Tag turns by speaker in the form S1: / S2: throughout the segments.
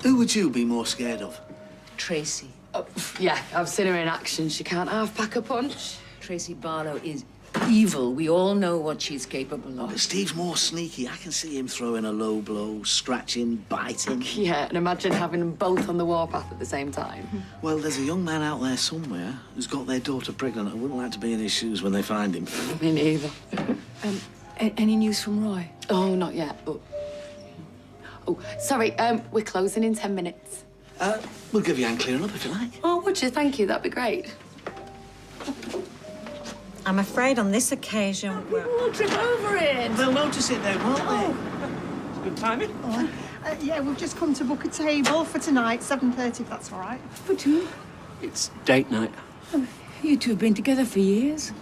S1: Who would you be more scared of?
S2: Tracy.
S3: Oh, yeah, I've seen her in action. She can't half-pack a punch.
S2: Tracy Barlow is evil. We all know what she's capable of.
S1: But Steve's more sneaky. I can see him throwing a low blow, scratching, biting.
S3: Yeah, and imagine having them both on the warpath at the same time.
S1: Well, there's a young man out there somewhere who's got their daughter pregnant. I wouldn't like to be in his shoes when they find him.
S3: Me neither.
S2: Any news from Roy?
S3: Oh, not yet, but... Oh, sorry, we're closing in 10 minutes.
S1: We'll give you a hand clearing up if you like.
S3: Oh, would you? Thank you, that'd be great.
S4: I'm afraid on this occasion
S2: We'll trip over it.
S1: They'll notice it then, won't they?
S5: It's good timing.
S6: Yeah, we've just come to book a table for tonight, 7:30, if that's all right.
S2: For two?
S5: It's date night.
S2: You two have been together for years.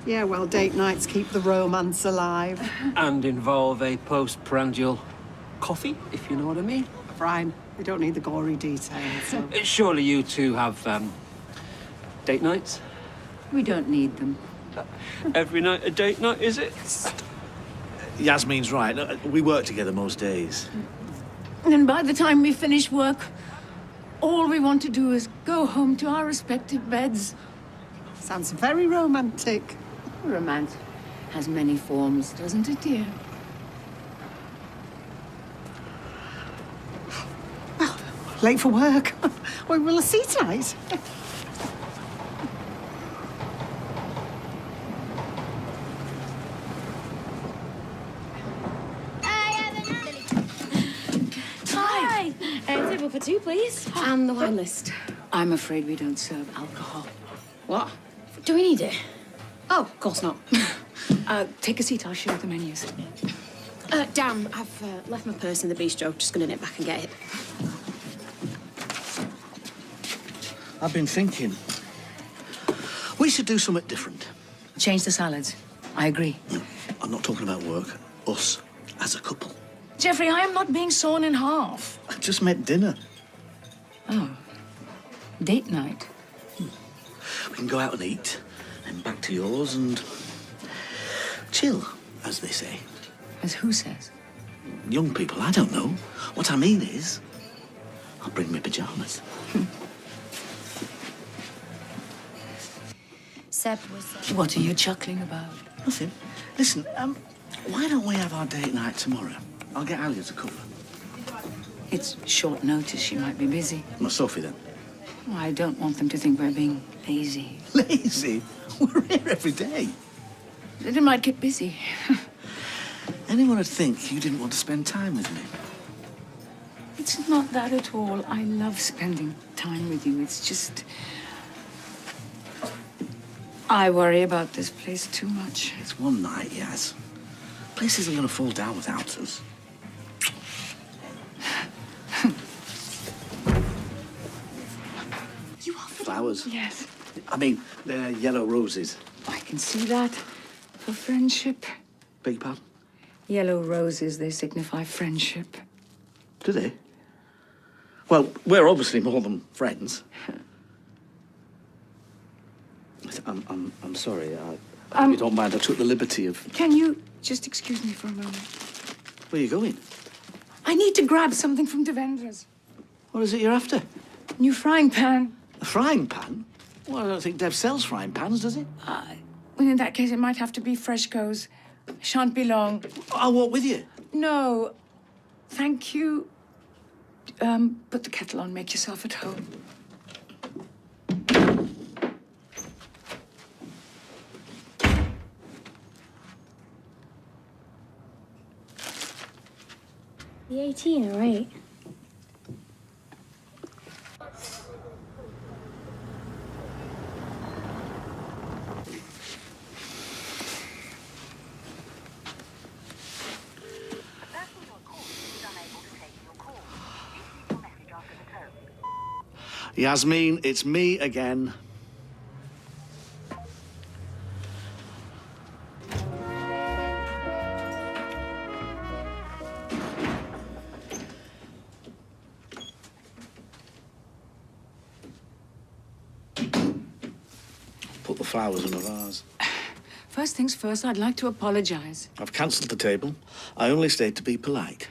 S6: Yeah, well, date nights keep the romance alive.
S5: And involve a postprandial coffee, if you know what I mean.
S6: Fine, we don't need the gory details. So.
S5: Surely you two have, date nights?
S2: We don't need them.
S5: Every night a date night, is it?
S1: Yasmeen's right. We work together most days.
S2: And by the time we finish work, all we want to do is go home to our respective beds.
S6: Sounds very romantic.
S2: Romance has many forms, doesn't it, dear?
S6: Well, late for work. Well, we'll see tonight.
S7: Hi. Table for two, please. And the wine list.
S2: I'm afraid we don't serve alcohol.
S7: What? Do we need it? Oh, of course not.
S2: Take a seat, I'll show you the menus.
S7: Damn, I've left my purse in the bistro. Just gonna nip back and get it.
S1: I've been thinking. We should do something different.
S2: Change the salads. I agree.
S1: I'm not talking about work. Us, as a couple.
S2: Jeffrey, I am not being sawn in half.
S1: I just meant dinner.
S2: Oh. Date night.
S1: We can go out and eat, then back to yours and chill, as they say.
S2: As who says?
S1: Young people, I don't know. What I mean is, I'll bring my pyjamas.
S7: Seb was...
S2: What are you chuckling about?
S1: Nothing. Listen, why don't we have our date night tomorrow? I'll get Alia to cover.
S2: It's short notice. She might be busy.
S1: Well, Sophie, then.
S2: Oh, I don't want them to think we're being lazy.
S1: Lazy? We're here every day.
S2: They might get busy.
S1: Anyone would think you didn't want to spend time with me.
S2: It's not that at all. I love spending time with you. It's just... I worry about this place too much.
S1: It's one night, Yaz. Place isn't going to fall down without us.
S7: You offered...
S1: Flowers?
S2: Yes.
S1: I mean, they're yellow roses.
S2: I can see that. For friendship.
S1: Beg your pardon?
S2: Yellow roses, they signify friendship.
S1: Do they? Well, we're obviously more than friends. I'm sorry. I hope you don't mind. I took the liberty of...
S2: Can you just excuse me for a moment?
S1: Where are you going?
S2: I need to grab something from Devendra's.
S1: What is it you're after?
S2: New frying pan.
S1: A frying pan? Well, I don't think Dev sells frying pans, does he?
S2: Well, in that case, it might have to be Freshco's. Shan't be long.
S1: I'll walk with you.
S2: No. Thank you. Put the kettle on. Make yourself at home.
S7: The 18, all right?
S1: Yasmeen, it's me again. Put the flowers in a vase.
S2: First things first, I'd like to apologize.
S1: I've cancelled the table. I only stayed to be polite.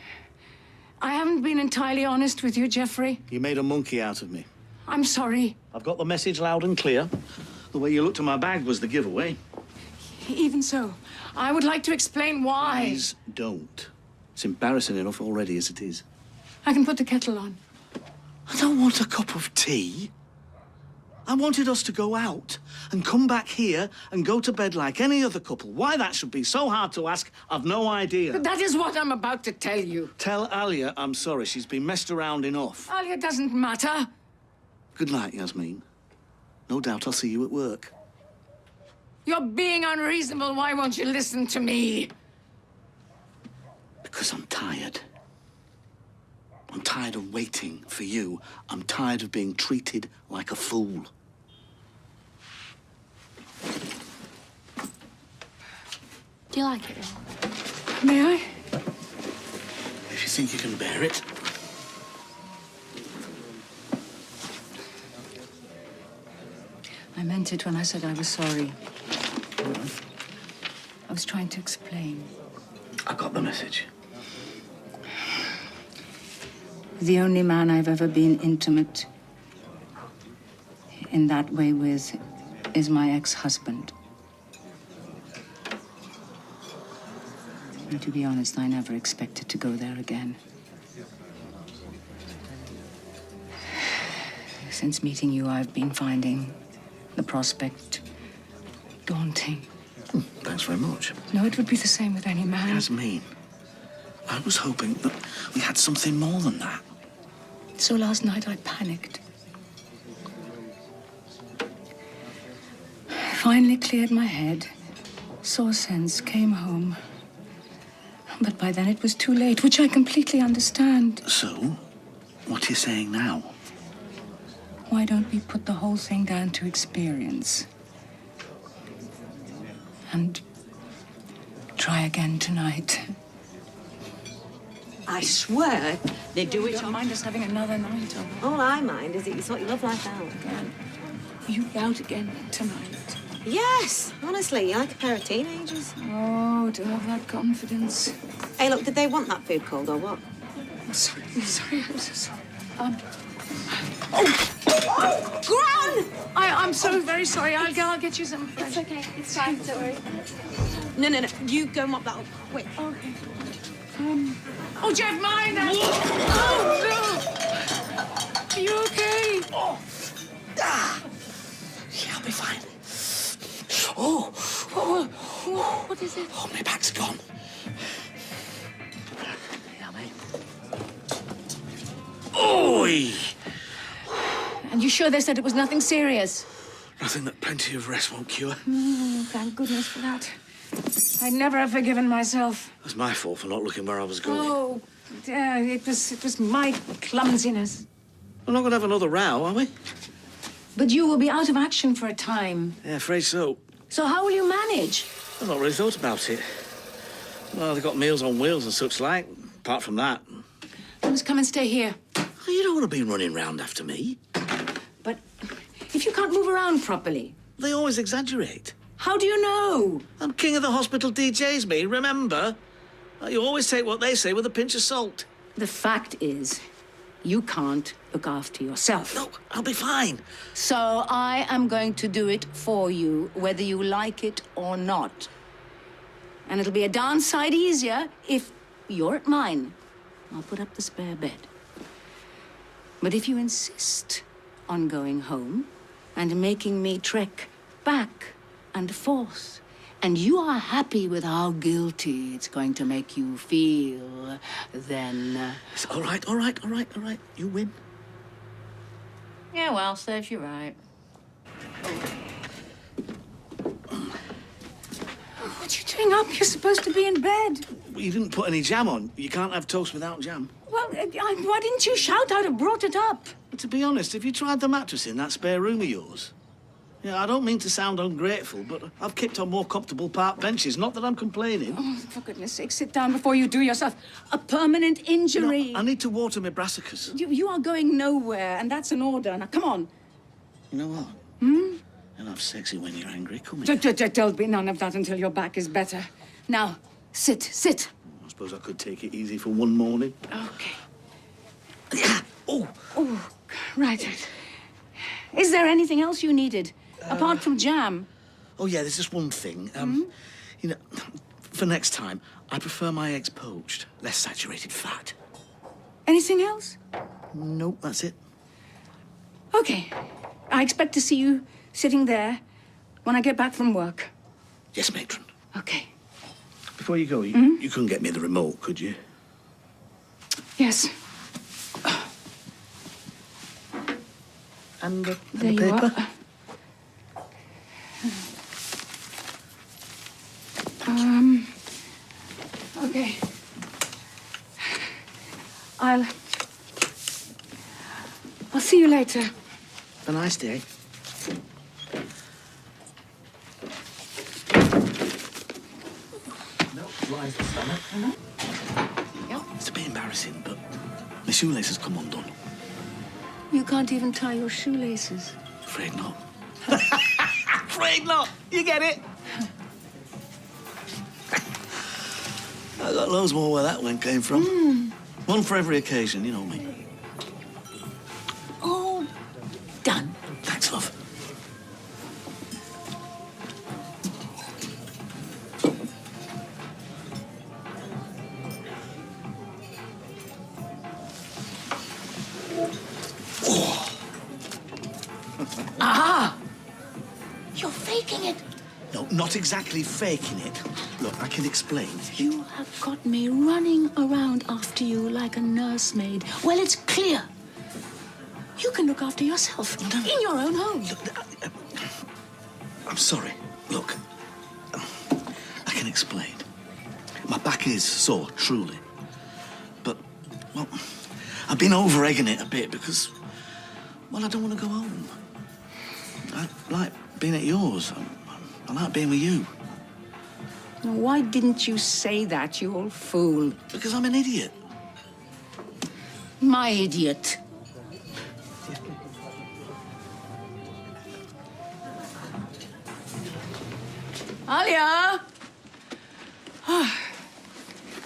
S2: I haven't been been entirely honest with you, Jeffrey.
S1: You made a monkey out of me.
S2: I'm sorry.
S1: I've got the message loud and clear. The way you looked at my bag was the giveaway.
S2: Even so, I would like to explain why.
S1: Please don't. It's embarrassing enough already as it is.
S2: I can put the kettle on.
S1: I don't want a cup of tea. I wanted us to go out and come back here and go to bed like any other couple. Why that should be so hard to ask, I've no idea.
S2: But that is what I'm about to tell you.
S1: Tell Alia I'm sorry. She's been messed around enough.
S2: Alia doesn't matter.
S1: Good night, Yasmeen. No doubt I'll see you at work.
S2: You're being unreasonable. Why won't you listen to me?
S1: Because I'm tired. I'm tired of waiting for you. I'm tired of being treated like a fool.
S7: Do you like it?
S2: May I?
S1: If you think you can bear it.
S2: I meant it when I said I was sorry. I was trying to explain.
S1: I got the message.
S2: The only man I've ever been intimate in that way with is my ex-husband. And to be honest, I never expected to go there again. Since meeting you, I've been finding the prospect daunting.
S1: Thanks very much.
S2: No, it would be the same with any man.
S1: Yasmeen, I was hoping that we had something more than that.
S2: So last night I panicked. Finally cleared my head, saw sense, came home. But by then it was too late, which I completely understand.
S1: So, what are you saying now?
S2: Why don't we put the whole thing down to experience? And try again tonight.
S4: I swear they do
S2: You
S4: it
S2: don't
S4: on...
S2: mind us having another night of it
S4: All I mind is that you sort your love life out.
S2: again? You be out again tonight.
S4: Yes, honestly, you're like a pair of teenagers.
S2: Oh, to have that confidence.
S4: Hey, look, did they want that food cold or what?
S2: I'm sorry, I'm so sorry.
S4: Gran!
S2: I'm so very sorry. I'll get you some fresh.
S7: It's okay. It's fine. Don't worry.
S4: No. You go mop that up, quick.
S2: Okay. Oh, Geoff, mine! Oh, no! Are you okay?
S1: Yeah, I'll be fine. Oh,
S2: What is it?
S1: oh, my back's gone. Yeah, mate. Oi!
S2: And you sure they said it was nothing serious?
S1: Nothing that plenty of rest won't cure.
S2: Thank goodness for that. I'd never have forgiven myself.
S1: It was my fault for not looking where I was going.
S2: Oh, it was my clumsiness.
S1: We're not going to have another row, are we?
S2: But you will be out of action for a time.
S1: Yeah, afraid so.
S2: So how will you manage?
S1: I've not really thought about it. Well, they've got Meals on Wheels and such like. Apart from that.
S2: You must come and stay here.
S1: Oh, you don't want to be running round after me.
S2: But if you can't move around properly,
S1: They always exaggerate.
S2: how do you know?
S1: I'm king of the hospital DJs, me, remember? You always take what they say with a pinch of salt.
S2: The fact is, you can't look after yourself.
S1: No, I'll be fine.
S2: So I am going to do it for you, whether you like it or not. And it'll be a darn sight easier if you're at mine. I'll put up the spare bed. But if you insist on going home and making me trek back and forth, and you are happy with how guilty it's going to make you feel, then...
S1: It's all right. You win.
S2: Yeah, well, serves you right. What are you doing up? You're supposed to be in bed.
S1: Well, you didn't put any jam on. You can't have toast without jam.
S2: Well, why didn't you shout? I'd have brought it up.
S1: But to be honest, have you tried the mattress in that spare room of yours? Yeah, I don't mean to sound ungrateful, but I've kicked on more comfortable park benches. Not that I'm complaining.
S2: Oh, for goodness sake, sit down before you do yourself a permanent injury.
S1: No, I need to water my brassicas.
S2: You are going nowhere, and that's an order. Now, come on.
S1: You know what? You'll have sexy when you're angry. Come here.
S2: There'll be none of that until your back is better. Now, sit.
S1: I suppose I could take it easy for one morning.
S2: Okay. Right. Is there anything else you needed, apart from jam?
S1: Oh, yeah, there's just one thing. You know, for next time, I prefer my eggs poached. Less saturated fat.
S2: Anything else?
S1: Nope, that's it.
S2: Okay. I expect to see you sitting there when I get back from work.
S1: Yes, matron.
S2: Okay.
S1: Before you go, you couldn't get me the remote, could you?
S2: Yes.
S1: And the
S2: There you
S1: paper?
S2: are. Okay. I'll see you later.
S1: Have a nice day. It's a bit embarrassing, but my shoelaces come undone.
S2: You can't even tie your shoelaces.
S1: Afraid not. Afraid not. You get it? I got loads more where that one came from. One for every occasion, you know me.
S2: All done.
S1: Thanks, love.
S2: You're faking it.
S1: No, not exactly faking it. Look, I can explain.
S2: You have got me running around after you like a nursemaid. Well, it's clear. You can look after yourself in your own home.
S1: I'm sorry. Look, I can explain. My back is sore, truly. But, well, I've been over-egging it a bit because, well, I don't want to go home. I like being at yours. I like being with you.
S2: Why didn't you say that, you old fool?
S1: Because I'm an idiot.
S2: My idiot. Alia! Oh,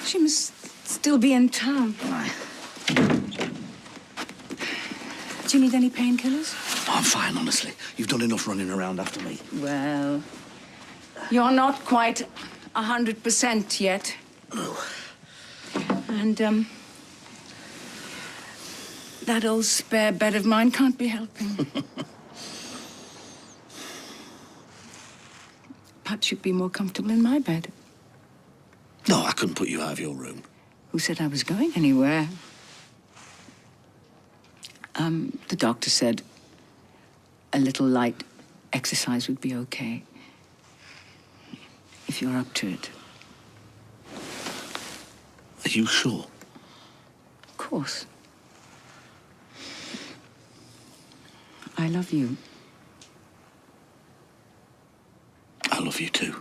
S2: she must still be in town. Do you need any painkillers?
S1: Oh, I'm fine, honestly. You've done enough running around after me.
S2: Well, you're not quite 100% yet.
S1: Oh.
S2: And, that old spare bed of mine can't be helping. Perhaps you'd be more comfortable in my bed.
S1: No, I couldn't put you out of your room.
S2: Who said I was going anywhere? The doctor said a little light exercise would be okay. If you're up to it.
S1: Are you sure?
S2: Of course. I love you.
S1: I love you too.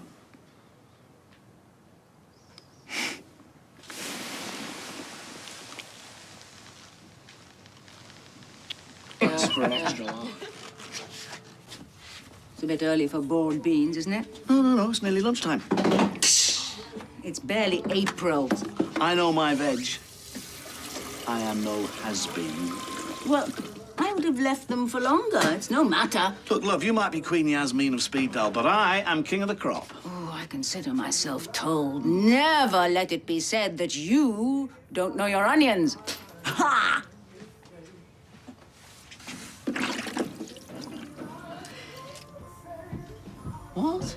S2: It's a bit early for boiled beans, isn't it?
S1: No, it's nearly lunchtime.
S2: It's barely April.
S1: I know my veg. I am no has-been.
S2: Well, I would have left them for longer. It's no matter.
S1: Look, love, you might be Queen Yasmeen of Speed Dial, but I am king of the crop.
S2: Oh, I consider myself told. Never let it be said that you don't know your onions. Ha!
S1: What?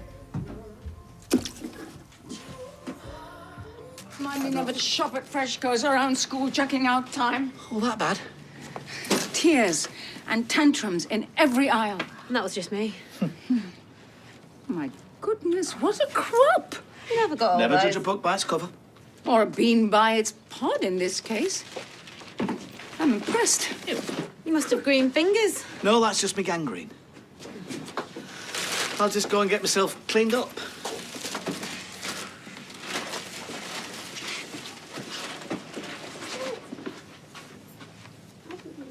S2: Remind me never to shop at Freshco's around school checking out time.
S1: Oh, that bad?
S2: Tears and tantrums in every aisle.
S4: And that was just me.
S2: My goodness, what a crop!
S4: You never got all
S1: Never
S4: those.
S1: judge a book by its cover.
S2: Or a bean by its pod in this case. I'm impressed.
S4: You must have green fingers.
S1: No, that's just me gangrene. I'll just go and get myself cleaned up.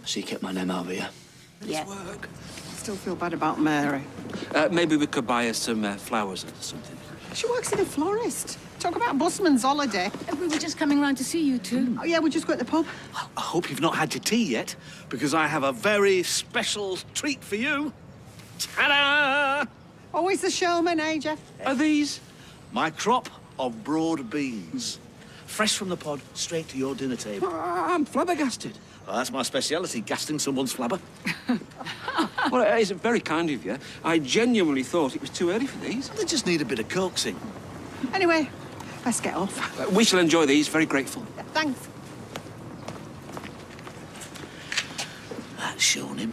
S1: She kept my name out of here.
S2: Yeah.
S1: Work.
S6: Still feel bad about Mary.
S5: Maybe we could buy her some flowers or something.
S6: She works in a florist. Talk about busman's holiday.
S2: We were just coming round to see you two.
S6: Oh, yeah, we just go to the pub.
S1: I hope you've not had your tea yet, because I have a very special treat for you. Ta-da!
S6: Always the showman, eh, Geoff?
S1: Are these? My crop of broad beans. Fresh from the pod, straight to your dinner table.
S5: I'm flabbergasted.
S1: Well, that's my speciality, gassing someone's flabber.
S5: Well, it is very kind of you. I genuinely thought it was too early for these.
S1: They just need a bit of coaxing.
S6: Anyway, let's get off.
S5: We shall enjoy these, very grateful.
S6: Yeah, thanks.
S1: That's shown him.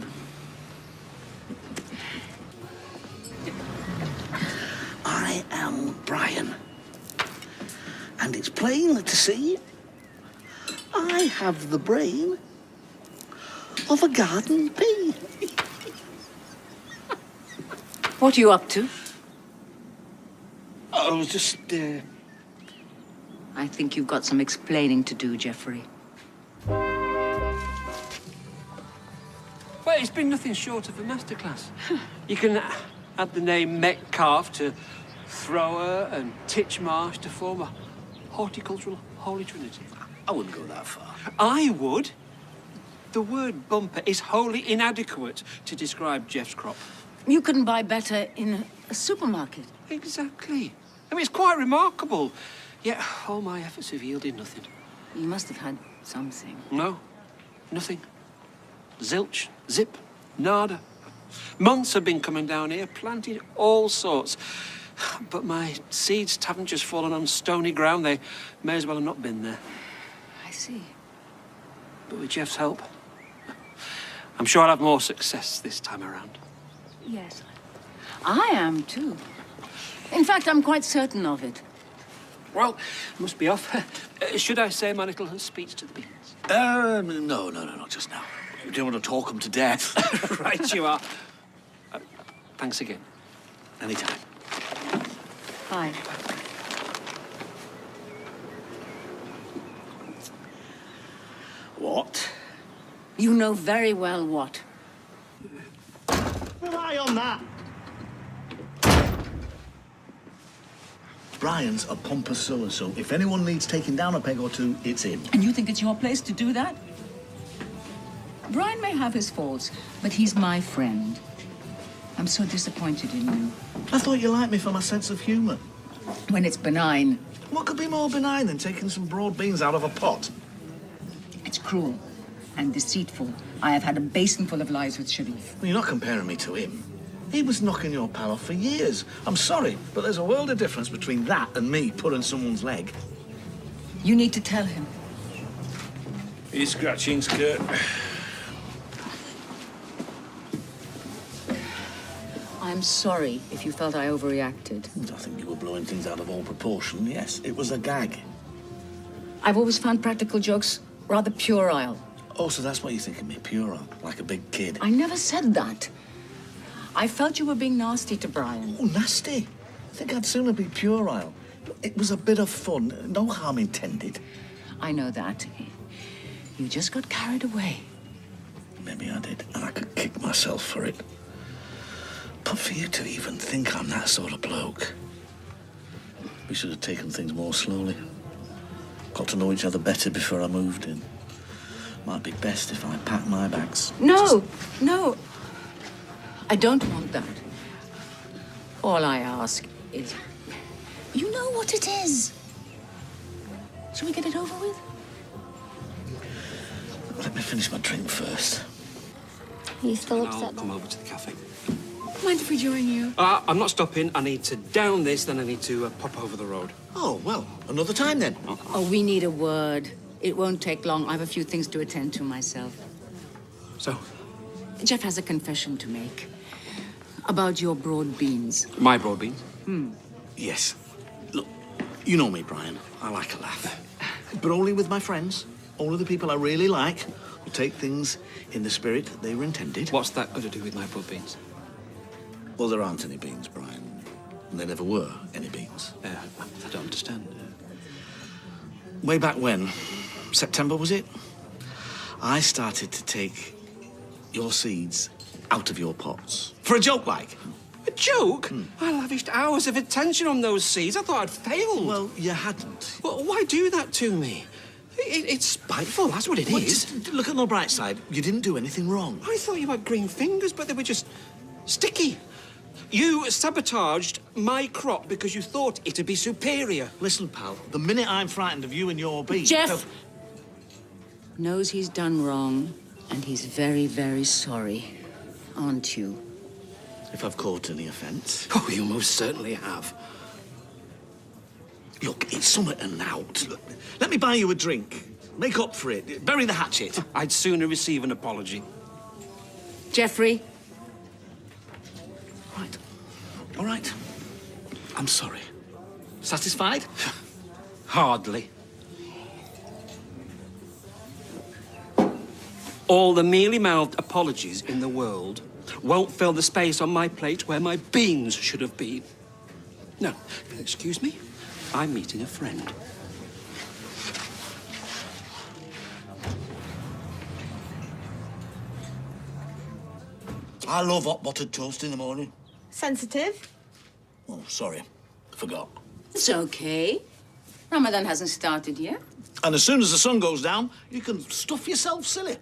S1: I am Brian. And it's plain to see I have the brain of a garden pea.
S2: What are you up to?
S1: I was just,
S2: I think you've got some explaining to do, Geoffrey.
S5: Well, it's been nothing short of a masterclass. You can add the name Metcalf to Thrower and Titchmarsh to form a horticultural holy trinity.
S1: I wouldn't go that far.
S5: I would. The word bumper is wholly inadequate to describe Geoff's crop.
S2: You couldn't buy better in a supermarket.
S5: Exactly. I mean, it's quite remarkable. Yet all my efforts have yielded nothing.
S2: You must have had something.
S5: No, nothing. Zilch, zip, nada. Months have been coming down here, planted all sorts. But my seeds haven't just fallen on stony ground. They may as well have not been there.
S2: I see.
S5: But with Geoff's help, I'm sure I'll have more success this time around.
S2: Yes. I am, too. In fact, I'm quite certain of it.
S5: Well, must be off. Should I say my little speech to the beans?
S1: No, not just now. You don't want to talk them to death.
S5: Right you are. Thanks again.
S1: Anytime.
S2: Bye.
S1: What?
S2: You know very well what.
S1: Rely on that. Brian's a pompous so-and-so. If anyone needs taking down a peg or two, it's him.
S2: And you think it's your place to do that? Brian may have his faults, but he's my friend. I'm so disappointed in you.
S1: I thought you liked me for my sense of humour.
S2: When it's benign,
S1: What could be more benign than taking some broad beans out of a pot?
S2: it's cruel and deceitful. I have had a basin full of lies with Sharif.
S1: Well, you're not comparing me to him. He was knocking your pal off for years. I'm sorry, but there's a world of difference between that and me pulling someone's leg.
S2: You need to tell him.
S1: Are you scratching, Skirt?
S2: I'm sorry if you felt I overreacted.
S1: I think you were blowing things out of all proportion. Yes, it was a gag.
S2: I've always found practical jokes rather puerile.
S1: Oh, so that's what you think of me, puerile, like a big kid.
S2: I never said that. I felt you were being nasty to Brian.
S1: Oh, nasty. I think I'd sooner be puerile. It was a bit of fun, no harm intended.
S2: I know that. You just got carried away.
S1: Maybe I did, and I could kick myself for it. But for you to even think I'm that sort of bloke, we should have taken things more slowly. Got to know each other better before I moved in. Might be best if I packed my bags.
S2: No, no. I don't want that. All I ask is, you know what it is. Shall we get it over with?
S1: Let me finish my drink first.
S8: Are you still
S5: I'll
S8: upset?
S5: come over to the cafe.
S7: Mind if we join you?
S5: I'm not stopping. I need to down this, then I need to pop over the road.
S1: Oh, well, another time then.
S2: Oh, we need a word. It won't take long. I have a few things to attend to myself.
S5: So,
S2: Geoff has a confession to make about your broad beans.
S5: my broad beans.
S1: Yes. Look, you know me, Brian. I like a laugh. But only with my friends. Only the people I really like will take things in the spirit they were intended.
S5: What's that got to do with my broad beans?
S1: Well, there aren't any beans, Brian. And there never were any beans.
S5: I don't understand.
S1: Way back when, September was it? I started to take your seeds out of your pots. For a joke, like.
S5: A joke? I lavished hours of attention on those seeds. I thought I'd failed.
S1: Well, you hadn't.
S5: Well, why do that to me? It's spiteful, that's what it
S1: Well,
S5: is.
S1: just look at the bright side. You didn't do anything wrong.
S5: I thought you had green fingers, but they were just sticky. You sabotaged my crop because you thought it'd be superior.
S1: Listen, pal, the minute I'm frightened of you and your bees...
S2: Geoff knows he's done wrong, and he's very, very sorry. Aren't you?
S1: If I've caught any offence.
S5: Oh, you most certainly have.
S1: Look, it's summer and out. Look, let me buy you a drink. Make up for it. Bury the hatchet.
S5: I'd sooner receive an apology.
S2: Jeffrey?
S1: Right. All right. I'm sorry. Satisfied?
S5: Hardly. All the mealy-mouthed apologies in the world won't fill the space on my plate where my beans should have been. Now, excuse me, I'm meeting a friend.
S1: I love hot buttered toast in the morning.
S6: Sensitive?
S1: Oh, sorry. Forgot.
S2: It's okay. Ramadan hasn't started yet.
S1: And as soon as the sun goes down, you can stuff yourself silly.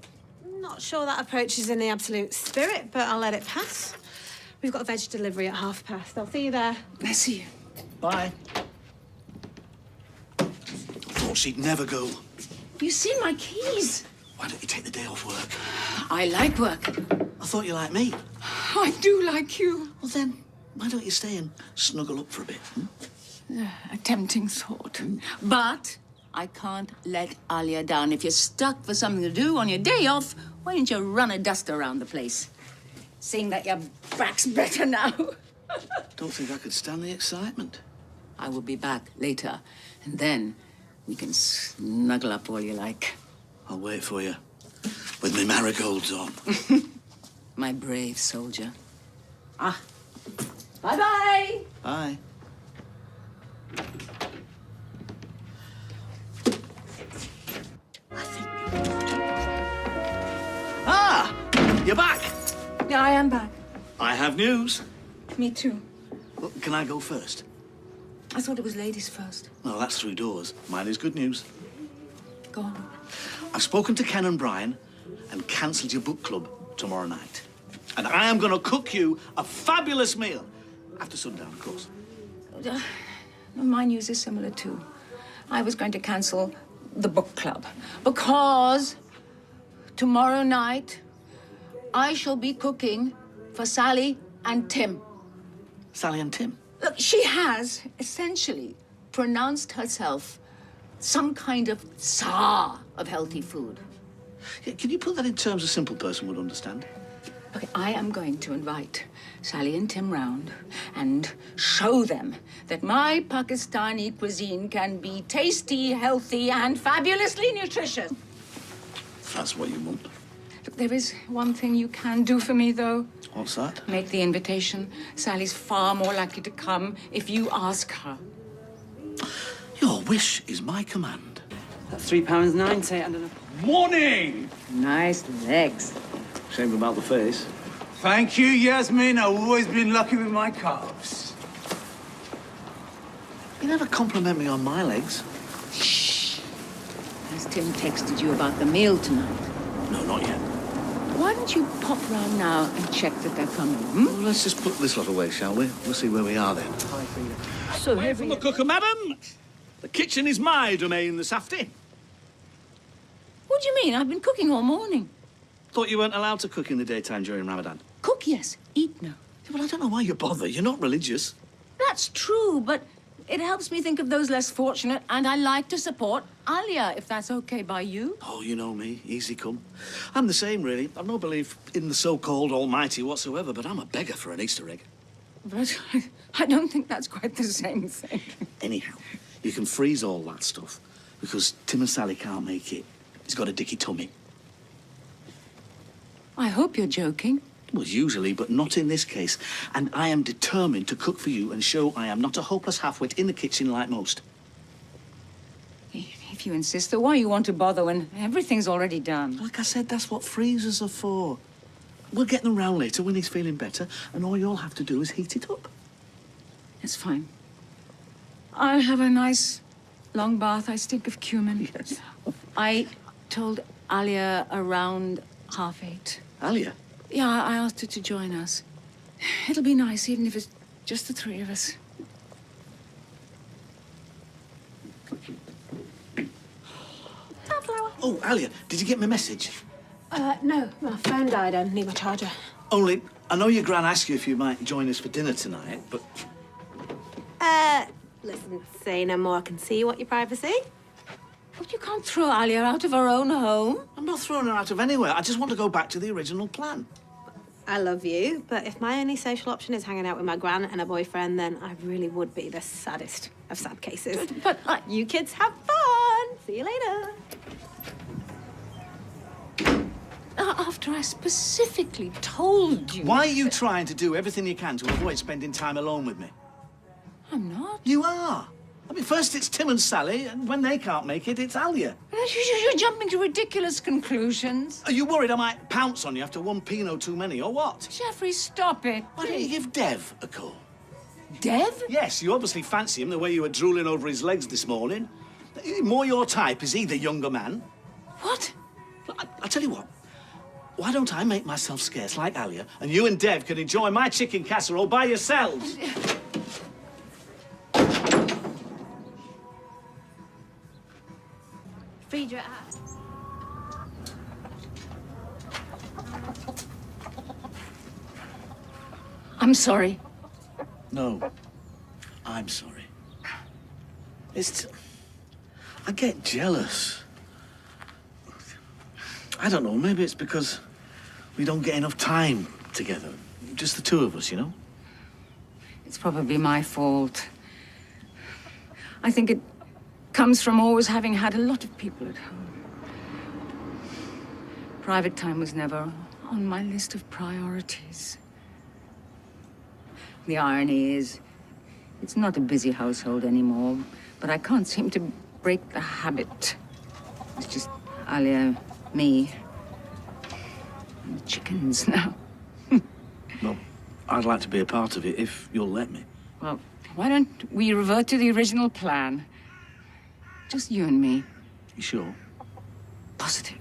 S6: Not sure that approach is in the absolute spirit, but I'll let it pass. We've got a veg delivery at past. I'll see you there.
S2: I see you.
S1: Bye. Thought she'd never go.
S2: You see my keys.
S1: Why don't you take the day off work?
S2: I like work.
S1: I thought you liked me.
S2: I do like you.
S1: Well, then, why don't you stay and snuggle up for a bit?
S2: A tempting thought. But I can't let Alia down. If you're stuck for something to do on your day off, why don't you run a duster around the place? Seeing that your back's better now.
S1: Don't think I could stand the excitement.
S2: I will be back later, and then we can snuggle up all you like.
S1: I'll wait for you. With my marigolds on.
S2: My brave soldier. Bye-bye.
S1: Bye. Ah! You're back!
S2: Yeah, I am back.
S1: I have news.
S2: Me too.
S1: Well, can I go first?
S2: I thought it was ladies first.
S1: Well, that's through doors. Mine is good news.
S2: Go on.
S1: I've spoken to Ken and Brian and cancelled your book club tomorrow night. And I am going to cook you a fabulous meal. After sundown, of course.
S2: My news is similar too. I was going to cancel the book club because tomorrow night I shall be cooking for Sally and Tim.
S1: Sally and Tim?
S2: Look, she has essentially pronounced herself some kind of tsar of healthy food.
S1: Yeah, can you put that in terms a simple person would understand?
S2: Okay, I am going to invite Sally and Tim round and show them that my Pakistani cuisine can be tasty, healthy, and fabulously nutritious.
S1: That's what you want.
S2: Look, there is one thing you can do for me, though.
S1: What's that?
S2: Make the invitation. Sally's far more likely to come if you ask her.
S1: Your wish is my command.
S9: That's £3.90 and an...
S10: Morning!
S2: Nice legs.
S1: Shame about the face.
S10: Thank you, Yasmeen. I've always been lucky with my calves.
S1: You never compliment me on my legs.
S2: Shh. Has Tim texted you about the meal tonight?
S1: No, not yet.
S2: Why don't you pop round now and check that they're coming, hmm?
S1: Well, let's just put this lot away, shall we? We'll see where we are then.
S2: So
S1: Away from the cooker, madam. The kitchen is my domain this afternoon.
S2: What do you mean? I've been cooking all morning.
S1: Thought you weren't allowed to cook in the daytime during Ramadan.
S2: Cook, yes. Eat, no.
S1: Yeah, well, I don't know why you bother. You're not religious.
S2: That's true, but it helps me think of those less fortunate, and I like to support Alia, if that's okay by you.
S1: Oh, you know me. Easy come. I'm the same, really. I've no belief in the so-called almighty whatsoever, but I'm a beggar for an Easter egg.
S2: But I don't think that's quite the same thing.
S1: Anyhow, you can freeze all that stuff, because Tim and Sally can't make it. He's got a dicky tummy.
S2: I hope you're joking.
S1: Well, usually, but not in this case. And I am determined to cook for you and show I am not a hopeless half-wit in the kitchen like most.
S2: If you insist, though, why you want to bother when everything's already done?
S1: Like I said, that's what freezers are for. we'll get them round later when he's feeling better, and all you'll have to do is heat it up.
S2: It's fine. I'll have a nice long bath. I stink of cumin.
S1: Yes.
S2: I told Alia around 8:30.
S1: Alia?
S2: Yeah, I asked her to join us. It'll be nice, even if it's just the three of us.
S1: Oh, Alia, did you get my message?
S6: No, my phone died. I need my charger.
S1: Only, I know your gran asked you if you might join us for dinner tonight, but...
S6: Listen, say no more. I can see you want your privacy.
S2: But you can't throw Alia out of her own home.
S1: I'm not throwing her out of anywhere. I just want to go back to the original plan.
S6: I love you, but if my only social option is hanging out with my gran and a boyfriend, then I really would be the saddest of sad cases.
S2: But
S6: you kids have fun. See you later.
S2: after I specifically told you...
S1: Why are you trying to do everything you can to avoid spending time alone with me?
S2: I'm not.
S1: You are. I mean, first it's Tim and Sally, and when they can't make it, it's Alia.
S2: You're jumping to ridiculous conclusions.
S1: Are you worried I might pounce on you after one Pinot too many, or what?
S2: Jeffrey, stop it.
S1: Why don't you give Dev a call?
S2: Dev?
S1: Yes, you obviously fancy him the way you were drooling over his legs this morning. More your type, is he, the younger man?
S2: What?
S1: I'll tell you what. Why don't I make myself scarce like Alia, and you and Dev can enjoy my chicken casserole by yourselves?
S7: Feed your ass.
S2: I'm sorry.
S1: No, I'm sorry. I get jealous. I don't know, maybe it's because we don't get enough time together. Just the two of us, you know?
S2: It's probably my fault. I think it comes from always having had a lot of people at home. Private time was never on my list of priorities. The irony is, it's not a busy household anymore, but I can't seem to break the habit. It's just Alia, me, and the chickens now.
S1: Well, I'd like to be a part of it if you'll let me.
S2: Well, why don't we revert to the original plan? Just you and me.
S1: You sure?
S2: Positive.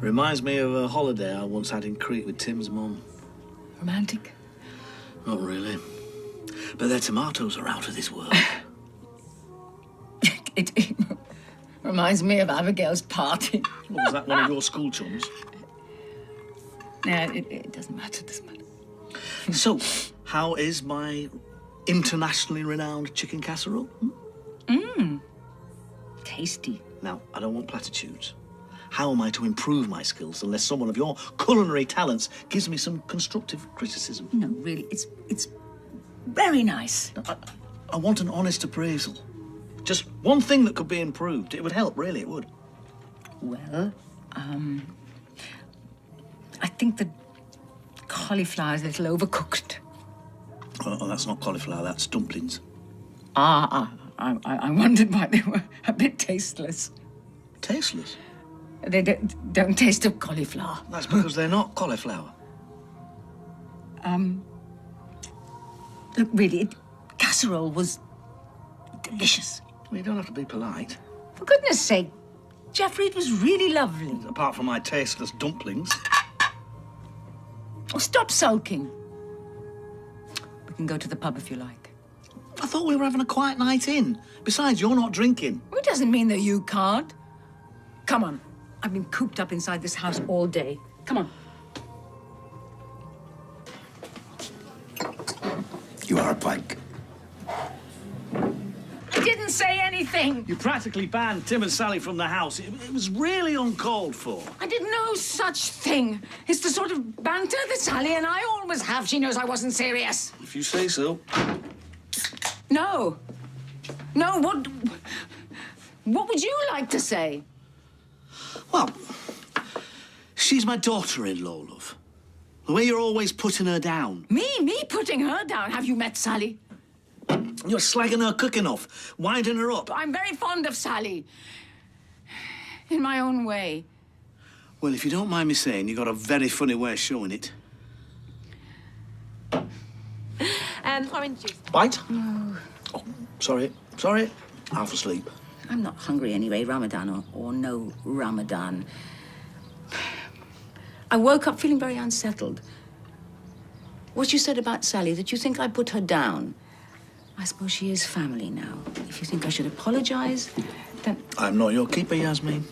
S1: Reminds me of a holiday I once had in Crete with Tim's mum.
S2: Romantic?
S1: Not really. But their tomatoes are out of this world.
S2: It reminds me of Abigail's party.
S1: Well, was that one of your school chums?
S2: No, it doesn't matter, doesn't matter.
S1: So, how is my internationally renowned chicken casserole?
S2: Tasty.
S1: Now, I don't want platitudes. How am I to improve my skills unless someone of your culinary talents gives me some constructive criticism?
S2: No, really, it's very nice.
S1: I want an honest appraisal. Just one thing that could be improved. It would help, really, it would.
S2: Well, I think the cauliflower's a little overcooked.
S1: Oh, that's not cauliflower, that's dumplings.
S2: I wondered why they were a bit tasteless.
S1: Tasteless?
S2: They don't taste of cauliflower.
S1: That's because they're not cauliflower.
S2: Look, really, casserole was delicious.
S1: Well, you don't have to be polite.
S2: For goodness sake, Jeffrey, it was really lovely.
S1: Apart from my tasteless dumplings.
S2: Oh, stop sulking. We can go to the pub if you like.
S1: I thought we were having a quiet night in. Besides, you're not drinking.
S2: Well, it doesn't mean that you can't. Come on. I've been cooped up inside this house all day. Come on.
S1: You are a plank.
S2: I didn't say anything.
S1: You practically banned Tim and Sally from the house. It was really uncalled for.
S2: I did no such thing. It's the sort of banter that Sally and I always have. She knows I wasn't serious.
S1: If you say so.
S2: No. No, what would you like to say?
S1: Well, she's my daughter-in-law, love. The way you're always putting her down.
S2: Me putting her down. Have you met Sally?
S1: You're slagging her cooking off, winding her up.
S2: I'm very fond of Sally. In my own way.
S1: Well, if you don't mind me saying, you've got a very funny way of showing it.
S6: Orange juice.
S1: Bite? No. Oh, sorry. Half asleep.
S2: I'm not hungry anyway, Ramadan or no Ramadan. I woke up feeling very unsettled. What you said about Sally, that you think I put her down. I suppose she is family now. If you think I should apologize, then...
S1: I'm not your keeper, Yasmeen.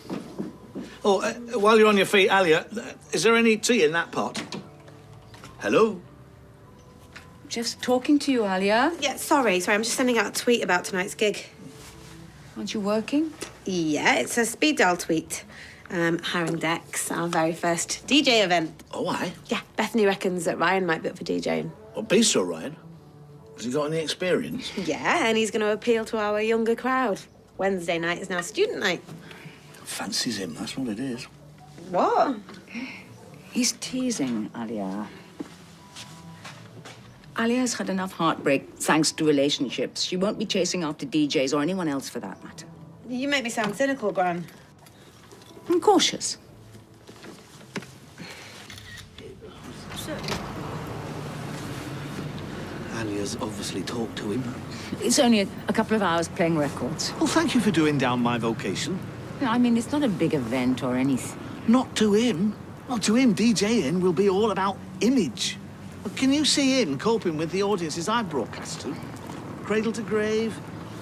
S1: Oh, while you're on your feet, Alia, is there any tea in that pot? Hello?
S2: Geoff's talking to you, Alia.
S6: Yeah, sorry. I'm just sending out a tweet about tonight's gig.
S2: Aren't you working?
S6: Yeah, it's a speed dial tweet. Hiring Dex, our very first DJ event.
S1: Oh, aye?
S6: Yeah, Bethany reckons that Ryan might be up for DJing.
S1: Well, be so, Ryan. Has he got any experience?
S6: Yeah, and he's going to appeal to our younger crowd. Wednesday night is now student night.
S1: Fancies him, that's what it is.
S6: What?
S2: He's teasing Alia. Alia's had enough heartbreak thanks to relationships. She won't be chasing after DJs or anyone else for that matter.
S6: You make me sound cynical, Gran.
S2: I'm cautious.
S1: Alia's obviously talked to him.
S2: It's only a couple of hours playing records.
S1: Well, thank you for doing down my vocation.
S2: I mean, it's not a big event or anything.
S1: Not to him. Well, to him, DJing will be all about image. Well, can you see him coping with the audiences I broadcast to? Cradle to grave,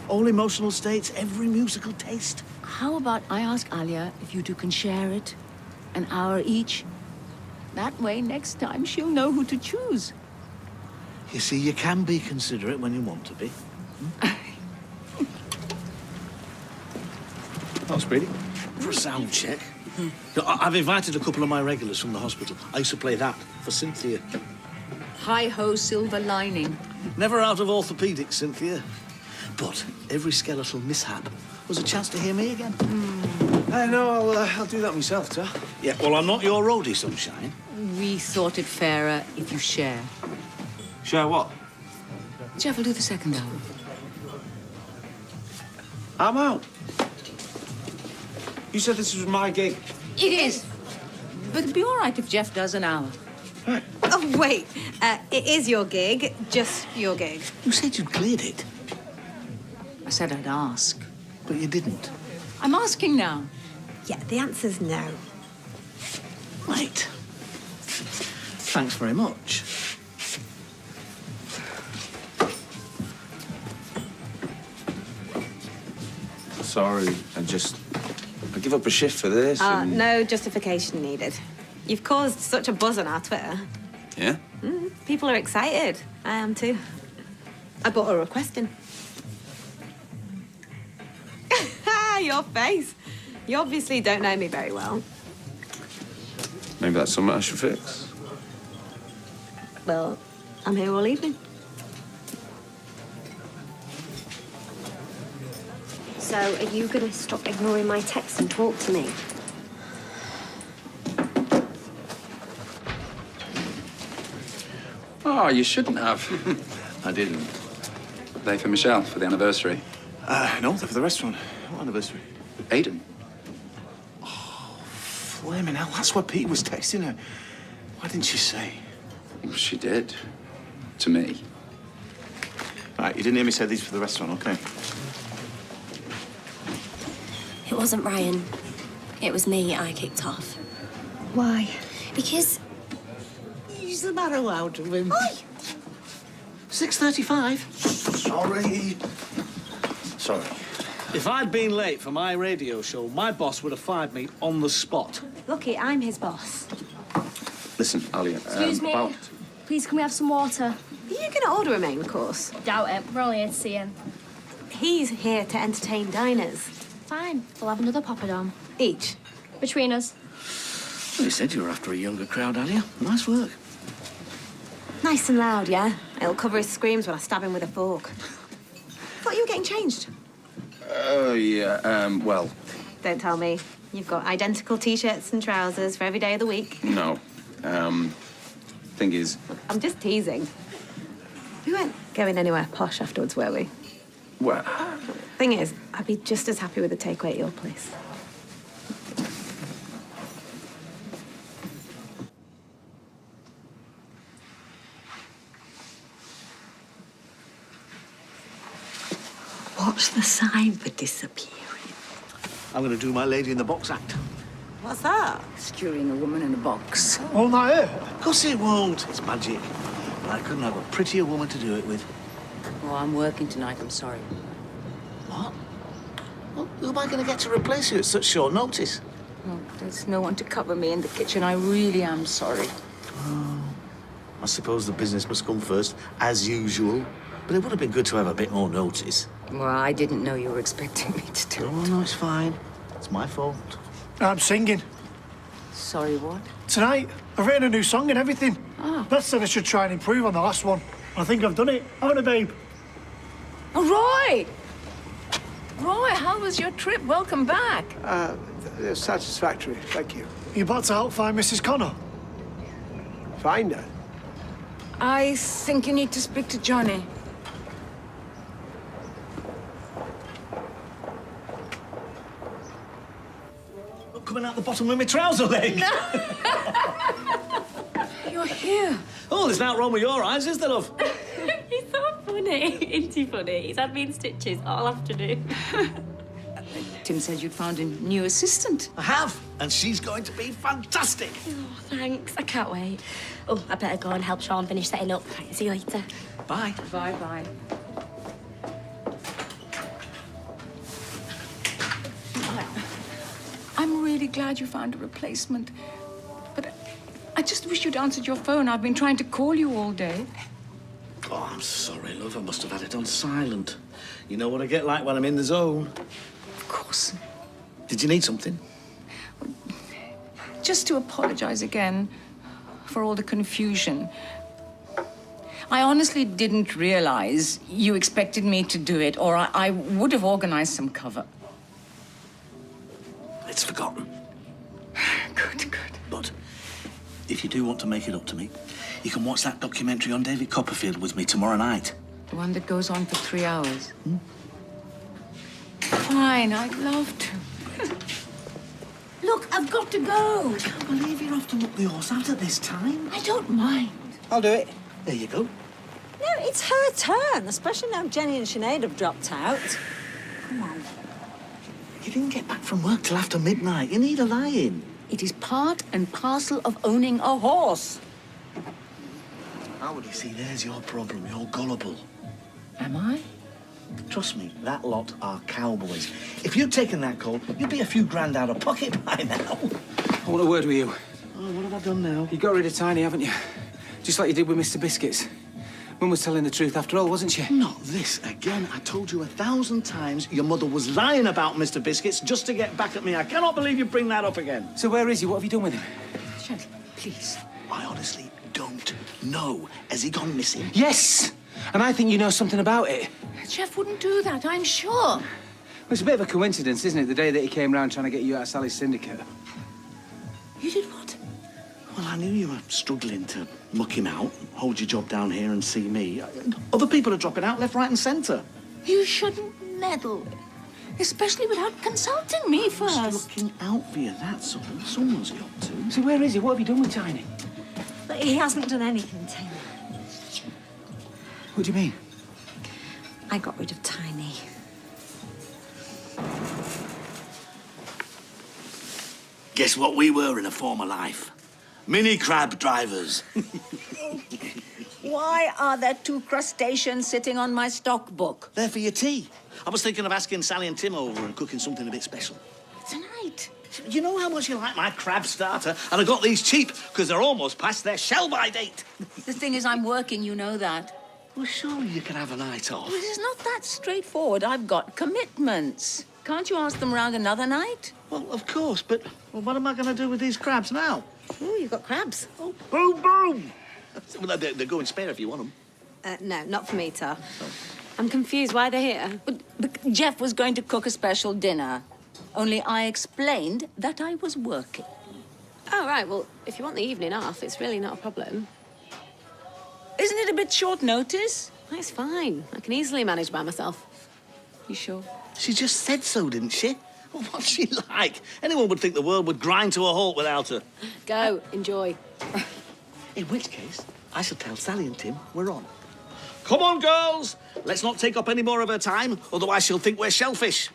S1: all emotional states, every musical taste.
S2: How about I ask Alia if you two can share it? An hour each? That way, next time, she'll know who to choose.
S1: You see, you can be considerate when you want to be. Oh, Speedy. For a sound check. No, I've invited a couple of my regulars from the hospital. I used to play that for Cynthia.
S2: Hi-ho, silver lining.
S1: Never out of orthopedics, Cynthia. But every skeletal mishap was a chance to hear me again.
S10: No, I'll do that myself, sir.
S1: Yeah, well, I'm not your roadie, Sunshine.
S2: We thought it fairer if you share.
S10: Share what?
S2: Geoff will do the second hour.
S10: I'm out. You said this was my gig.
S2: It is. But it'd be all right if Geoff does an hour.
S6: Oh, wait. It is your gig, just your gig.
S1: You said you'd cleared it,
S2: I said I'd ask.
S1: but you didn't.
S2: I'm asking now.
S6: Yeah, the answer's no.
S1: Right. Thanks very much.
S10: Sorry, I give up a shift for this. and-
S6: No justification needed. You've caused such a buzz on our Twitter.
S10: Yeah?
S6: People are excited. I am too. I brought a request in. Your face. You obviously don't know me very well.
S10: Maybe that's something I should fix.
S6: Well, I'm here all evening.
S8: So, are you going to stop ignoring my texts and talk to me?
S11: Oh, you shouldn't have.
S10: I didn't.
S11: They for Michelle for the anniversary.
S10: No, they're for the restaurant. What anniversary?
S11: Aiden.
S10: Flaming hell, that's what Pete was texting her. Why didn't she say?
S11: Well, she did. To me.
S10: Right, you didn't hear me say these for the restaurant, okay?
S8: It wasn't Ryan. It was me I kicked off.
S6: Why?
S8: Because...
S1: Is the matter allowed to him? 6:35. Sorry. If I'd been late for my radio show, my boss would have fired me on the spot.
S6: Lucky, I'm his boss.
S11: Listen, Alia.
S8: Excuse me.
S11: About...
S8: Please, can we have some water?
S6: Are you going to order a main course?
S8: Doubt it. We're only here to see him.
S6: He's here to entertain diners.
S8: Fine. We'll have another poppadom.
S6: Each.
S8: Between us.
S1: Well, you said you were after a younger crowd, Alia. Nice work.
S6: Nice and loud, yeah? It'll cover his screams when I stab him with a fork. Thought you were getting changed.
S11: Oh, yeah. Well,
S6: Don't tell me. You've got identical T-shirts and trousers for every day of the week.
S11: no. Thing is,
S6: I'm just teasing. We weren't going anywhere posh afterwards, were we?
S11: Well,
S6: Thing is, I'd be just as happy with a takeaway at your place.
S2: What's the sign for disappearing?
S1: I'm going to do my lady in the box act.
S6: What's that?
S2: Skewering a woman in a box.
S12: All night here?
S1: Of course it won't. It's magic. But I couldn't have a prettier woman to do it with.
S2: Oh, I'm working tonight, I'm sorry.
S1: What? Well, who am I going to get to replace you at such short notice?
S2: Oh, there's no one to cover me in the kitchen. I really am sorry.
S1: I suppose the business must come first, as usual. But it would have been good to have a bit more notice.
S2: Well, I didn't know you were expecting me to do
S1: Oh,
S2: it.
S1: no, it's fine. It's my fault.
S12: I'm singing.
S2: Sorry, what?
S12: Tonight, I've written a new song and everything. Beth said I should try and improve on the last one. I think I've done it, haven't I, babe?
S2: Oh, Roy! Roy, how was your trip? Welcome back.
S13: Satisfactory, thank you.
S12: Are you about to help find Mrs. Connor?
S13: Find her.
S2: I think you need to speak to Johnny.
S1: Look, coming out the bottom of my trouser leg.
S2: You're here.
S1: Oh, there's nothing wrong with your eyes, is there, love?
S7: He's so funny. Isn't he funny? He's had me in stitches all afternoon.
S2: Tim said you'd found a new assistant.
S1: I have, and she's going to be fantastic.
S7: Oh, thanks. I can't wait. Oh, I better go and help Sean finish setting up. Right, see you later.
S1: Bye.
S2: Bye-bye. I'm really glad you found a replacement. But I just wish you'd answered your phone. I've been trying to call you all day.
S1: Oh, I'm sorry, love. I must have had it on silent. You know what I get like when I'm in the zone.
S2: Of course.
S1: Did you need something?
S2: Just to apologize again for all the confusion. I honestly didn't realize you expected me to do it, or I would have organized some cover.
S1: It's forgotten.
S2: Good.
S1: But if you do want to make it up to me, you can watch that documentary on David Copperfield with me tomorrow night.
S2: The one that goes on for 3 hours. Fine, I'd love to. Look, I've got to go.
S1: I can't believe you're off to look the horse out at this time.
S2: I don't mind.
S1: I'll do it. There you go.
S14: No, it's her turn, especially now Jenny and Sinead have dropped out. Come on.
S1: You didn't get back from work till after midnight. You need a lie-in.
S2: It is part and parcel of owning a horse.
S1: How would you see? There's your problem. You're gullible.
S2: Am I?
S1: Trust me, that lot are cowboys. If you'd taken that call, you'd be a few grand out of pocket by now.
S9: I want a word with you.
S1: Oh, what have I done now?
S9: You got rid of Tiny, haven't you? Just like you did with Mr. Biscuits. Mum was telling the truth after all, wasn't she?
S1: Not this again. I told you 1,000 times your mother was lying about Mr. Biscuits just to get back at me. I cannot believe you bring that up again.
S9: So where is he? What have you done with him?
S2: Shut please.
S1: I honestly don't know. Has he gone missing?
S9: Yes! And I think you know something about it.
S2: Geoff wouldn't do that, I'm sure.
S9: Well, it's a bit of a coincidence, isn't it? The day that he came round trying to get you out of Sally's syndicate.
S2: You did what?
S1: Well, I knew you were struggling to muck him out, hold your job down here and see me. Other people are dropping out left, right and centre.
S2: You shouldn't meddle. Especially without consulting me first.
S1: Just looking out for you, that's all. Someone's got to.
S9: So where is he? What have you done with Tiny?
S14: But he hasn't done anything, Tim.
S9: What do you mean?
S14: I got rid of Tiny.
S1: Guess what we were in a former life? Mini crab drivers.
S2: Why are there 2 crustaceans sitting on my stock book?
S1: They're for your tea. I was thinking of asking Sally and Tim over and cooking something a bit special.
S2: Tonight.
S1: You know how much you like my crab starter? And I got these cheap because they're almost past their sell-by date.
S2: The thing is, I'm working, you know that.
S1: Well, surely you can have a night off.
S2: Well, it's not that straightforward. I've got commitments. Can't you ask them round another night?
S1: Well, of course, but what am I going to do with these crabs now?
S6: Oh, you've got crabs.
S1: Oh, boom, boom! Well, they're going spare if you want them.
S6: No, not for me, Tar. I'm confused why they're here.
S2: But Geoff was going to cook a special dinner. Only I explained that I was working.
S6: Oh, right. Well, if you want the evening off, it's really not a problem.
S2: Isn't it a bit short notice?
S6: It's fine. I can easily manage by myself.
S3: You sure?
S1: She just said so, didn't she? Well, what's she like? Anyone would think the world would grind to a halt without her.
S3: Go, enjoy.
S1: In which case, I shall tell Sally and Tim we're on. Come on, girls! Let's not take up any more of her time, otherwise she'll think we're shellfish.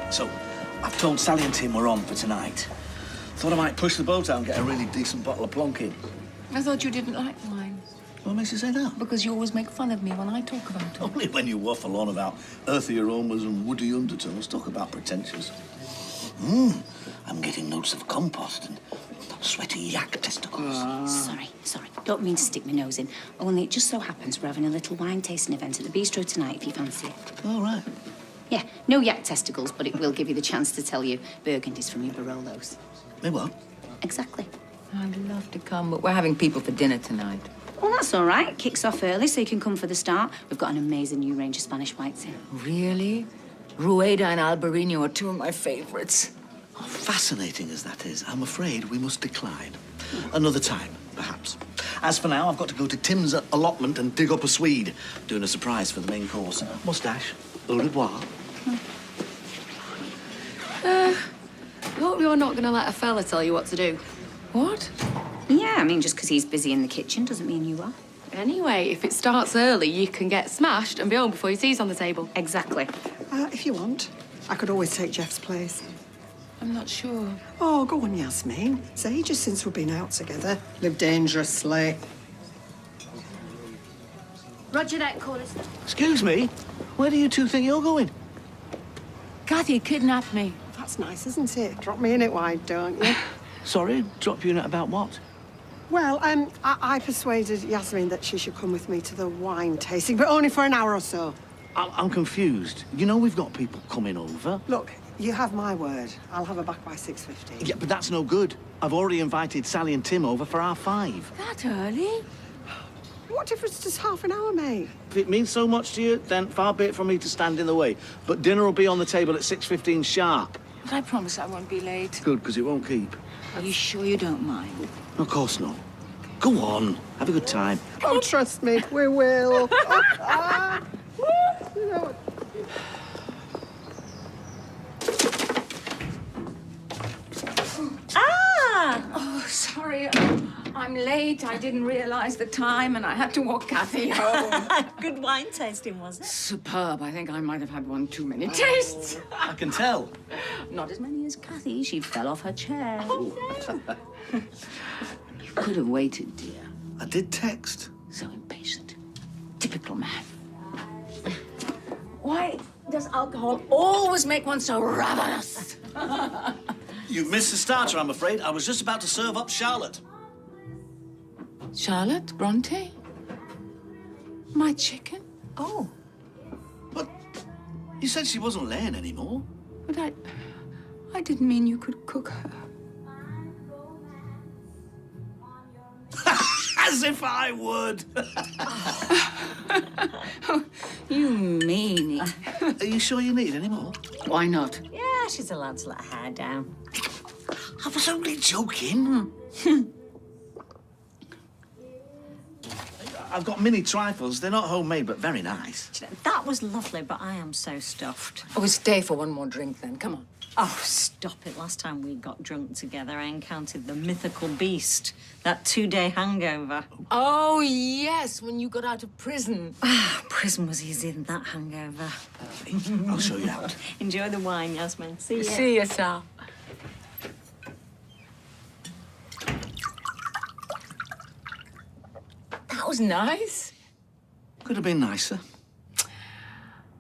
S1: So, I've told Sally and Tim we're on for tonight. Thought I might push the boat out and get a really decent bottle of plonking.
S3: I thought you didn't like wine.
S1: What makes you say that?
S3: Because you always make fun of me when I talk about it.
S1: Only when you waffle on about earthy aromas and woody undertones. Talk about pretentious. I'm getting notes of compost and sweaty yak testicles.
S2: Sorry. Don't mean to stick my nose in. Only it just so happens we're having a little wine tasting event at the bistro tonight, if you fancy it.
S1: All right.
S2: Yeah, no yak testicles, but it will give you the chance to tell you Burgundies from your Barolos.
S1: They what?
S2: Exactly.
S3: I'd love to come, but we're having people for dinner tonight.
S2: Well, that's all right. Kicks off early, so you can come for the start. We've got an amazing new range of Spanish whites in.
S3: Really? Rueda and Albarino are two of my favourites.
S1: Oh, fascinating as that is, I'm afraid we must decline. Another time, perhaps. As for now, I've got to go to Tim's allotment and dig up a Swede. Doing a surprise for the main course. Moustache, au revoir.
S3: Hope you're not going to let a fella tell you what to do. What?
S2: Yeah, I mean, just because he's busy in the kitchen doesn't mean you are.
S3: Anyway, if it starts early, you can get smashed and be home before your tea's on the table.
S2: Exactly.
S15: If you want, I could always take Geoff's place.
S3: I'm not sure.
S15: Oh, go on, Yasmeen. It's ages since we've been out together. Live dangerously.
S2: Roger that, Corrie.
S1: Excuse me, where do you two think you're going?
S3: Kathy kidnapped me.
S15: That's nice, isn't it? Drop me in it wide, don't you?
S1: Sorry, drop you in at about what?
S15: Well, I persuaded Yasmeen that she should come with me to the wine tasting, but only for an hour or so.
S1: I'm confused. You know we've got people coming over.
S15: Look, you have my word. I'll have her back by 6:15.
S1: Yeah, but that's no good. I've already invited Sally and Tim over for 5:30.
S3: That early?
S15: What difference does half an hour make?
S1: If it means so much to you, then far be it from me to stand in the way. But dinner will be on the table at 6:15 sharp.
S3: But I promise I won't be late.
S1: Good, because it won't keep.
S2: Are you sure you don't mind?
S1: Of course not. Go on, have a good time.
S15: Oh, trust me, we will. You know,
S3: Oh, sorry. I'm late. I didn't realise the time and I had to walk Kathy home.
S14: Good wine tasting, was it?
S3: Superb. I think I might have had one too many tastes.
S1: I can tell.
S2: Not as many as Kathy. She fell off her chair. You could have waited, dear.
S1: I did text.
S2: So impatient. Typical man.
S3: Why does alcohol always make one so ravenous?
S1: You've missed the starter, I'm afraid. I was just about to serve up Charlotte.
S3: Charlotte Bronte? My chicken?
S2: Oh.
S1: But you said she wasn't laying anymore.
S3: But I didn't mean you could cook her.
S1: As if I would.
S2: Oh, you meanie.
S1: Are you sure you need any more?
S3: Why not?
S14: Yeah, she's allowed to let her hair down.
S1: I was only joking. I've got mini trifles. They're not homemade, but very nice.
S14: That was lovely, but I am so stuffed.
S3: Oh, stay for one more drink then. Come on.
S14: Oh, stop it. Last time we got drunk together, I encountered the mythical beast. That 2-day hangover.
S3: Oh, yes, when you got out of prison.
S14: Prison was easy than that hangover.
S1: I'll show you out.
S14: Enjoy the wine, Yasmeen. See ya.
S3: See you, Sal. That was nice.
S1: Could have been nicer.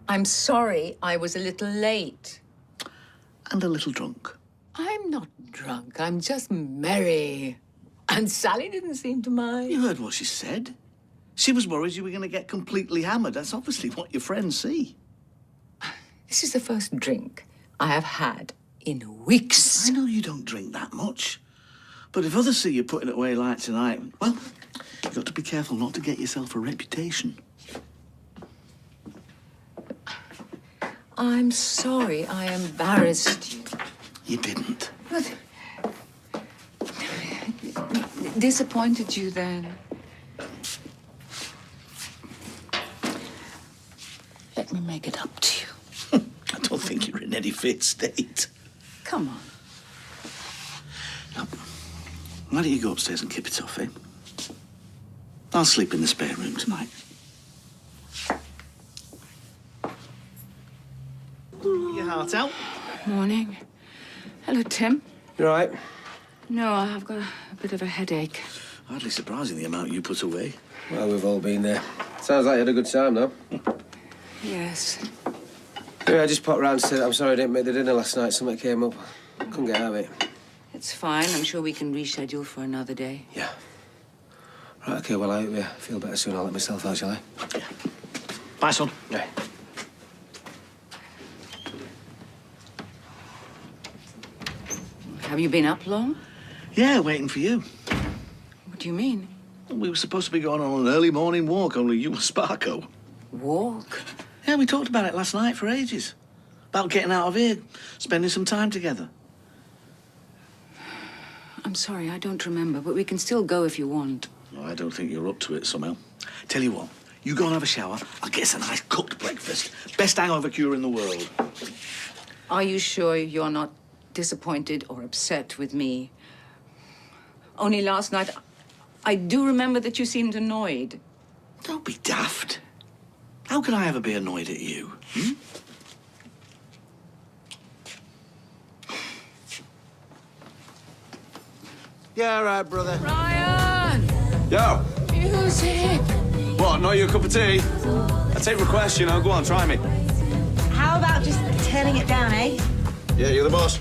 S3: I'm sorry I was a little late.
S1: And a little drunk.
S3: I'm not drunk. I'm just merry. And Sally didn't seem to mind.
S1: You heard what she said. She was worried you were going to get completely hammered. That's obviously what your friends see.
S3: This is the first drink I have had in weeks.
S1: I know you don't drink that much. But if others see you putting it away like tonight, well, you've got to be careful not to get yourself a reputation.
S3: I'm sorry I embarrassed you.
S1: You didn't.
S3: But... disappointed you then?
S2: let me make it up to you.
S1: I don't think you're in any fit state.
S2: Come on.
S1: Now, why don't you go upstairs and kip it off, eh? I'll sleep in the spare room tonight. Your heart out?
S3: Morning. Hello, Tim.
S13: You all right?
S3: No, I've got a bit of a headache.
S1: Hardly surprising the amount you put away.
S13: Well, we've all been there. Sounds like you had a good time, though.
S3: Yes.
S13: Yeah, I just popped round to say that I'm sorry I didn't make the dinner last night. Something came up. Couldn't get out of it.
S2: It's fine. I'm sure we can reschedule for another day.
S13: Yeah. Right, OK, well, I feel better soon. I'll let myself out, shall I?
S1: Yeah. Bye, son.
S13: Yeah.
S2: Have you been up long?
S1: Yeah, waiting for you.
S2: What do you mean?
S1: We were supposed to be going on an early morning walk, only you were Sparko.
S2: Walk?
S1: Yeah, we talked about it last night for ages. About getting out of here, spending some time together.
S2: I'm sorry, I don't remember, but we can still go if you want.
S1: Well, I don't think you're up to it, somehow. Tell you what, you go and have a shower. I'll get us a nice cooked breakfast. Best hangover cure in the world.
S2: Are you sure you're not disappointed or upset with me? Only last night, I do remember that you seemed annoyed.
S1: Don't be daft. How could I ever be annoyed at you? Hmm?
S10: Yeah, all right, brother.
S3: Ryan!
S10: Yo!
S3: Music!
S10: What, not your cup of tea? I take requests, you know. Go on, try me.
S6: How about just turning it down, eh?
S10: Yeah, you're the boss.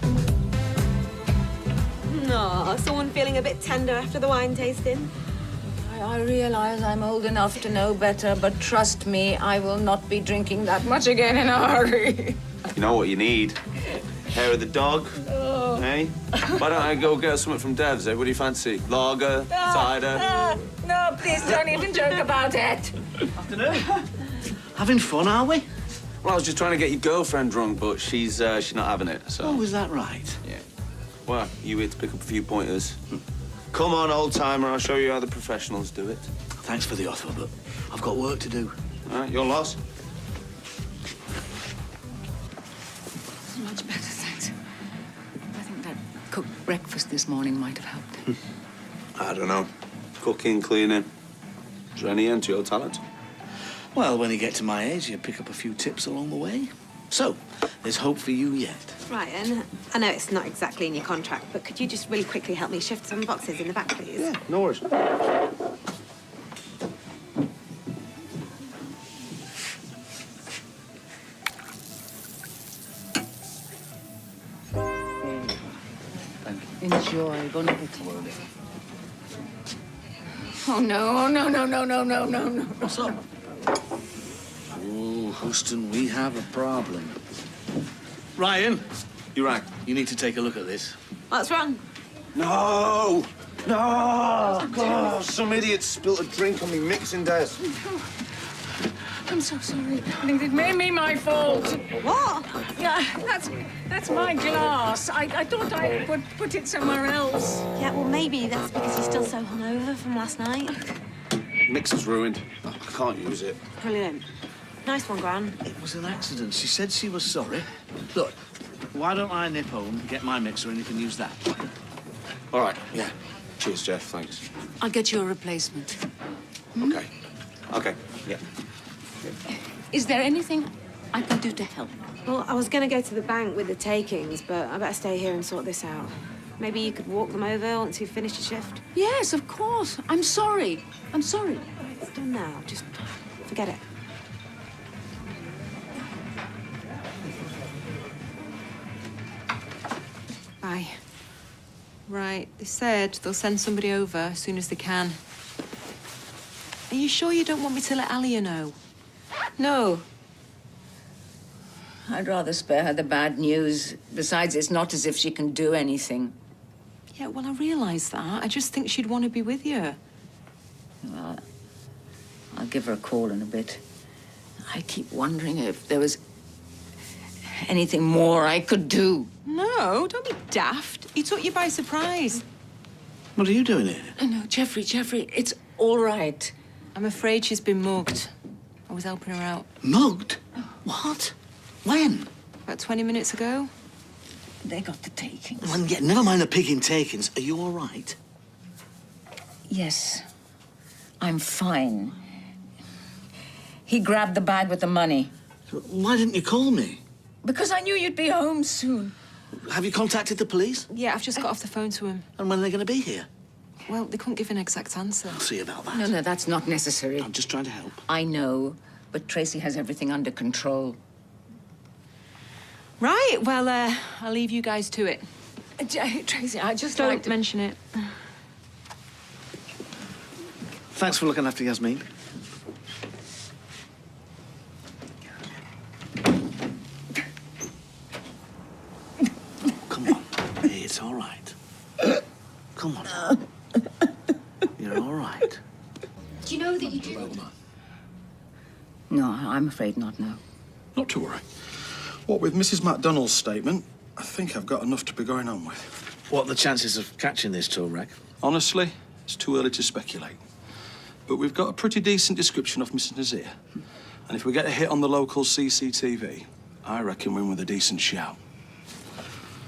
S6: No, someone feeling a bit tender after the wine tasting.
S2: I realize I'm old enough to know better, but trust me, I will not be drinking that much again in a hurry.
S10: You know what you need? Hair of the dog, eh? Why don't I go get something from Dev's, eh? What do you fancy? Lager, cider?
S2: No, please don't even joke about it.
S1: Afternoon. Having fun, are we?
S10: Well, I was just trying to get your girlfriend drunk, but she's not having it, so...
S1: Oh, is that right?
S10: Yeah. Well, you here to pick up a few pointers. Come on, old-timer, I'll show you how the professionals do it.
S1: Thanks for the offer, but I've got work to do.
S10: All right, your loss.
S2: Much better, thanks. I think that cooked breakfast this morning might have helped.
S10: I don't know. Cooking, cleaning. Is there any end to your talent?
S1: Well, when you get to my age, you pick up a few tips along the way. So, there's hope for you yet.
S6: Ryan, I know it's not exactly in your contract, but could you just really quickly help me shift some boxes in the back, please?
S10: Yeah, no worries.
S2: Enjoy. Bon appetit.
S3: Oh, no, oh, no, no, no, no, no, no, no.
S1: What's up? Oh, Houston, we have a problem. Ryan.
S10: You rang.
S1: You need to take a look at this.
S6: What's wrong?
S10: No! No! God, some idiot spilt a drink on me mixing desk.
S3: I'm so sorry. I think it may be my fault.
S6: What?
S3: Yeah, that's my glass. I thought I would put it somewhere else.
S6: Yeah, well, maybe that's because you're still so hungover from last night.
S10: Mixer's ruined. I can't use it.
S6: Brilliant. Nice one, Gran.
S1: It was an accident. She said she was sorry. Look, why don't I nip home, get my mixer, and you can use that?
S10: All right, yeah. Cheers, Geoff, thanks.
S2: I'll get you a replacement.
S10: Okay. Okay, yeah.
S2: Is there anything I can do to help?
S6: Well, I was going to go to the bank with the takings, but I better stay here and sort this out. Maybe you could walk them over once you've finished your shift.
S2: Yes, of course. I'm sorry. I'm sorry.
S6: It's done now. Just forget it.
S16: Bye. Right, they said they'll send somebody over as soon as they can. Are you sure you don't want me to let Alia know?
S2: No. I'd rather spare her the bad news. Besides, it's not as if she can do anything.
S16: Yeah, well, I realise that. I just think she'd want to be with you.
S2: Well, I'll give her a call in a bit. I keep wondering if there was anything more I could do.
S16: No, don't be daft. He took you by surprise.
S1: What are you doing here?
S2: No, Jeffrey, it's all right.
S16: I'm afraid she's been mugged. I was helping her out.
S1: Mugged? What? When?
S16: About 20 minutes ago.
S14: They got the takings.
S1: Well, yeah, never mind the pig in takings. Are you all right?
S14: Yes, I'm fine. He grabbed the bag with the money.
S1: Why didn't you call me?
S14: Because I knew you'd be home soon.
S1: Have you contacted the police?
S16: Yeah, I've just got off the phone to him.
S1: And when are they going to be here?
S16: Well, they couldn't give an exact answer.
S1: I'll see about that.
S2: No, that's not necessary.
S1: I'm just trying to help.
S2: I know, but Tracy has everything under control.
S16: Right, well, I'll leave you guys to it.
S2: Tracy, I just
S16: Don't
S2: like to...
S16: mention it.
S1: Thanks for looking after Yasmeen. Come on. It's all right. Come on. You're all right.
S8: Do you know that you do?
S2: No, I'm afraid not, no.
S17: Not to worry. What with Mrs. MacDonald's statement, I think I've got enough to be going on with.
S1: What are the chances of catching this tow wreck?
S17: Honestly, it's too early to speculate. But we've got a pretty decent description of Mrs. Nazir. And if we get a hit on the local CCTV, I reckon we're in with a decent shout.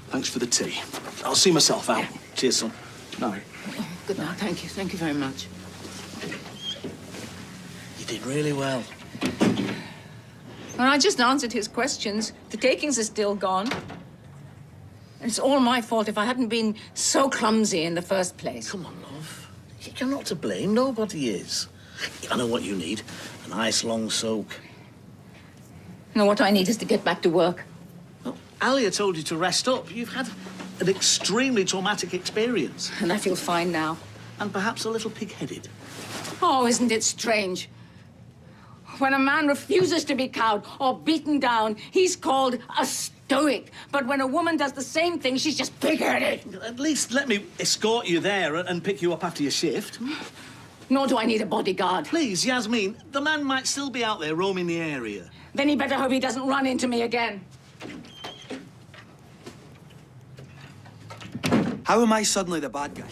S17: Thanks for the tea. I'll see myself out. Cheers, son. Night.
S2: Good night. Thank you. Thank you very much.
S1: You did really well.
S3: Well, I just answered his questions. The takings are still gone. It's all my fault if I hadn't been so clumsy in the first place.
S1: Come on, love. You're not to blame. Nobody is. I know what you need. A nice long soak.
S3: No, what I need is to get back to work.
S1: Well, Alia told you to rest up. You've had an extremely traumatic experience.
S3: And I feel fine now.
S1: And perhaps a little pig-headed.
S3: Oh, isn't it strange? When a man refuses to be cowed or beaten down, he's called a stoic. But when a woman does the same thing, she's just pig-headed.
S1: At least let me escort you there and pick you up after your shift.
S3: Nor do I need a bodyguard.
S1: Please, Yasmeen, the man might still be out there roaming the area.
S3: Then he better hope he doesn't run into me again.
S18: How am I suddenly the bad guy?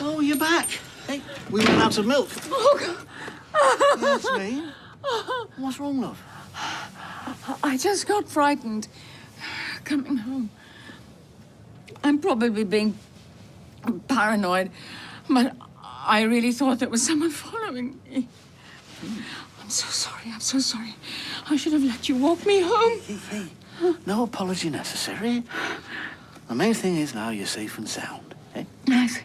S1: Oh, you're back. Hey, we ran out of milk.
S3: Oh,
S1: Yasmeen, what's wrong, love?
S3: I just got frightened coming home. I'm probably being paranoid, but I really thought there was someone following me. I'm so sorry. I'm so sorry. I should have let you walk me home.
S1: Hey, no apology necessary. The main thing is now you're safe and sound, eh?
S3: Yes.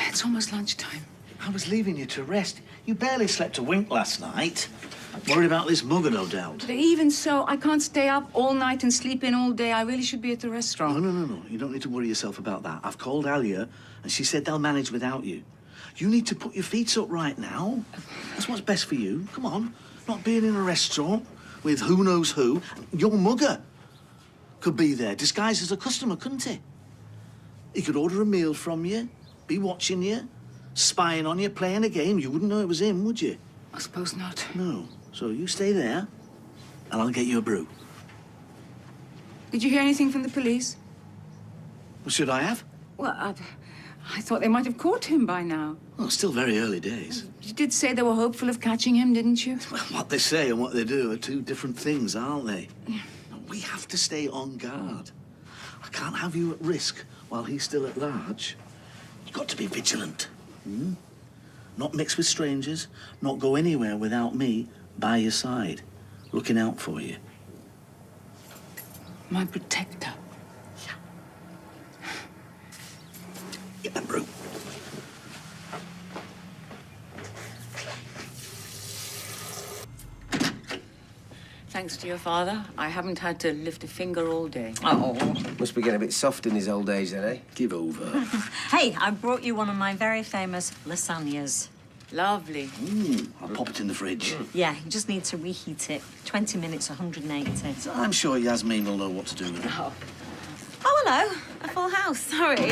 S3: It's almost lunchtime.
S1: I was leaving you to rest. You barely slept a wink last night. Worried about this mugger, no doubt.
S3: But even so, I can't stay up all night and sleep in all day. I really should be at the restaurant.
S1: No. You don't need to worry yourself about that. I've called Alia, and she said they'll manage without you. You need to put your feet up right now. That's what's best for you. Come on. Not being in a restaurant with who knows who. Your mugger could be there, disguised as a customer, couldn't he? He could order a meal from you, be watching you, spying on you, playing a game. You wouldn't know it was him, would you?
S3: I suppose not.
S1: No. So you stay there, and I'll get you a brew.
S3: Did you hear anything from the police?
S1: Well, should I have?
S3: Well, I thought they might have caught him by now.
S1: Well, it's still very early days.
S3: You did say they were hopeful of catching him, didn't you?
S1: Well, what they say and what they do are two different things, aren't they? We have to stay on guard. I can't have you at risk while he's still at large. You've got to be vigilant. Not mix with strangers, not go anywhere without me by your side, looking out for you.
S3: My protector.
S1: Get that brew.
S2: Thanks to your father, I haven't had to lift a finger all day.
S13: Oh. Must be getting a bit soft in his old age then, eh?
S1: Give over.
S14: Hey, I brought you one of my very famous lasagnas.
S2: Lovely.
S1: I'll pop it in the fridge.
S14: Yeah, you just need to reheat it. 20 minutes, 180.
S1: I'm sure Yasmeen will know what to do with it.
S6: Oh, hello. A full house. Sorry,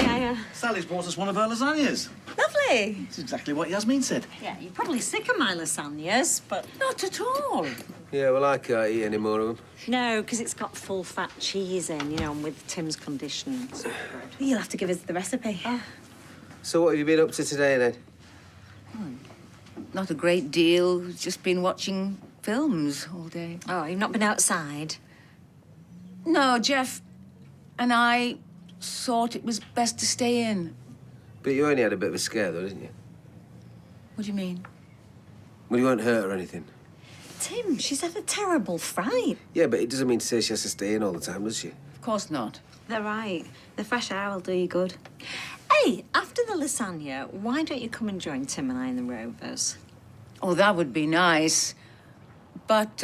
S1: Sally's brought us one of her lasagnas.
S6: Lovely.
S1: It's exactly what Yasmeen said.
S14: Yeah, you're probably sick of my lasagnas, but...
S2: Not at all.
S13: Yeah, well, I can't eat any more of them.
S14: No, because it's got full fat cheese in, you know, and with Tim's conditions.
S6: You'll have to give us the recipe.
S13: So what have you been up to today, then?
S2: Not a great deal. Just been watching films all day.
S14: Oh, you've not been outside?
S2: No, Geoff and I thought it was best to stay in.
S13: But you only had a bit of a scare, though, didn't you?
S2: What do you mean?
S13: Well, you weren't hurt or anything.
S14: Tim, she's had a terrible fright.
S13: Yeah, but it doesn't mean to say she has to stay in all the time, does she?
S2: Of course not.
S6: They're right. The fresh air will do you good.
S14: Hey, after the lasagna, why don't you come and join Tim and I in the Rovers?
S2: Oh, that would be nice. But,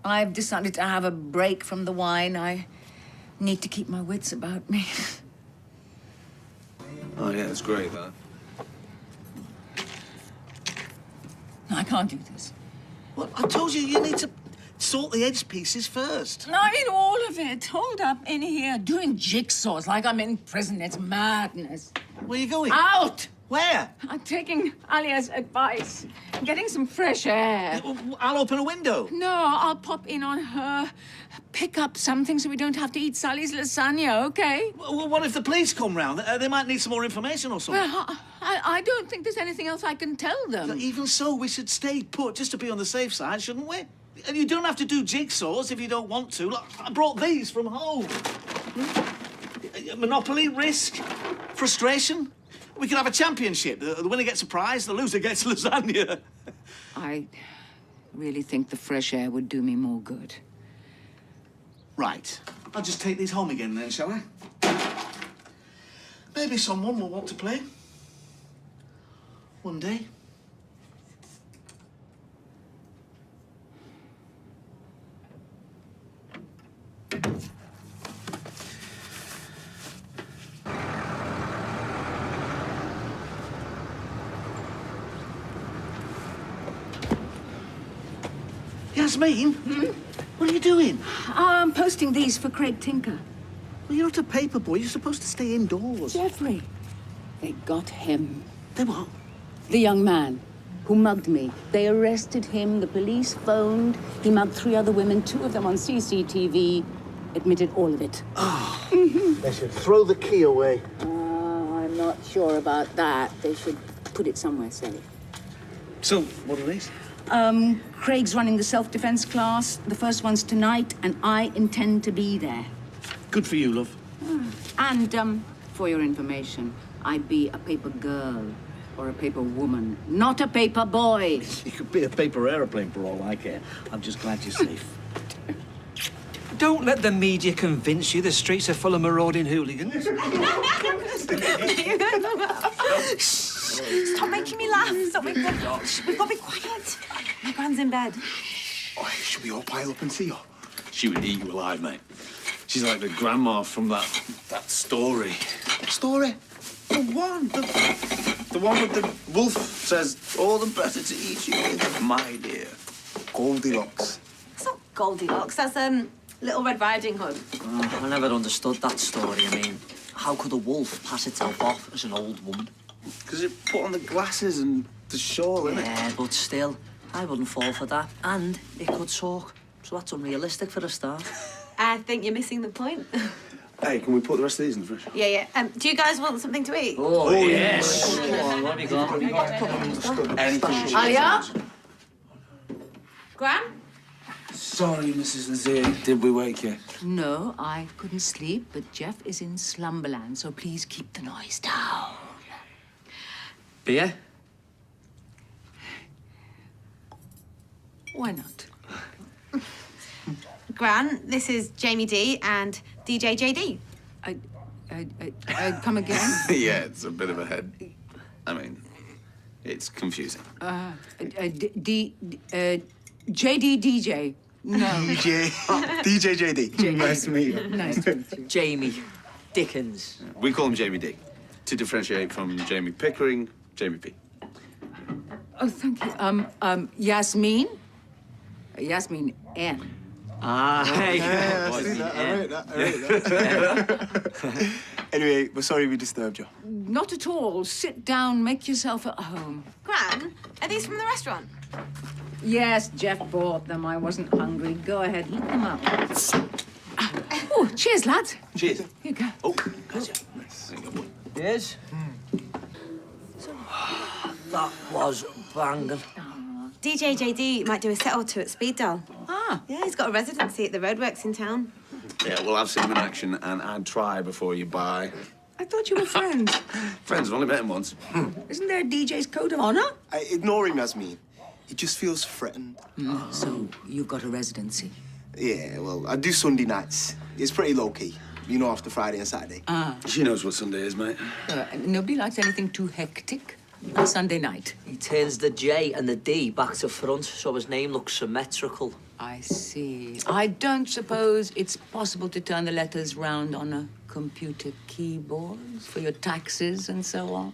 S2: I've decided to have a break from the wine. I need to keep my wits about me.
S10: Oh, yeah, it's great, that.
S2: I can't do this.
S1: Well, I told you, you need to sort the edge pieces first.
S2: No, I mean all of it. Hold up in here, doing jigsaws like I'm in prison. It's madness.
S1: Where are you going?
S2: Out!
S1: Where?
S2: I'm taking Alia's advice. Getting some fresh air.
S1: I'll open a window.
S2: No, I'll pop in on her. Pick up something so we don't have to eat Sally's lasagna, okay?
S1: Well, what if the police come round? They might need some more information or something.
S2: Well, I don't think there's anything else I can tell them.
S1: Even so, we should stay put just to be on the safe side, shouldn't we? And you don't have to do jigsaws if you don't want to. Look, I brought these from home. Monopoly, risk, frustration. We could have a championship. The winner gets a prize, the loser gets lasagna.
S2: I really think the fresh air would do me more good.
S1: Right. I'll just take these home again then, shall I? Maybe someone will want to play. One day. Yasmeen? What are you doing?
S2: I'm posting these for Craig Tinker.
S1: Well, you're not a paper boy. You're supposed to stay indoors.
S2: Jeffrey, they got him.
S1: They what?
S2: The young man who mugged me. They arrested him. The police phoned. He mugged 3 other women, 2 of them on CCTV. Admitted all of it.
S1: Oh. They should throw the key away.
S2: I'm not sure about that. They should put it somewhere safe.
S1: So, what are these?
S2: Craig's running the self-defense class. The first one's tonight, and I intend to be there.
S1: Good for you, love.
S2: And, for your information, I'd be a paper girl or a paper woman, not a paper boy.
S1: You could be a paper aeroplane for all I care. I'm just glad you're safe.
S5: Don't let the media convince you the streets are full of marauding hooligans.
S6: Stop making me laugh. Stop making me laugh. We've got to be quiet. My gran's in bed.
S10: Oh, should we all pile up and see her? She would eat you alive, mate. She's like the grandma from that story.
S11: Story? The one. The one with the wolf says, all the better to eat you with, my dear. Goldilocks.
S6: It's not Goldilocks. That's, Little Red Riding Hood.
S19: Oh, I never understood that story. I mean, how could a wolf pass itself off as an old woman?
S11: Because it put on the glasses and the shawl, innit?
S19: Yeah, but still, I wouldn't fall for that. And it could talk, so that's unrealistic for a start.
S6: I think you're missing the point.
S10: Hey, can we put the rest of these in the fridge?
S6: Yeah. Do you guys want something to eat?
S19: Oh yes! Come on, what have you got?
S10: Anything.
S2: Alia?
S6: Gran?
S9: Sorry, Mrs. Nazir. Did we wake you?
S2: No, I couldn't sleep, but Geoff is in slumberland, so please keep the noise down.
S5: Beer?
S2: Why not?
S6: Gran, this is Jamie D and DJ JD.
S2: I'd come again?
S11: Yeah, it's a bit of a head. I mean, it's confusing.
S2: JD DJ. No.
S11: DJ. DJ JD. Nice to meet you.
S2: Nice to meet you.
S19: Jamie Dickens.
S11: We call him Jamie D. To differentiate from Jamie Pickering, Jamie P.
S3: Oh, thank you. Yasmeen? Yasmeen N.
S5: Ah, hey.
S20: I rate that. Anyway, we're sorry we disturbed you.
S3: Not at all. Sit down, make yourself at home.
S6: Gran, are these from the restaurant?
S3: Yes, Geoff bought them. I wasn't hungry. Go ahead, heat them up. Oh, cheers, lads.
S10: Cheers.
S3: Here you go.
S10: Oh, gotcha.
S19: Yes? That was banging.
S6: DJ JD might do a set or two at Speed Doll.
S3: Ah.
S6: Yeah, he's got a residency at the Roadworks in town.
S11: Yeah, well, I've seen him in action, and I'd try before you buy.
S3: I thought you were friends.
S11: Friends, I've only met him once.
S3: Isn't there a DJ's code of honour?
S20: Ignore him, Yasmeen. He just feels threatened.
S3: So you've got a residency?
S20: Yeah, well, I do Sunday nights. It's pretty low-key. You know, after Friday and Saturday.
S3: Ah.
S11: She knows what Sunday is, mate.
S3: Nobody likes anything too hectic on Sunday night.
S19: He turns the J and the D back to front so his name looks symmetrical.
S3: I see. I don't suppose it's possible to turn the letters round on a computer keyboard for your taxes and so on?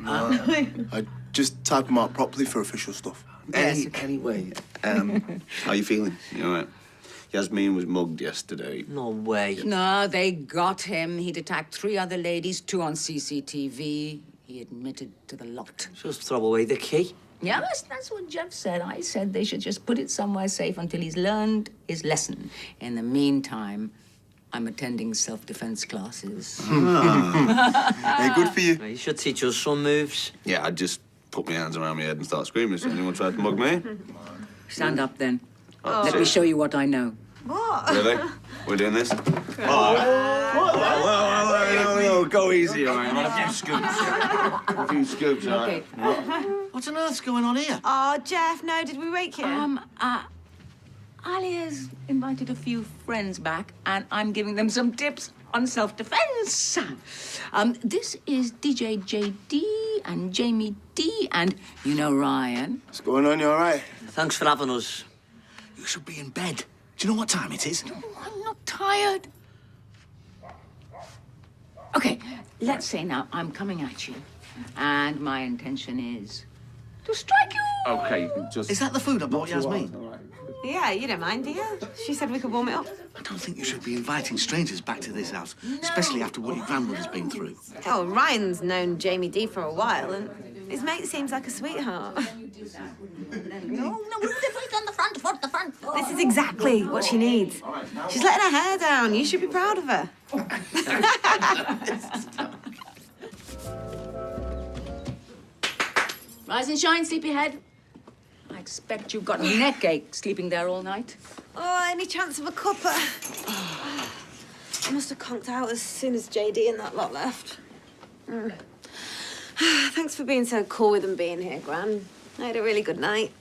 S20: I just type them out properly for official stuff.
S11: Anyway, how you feeling? You all right? Yasmeen was mugged yesterday.
S19: No way.
S3: No, they got him. He'd attacked 3 other ladies, 2 on CCTV. He admitted to the lot.
S19: Just throw away the key.
S3: Yes, that's what Geoff said. I said they should just put it somewhere safe until he's learned his lesson. In the meantime, I'm attending self-defense classes.
S20: Hey, good for you.
S19: You should teach us some moves.
S11: Yeah, I'd just put my hands around my head and start screaming if anyone tried to mug me.
S3: Stand up, then.
S11: Oh.
S3: Let me show you what I know.
S6: What?
S11: Really? We're doing this? Whoa, go easy, all right? A few scoops. A few scoops, all right?
S1: What on earth's going on here?
S6: Oh, Geoff, no, did we wake you?
S3: Alia's invited a few friends back, and I'm giving them some tips on self-defense. This is DJ JD and Jamie D, and you know Ryan.
S20: What's going on? You all right?
S19: Thanks for having us.
S1: You should be in bed. Do you know what time it is?
S3: No, I'm not tired. Okay, let's say now I'm coming at you, and my intention is to strike you.
S11: Okay, just...
S1: Is that the food I bought Yasmeen?
S6: Yeah, you don't mind, do you? She said we could warm it up.
S1: I don't think you should be inviting strangers back to this house, especially after what your grandmother's been through.
S6: Oh, Ryan's known Jamie D for a while, and his mate seems like a sweetheart.
S2: No, on the front foot, the front foot.
S6: This is exactly what she needs. She's letting her hair down. You should be proud of her.
S3: Rise and shine, sleepyhead. I expect you've got a neck ache sleeping there all night.
S6: Oh, any chance of a cuppa? I must have conked out as soon as JD and that lot left. Thanks for being so cool with them being here, Gran. I had a really good night.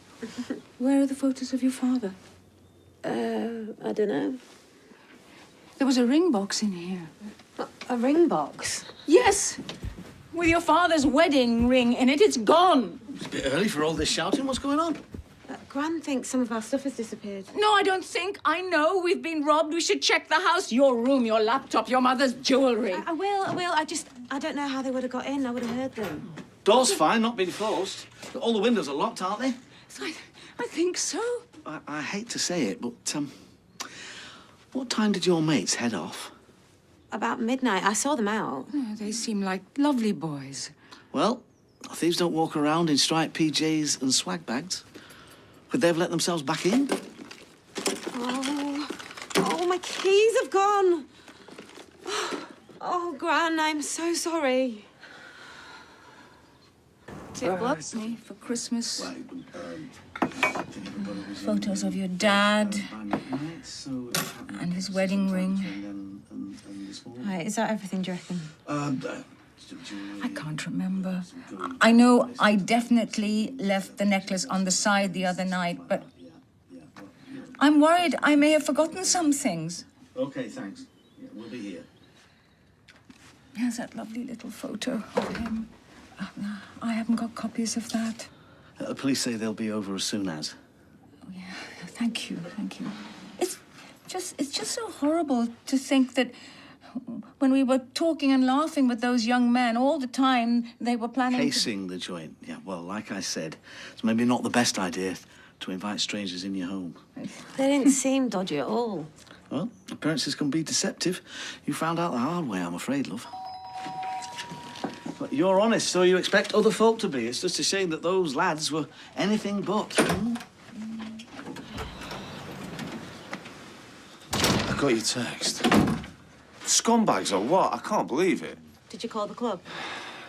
S3: Where are the photos of your father?
S6: I don't know.
S3: There was a ring box in here.
S6: A ring box?
S3: Yes, with your father's wedding ring in it. It's gone.
S1: It's a bit early for all this shouting. What's going on?
S6: Gran thinks some of our stuff has disappeared.
S3: No, I don't think. I know we've been robbed. We should check the house. Your room, your laptop, your mother's jewellery.
S6: I will. I don't know how they would have got in. I would have heard them.
S1: Door's fine, not being forced. All the windows are locked, aren't they?
S3: I think so.
S1: I hate to say it, but, what time did your mates head off?
S6: About midnight. I saw them out.
S3: Oh, they seem like lovely boys.
S1: Well, thieves don't walk around in striped PJs and swag bags. Could they have let themselves back in?
S6: Oh, my keys have gone. Oh, Gran, I'm so sorry.
S3: Tip got me for Christmas. Photos of your dad and his wedding ring.
S6: Right, is that everything, do you reckon?
S3: I can't remember. I know I definitely left the necklace on the side the other night, but I'm worried I may have forgotten some things.
S1: Okay, thanks. Yeah, we'll be here.
S3: Here's that lovely little photo of him. I haven't got copies of that.
S1: The police say they'll be over as soon as.
S3: Oh, yeah. Thank you, thank you. It's just so horrible to think that When we were talking and laughing with those young men all the time, they were planning
S1: Casing the joint. Yeah, well, like I said, it's maybe not the best idea to invite strangers in your home.
S6: They didn't seem dodgy at all.
S1: Well, appearances can be deceptive. You found out the hard way, I'm afraid, love. But you're honest, so you expect other folk to be. It's just a shame that those lads were anything but.
S11: I got your text. Scumbags or what? I can't believe it.
S6: Did you call the club?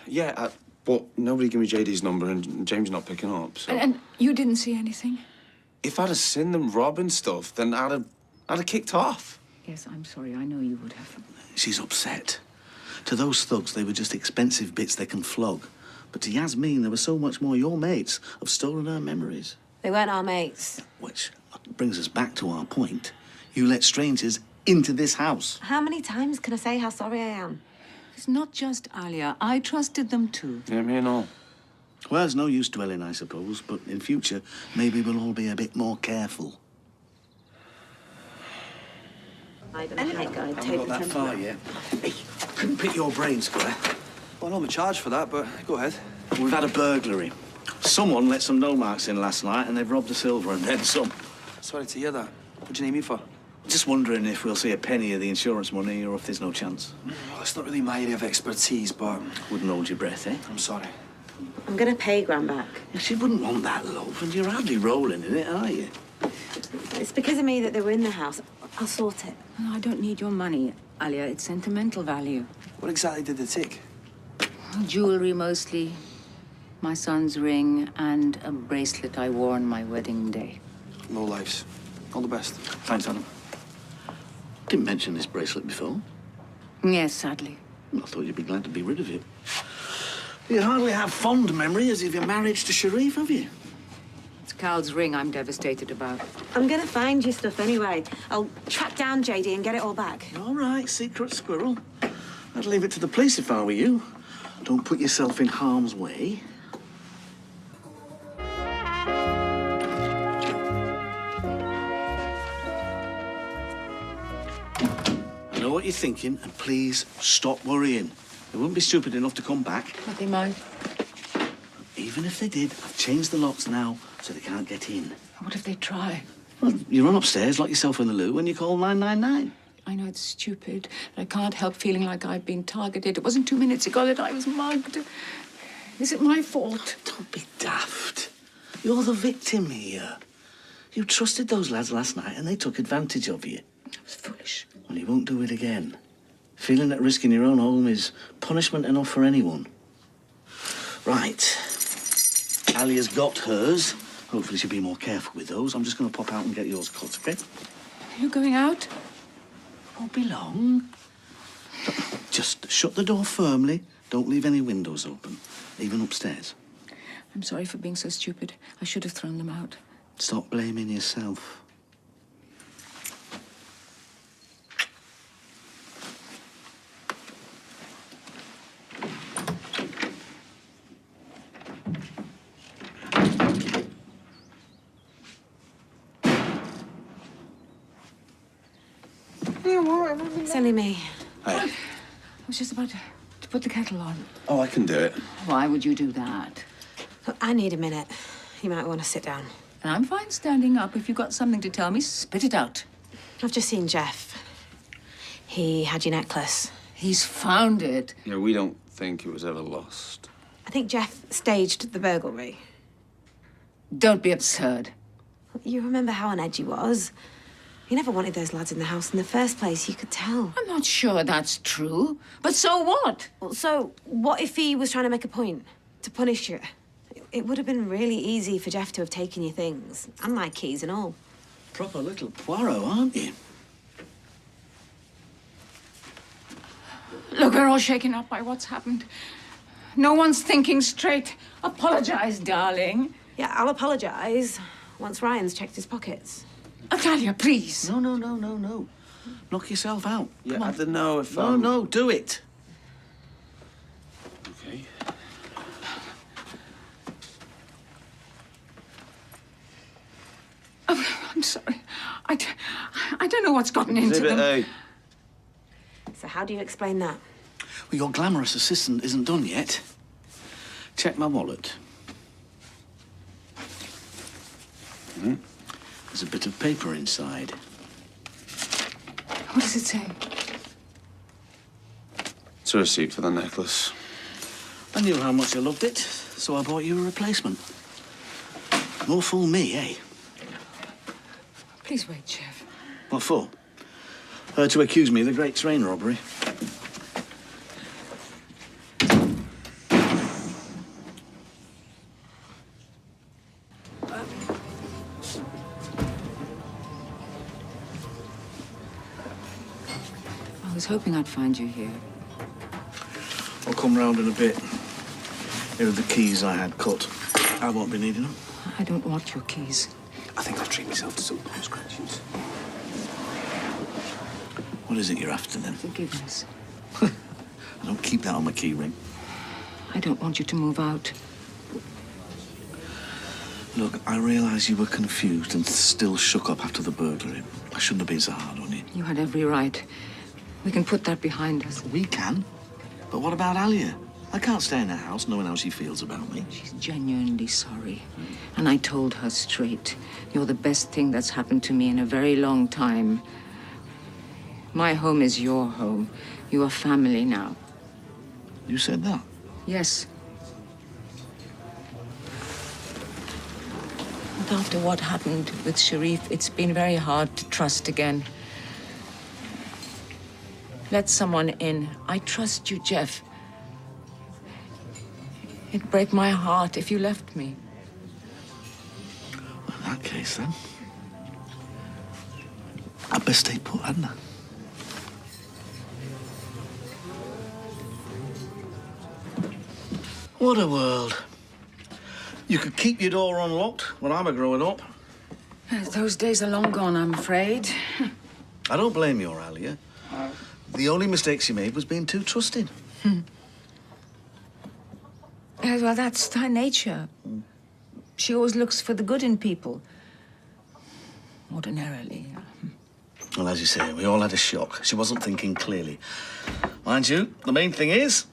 S11: Yeah, but nobody gave me JD's number and James not picking up, so...
S3: And you didn't see anything?
S11: If I'd have seen them robbing stuff, then I'd have kicked off.
S3: Yes, I'm sorry. I know you would have.
S1: She's upset. To those thugs, they were just expensive bits they can flog. But to Yasmeen, there was so much more. Your mates have stolen her memories.
S6: They weren't our mates.
S1: Which brings us back to our point. You let strangers into this house.
S6: How many times can I say how sorry I am?
S3: It's not just Alia. I trusted them too.
S11: Yeah, me and all.
S1: Well, there's no use dwelling, I suppose, but in future, maybe we'll all be a bit more careful.
S6: I
S19: haven't got that far yet. Hey, couldn't pick your brain, Square.
S18: Well, I'm charged for that, but go ahead.
S1: We've had a burglary. Someone let some no marks in last night and they've robbed the silver and then some.
S18: Sorry to hear that. What do you need me for?
S1: Just wondering if we'll see a penny of the insurance money or if there's no chance.
S18: Well, it's not really my area of expertise, but...
S1: Wouldn't hold your breath, eh?
S18: I'm sorry.
S6: I'm going to pay Gran back.
S1: She wouldn't want that, love, and you're hardly rolling in it, are you?
S6: It's because of me that they were in the house. I'll sort it.
S3: No, I don't need your money, Alia. It's sentimental value.
S18: What exactly did they take?
S3: Jewelry, mostly. My son's ring and a bracelet I wore on my wedding day.
S18: No lives. All the best.
S1: Thanks, Adam. Didn't mention this bracelet before.
S3: Yes, sadly.
S1: I thought you'd be glad to be rid of it. You hardly have fond memories of your marriage to Sharif, have you?
S3: It's Cal's ring I'm devastated about.
S6: I'm going to find your stuff anyway. I'll track down JD and get it all back.
S1: All right, secret squirrel. I'd leave it to the police if I were you. Don't put yourself in harm's way. I know what you're thinking, and please stop worrying. They wouldn't be stupid enough to come back.
S3: But they might.
S1: Even if they did, I've changed the locks now so they can't get in.
S3: What if they try?
S1: Well, you run upstairs, lock yourself in the loo, and you call 999.
S3: I know it's stupid, but I can't help feeling like I've been targeted. It wasn't 2 minutes ago that I was mugged. Is it my fault?
S1: Don't be daft. You're the victim here. You trusted those lads last night and they took advantage of you.
S3: I was foolish.
S1: Well, you won't do it again. Feeling at risk in your own home is punishment enough for anyone. Right. Alia's got hers. Hopefully she'll be more careful with those. I'm just going to pop out and get yours cut, okay?
S3: Are you going out?
S1: Won't be long. Just shut the door firmly. Don't leave any windows open, even upstairs.
S3: I'm sorry for being so stupid. I should have thrown them out.
S1: Stop blaming yourself.
S6: It's only me.
S11: Hey.
S3: I was just about to put the kettle on.
S11: Oh, I can do it.
S3: Why would you do that?
S6: Look, I need a minute. You might want to sit down.
S3: And I'm fine standing up. If you've got something to tell me, spit it out.
S6: I've just seen Geoff. He had your necklace.
S3: He's found it.
S11: Yeah, we don't think it was ever lost.
S6: I think Geoff staged the burglary.
S3: Don't be absurd.
S6: You remember how on edge he was? He never wanted those lads in the house in the first place. You could tell.
S3: I'm not sure that's true. But so what?
S6: Well, so what if he was trying to make a point? To punish you? It would have been really easy for Geoff to have taken your things. And my keys and all.
S1: Proper little Poirot, aren't you?
S3: Look, we're all shaken up by what's happened. No one's thinking straight. Apologize, darling.
S6: Yeah, I'll apologise once Ryan's checked his pockets.
S3: Atalia, please.
S1: No. Knock yourself out.
S11: Yeah,
S1: Come on.
S11: I don't know if
S1: No, do it.
S11: Okay.
S3: Oh, I'm sorry. I don't know what's gotten into
S11: Exhibit
S3: them.
S11: A.
S6: It's a How do you explain that?
S1: Well, your glamorous assistant isn't done yet. Check my wallet. There's a bit of paper inside.
S3: What does it say?
S10: It's a receipt for the necklace.
S1: I knew how much I loved it, so I bought you a replacement. More fool me, eh?
S3: Please wait, Geoff.
S1: What for? Her to accuse me of the great train robbery.
S3: I was hoping I'd find you here.
S1: I'll come round in a bit. Here are the keys I had cut. I won't be needing them.
S3: I don't want your keys.
S9: I think I'll treat myself to some bone scratchings.
S1: What is it you're after, then?
S3: Forgiveness.
S1: I don't keep that on my key ring.
S3: I don't want you to move out.
S1: Look, I realise you were confused and still shook up after the burglary. I shouldn't have been so hard on you.
S3: You had every right. We can put that behind us.
S1: We can? But what about Alia? I can't stay in her house knowing how she feels about me.
S3: She's genuinely sorry. And I told her straight. You're the best thing that's happened to me in a very long time. My home is your home. You are family now.
S1: You said that?
S3: Yes. And after what happened with Sharif, it's been very hard to trust again. Let someone in. I trust you, Geoff. It'd break my heart if you left me.
S1: Well, in that case, then, I'd best stay put, hadn't I? What a world. You could keep your door unlocked when I was growing up.
S3: Those days are long gone, I'm afraid.
S1: I don't blame you or Alia. The only mistake she made was being too trusting.
S3: Well, that's her nature. She always looks for the good in people. Ordinarily.
S1: Well, as you say, we all had a shock. She wasn't thinking clearly. Mind you, the main thing is,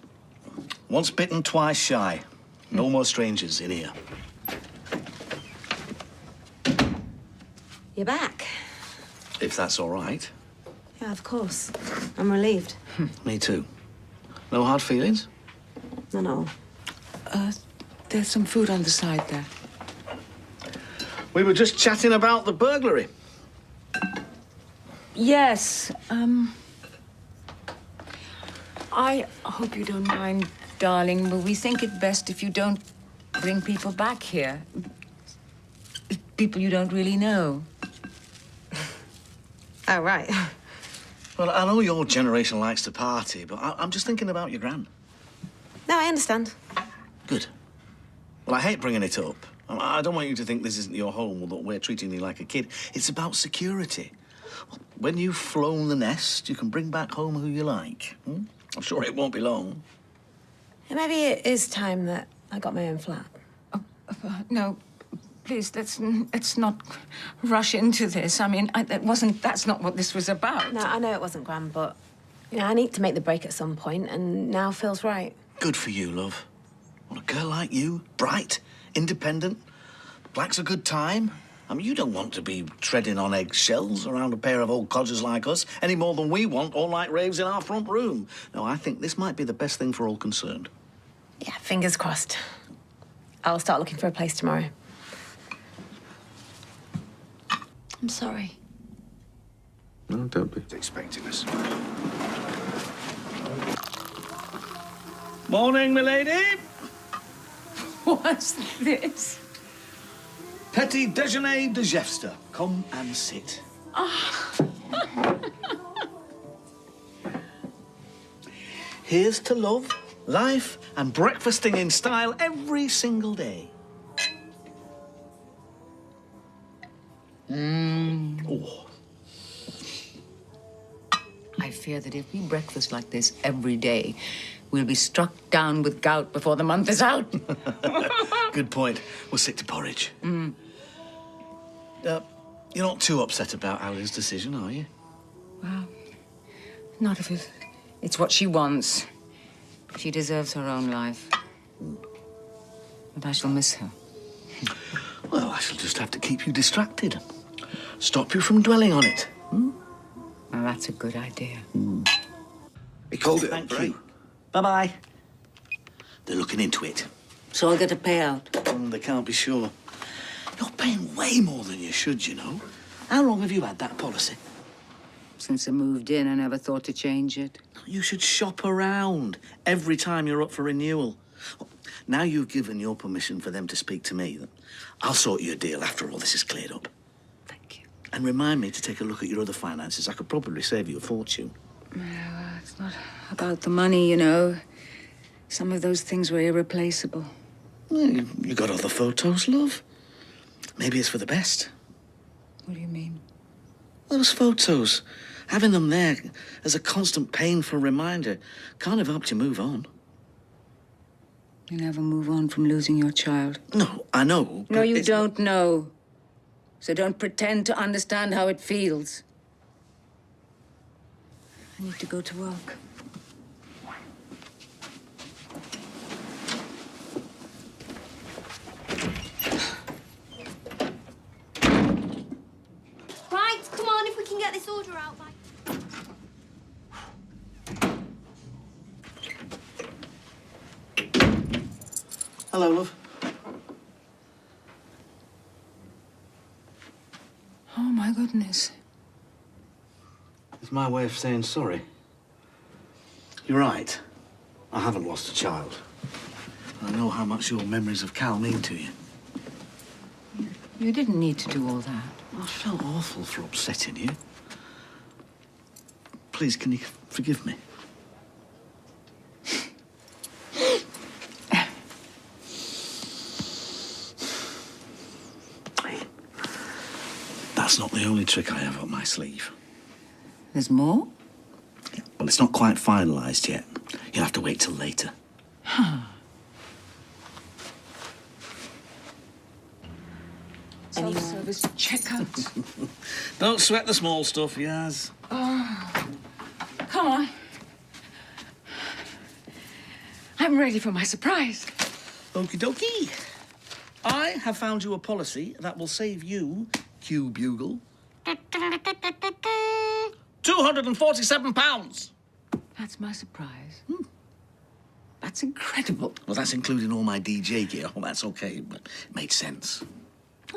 S1: once bitten, twice shy. No more strangers in here.
S6: You're back.
S1: If that's all right.
S6: Yeah, of course. I'm relieved.
S1: Me too. No hard feelings?
S6: No.
S3: There's some food on the side there.
S1: We were just chatting about the burglary.
S3: Yes, I hope you don't mind, darling, but we think it best if you don't bring people back here. People you don't really know.
S6: Oh, right.
S1: Well, I know your generation likes to party, but I'm just thinking about your gran.
S6: No, I understand.
S1: Good. Well, I hate bringing it up. I don't want you to think this isn't your home or that we're treating you like a kid. It's about security. When you've flown the nest, you can bring back home who you like. I'm sure it won't be long.
S6: Yeah, maybe it is time that I got my own flat.
S3: No, please, let's not rush into this. I mean, that's not what this was about.
S6: No, I know it wasn't, Gran, but I need to make the break at some point, and now feels right.
S1: Good for you, love. Well, a girl like you, bright, independent, likes a good time. I mean, you don't want to be treading on eggshells around a pair of old codgers like us any more than we want all-night raves in our front room. No, I think this might be the best thing for all concerned.
S6: Yeah, fingers crossed. I'll start looking for a place tomorrow. I'm sorry.
S10: No, don't be.
S11: Expecting us.
S1: Morning, milady.
S3: What's this?
S1: Petit déjeuner de Geoffster. Come and sit. Here's to love, life, and breakfasting in style every single day. Oh.
S3: I fear that if we breakfast like this every day, we'll be struck down with gout before the month is out.
S1: Good point. We'll stick to porridge. You're not too upset about Ali's decision, are you?
S3: Well, not if It's what she wants. She deserves her own life. But I shall miss her.
S1: Well, I shall just have to keep you distracted. Stop you from dwelling on it.
S3: Well, that's a good idea.
S11: He called it
S1: Thank
S11: a break.
S1: you. Bye-bye. They're looking into it.
S2: So I'll get a payout.
S1: They can't be sure. You're paying way more than you should, you know. How long have you had that policy?
S3: Since I moved in, I never thought to change it.
S1: You should shop around every time you're up for renewal. Well, now you've given your permission for them to speak to me, I'll sort you a deal after all this is cleared up.
S3: Thank you.
S1: And remind me to take a look at your other finances. I could probably save you a fortune.
S3: Well, it's not about the money, you know. Some of those things were irreplaceable.
S1: Well, you got other photos, love. Maybe it's for the best.
S3: What do you mean?
S1: Those photos, having them there as a constant painful reminder, can't have helped you move on.
S3: You never move on from losing your child.
S1: No, I know.
S3: No, you don't know. So don't pretend to understand how it feels. I need to go to work.
S8: Right, come on, if we can get this order out by...
S1: Hello, love.
S3: Oh, my goodness.
S1: It's my way of saying sorry. You're right. I haven't lost a child. I know how much your memories of Cal mean to you.
S3: You didn't need to do all that.
S1: I felt awful for upsetting you. Please, can you forgive me? That's not the only trick I have up my sleeve.
S3: There's more?
S1: Yeah, well, it's not quite finalised yet. You'll have to wait till later.
S3: Self-service checkout.
S1: Don't sweat the small stuff, Yaz.
S3: Oh, come on. I'm ready for my surprise.
S1: Okie dokie. I have found you a policy that will save you, Q Bugle, £247.
S3: That's my surprise. That's incredible.
S1: Well, that's including all my DJ gear. Oh, that's okay, but it made sense.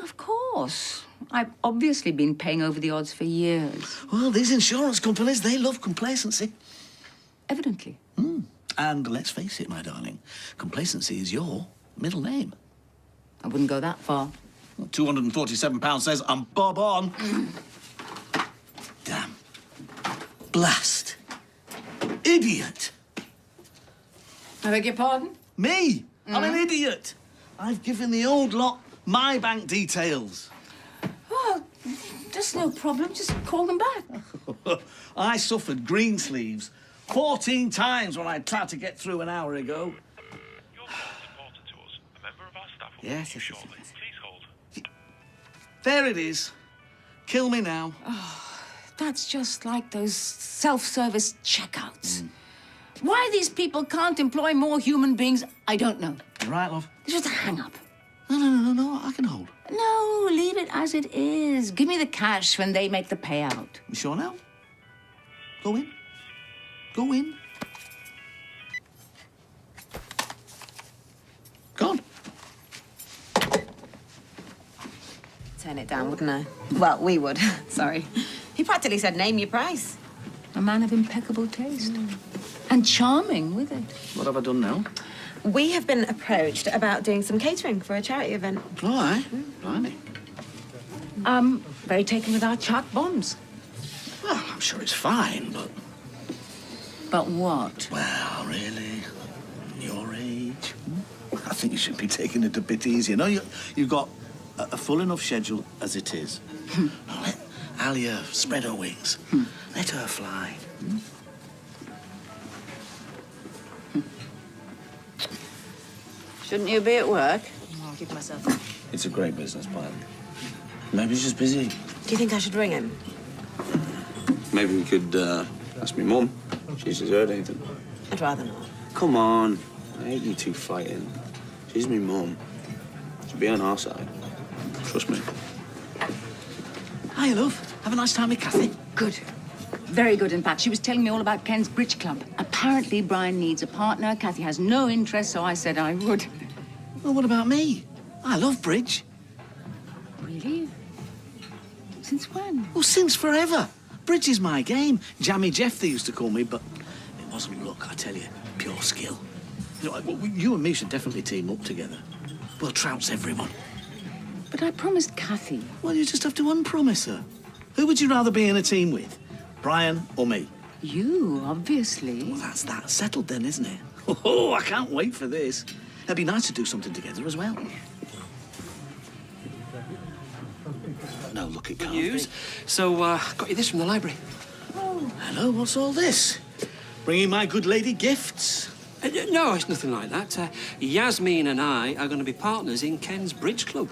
S3: Of course. I've obviously been paying over the odds for years.
S1: Well, these insurance companies, they love complacency.
S3: Evidently.
S1: And let's face it, my darling, complacency is your middle name.
S3: I wouldn't go that far.
S1: Well, £247 says I'm bob on. Damn. Blast. Idiot.
S3: I beg your pardon?
S1: Me? I'm an idiot. I've given the old lot my bank details.
S3: Oh, that's no problem. Just call them back.
S1: I suffered green sleeves 14 times when I tried to get through an hour ago.
S21: Your call is important to us. A member of our staff will
S1: Yes,
S21: be
S1: yes,
S21: shortly.
S1: yes.
S21: Please hold.
S1: There it is. Kill me now.
S3: That's just like those self-service checkouts. Why these people can't employ more human beings, I don't know.
S1: You're right, love.
S3: It's just a hang-up.
S1: No, I can hold.
S3: No, leave it as it is. Give me the cash when they make the payout.
S1: You sure now? Go in. Go in. Go on.
S6: Turn it down, wouldn't I? Well, we would. Sorry. He practically said, name your price.
S3: A man of impeccable taste. And charming with it.
S1: What have I done now?
S6: We have been approached about doing some catering for a charity event.
S1: All right. Blimey.
S3: Very taken with our chart bombs.
S1: Well, I'm sure it's fine, but...
S3: But what?
S1: Well, really? Your age? I think you should be taking it a bit easier. No, you've got a full enough schedule as it is. Now, let Alia spread her wings. Let her fly.
S2: Shouldn't you be at work?
S6: I'll give myself.
S10: It's a great business plan. Maybe he's just busy.
S6: Do you think I should ring him?
S10: Maybe we could ask me mum. She's deserved anything.
S6: I'd rather not.
S10: Come on. I hate you two fighting. She's me mum. She'll be on our side. Trust me.
S1: Hi, love. Have a nice time with Kathy.
S2: Good. Very good, in fact. She was telling me all about Ken's bridge club. Apparently, Brian needs a partner. Kathy has no interest, so I said I would.
S1: Well, what about me? I love bridge.
S2: Really? Since when?
S1: Well, since forever. Bridge is my game. Jammy Geoff, they used to call me, but it wasn't luck, I tell you. Pure skill. You know, you and me should definitely team up together. We'll trounce everyone.
S2: But I promised Kathy.
S1: Well, you just have to unpromise her. Who would you rather be in a team with? Brian or me?
S2: You, obviously.
S1: Well, that's that settled then, isn't it? Oh, I can't wait for this. It'd be nice to do something together as well. No, look, it can't
S5: News.
S1: be.
S5: So, got you this from the library.
S1: Oh, hello, what's all this? Bringing my good lady gifts?
S5: No, it's nothing like that. Yasmeen and I are going to be partners in Ken's bridge club.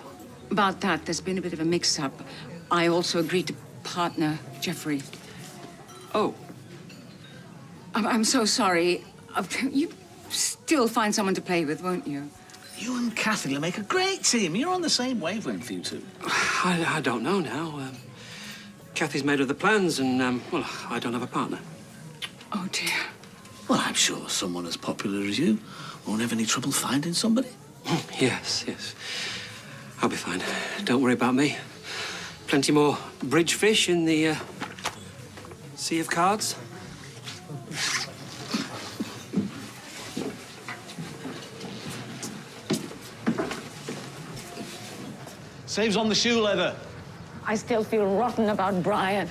S3: About that, there's been a bit of a mix-up. I also agreed to partner Jeffrey.
S5: Oh.
S3: I'm so sorry. You still find someone to play with, won't you?
S1: You and Kathy will make a great team. You're on the same wavelength, you two.
S5: I don't know now. Kathy's made other plans and, well, I don't have a partner.
S3: Oh, dear.
S1: Well, I'm sure someone as popular as you won't have any trouble finding somebody.
S5: Yes, yes. I'll be fine. Don't worry about me. Plenty more bridge fish in the sea of cards.
S1: Saves on the shoe leather.
S3: I still feel rotten about Brian.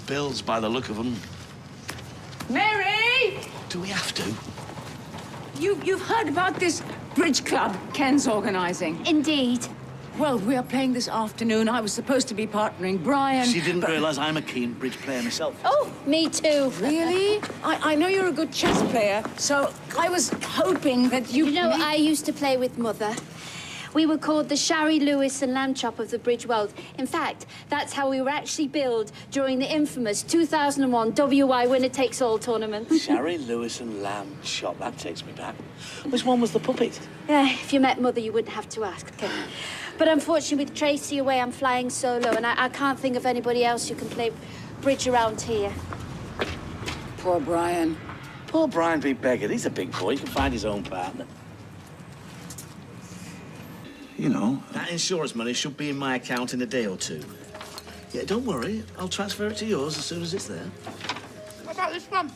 S1: Bills by the look of them.
S3: Mary!
S1: Do we have to?
S3: You've heard about this bridge club Ken's organising?
S8: Indeed.
S3: Well, we are playing this afternoon. I was supposed to be partnering Brian.
S1: She didn't
S3: but...
S1: realise I'm a keen bridge player myself.
S8: Oh, me too.
S3: Really? I know you're a good chess player, so I was hoping that you...
S8: You know, I used to play with Mother. We were called the Shari, Lewis and Lamb Chop of the Bridge World. In fact, that's how we were actually billed during the infamous 2001 WI Winner Takes All tournament.
S1: Shari, Lewis and Lamb Chop. That takes me back. Which one was the puppet?
S8: Yeah, if you met Mother, you wouldn't have to ask, okay? But unfortunately, with Tracy away, I'm flying solo, and I can't think of anybody else who can play bridge around here.
S3: Poor Brian.
S1: Poor Brian be beggared. He's a big boy. He can find his own partner.
S11: You know.
S1: That insurance money should be in my account in a day or two. Yeah, don't worry. I'll transfer it to yours as soon as it's there.
S4: What about this one?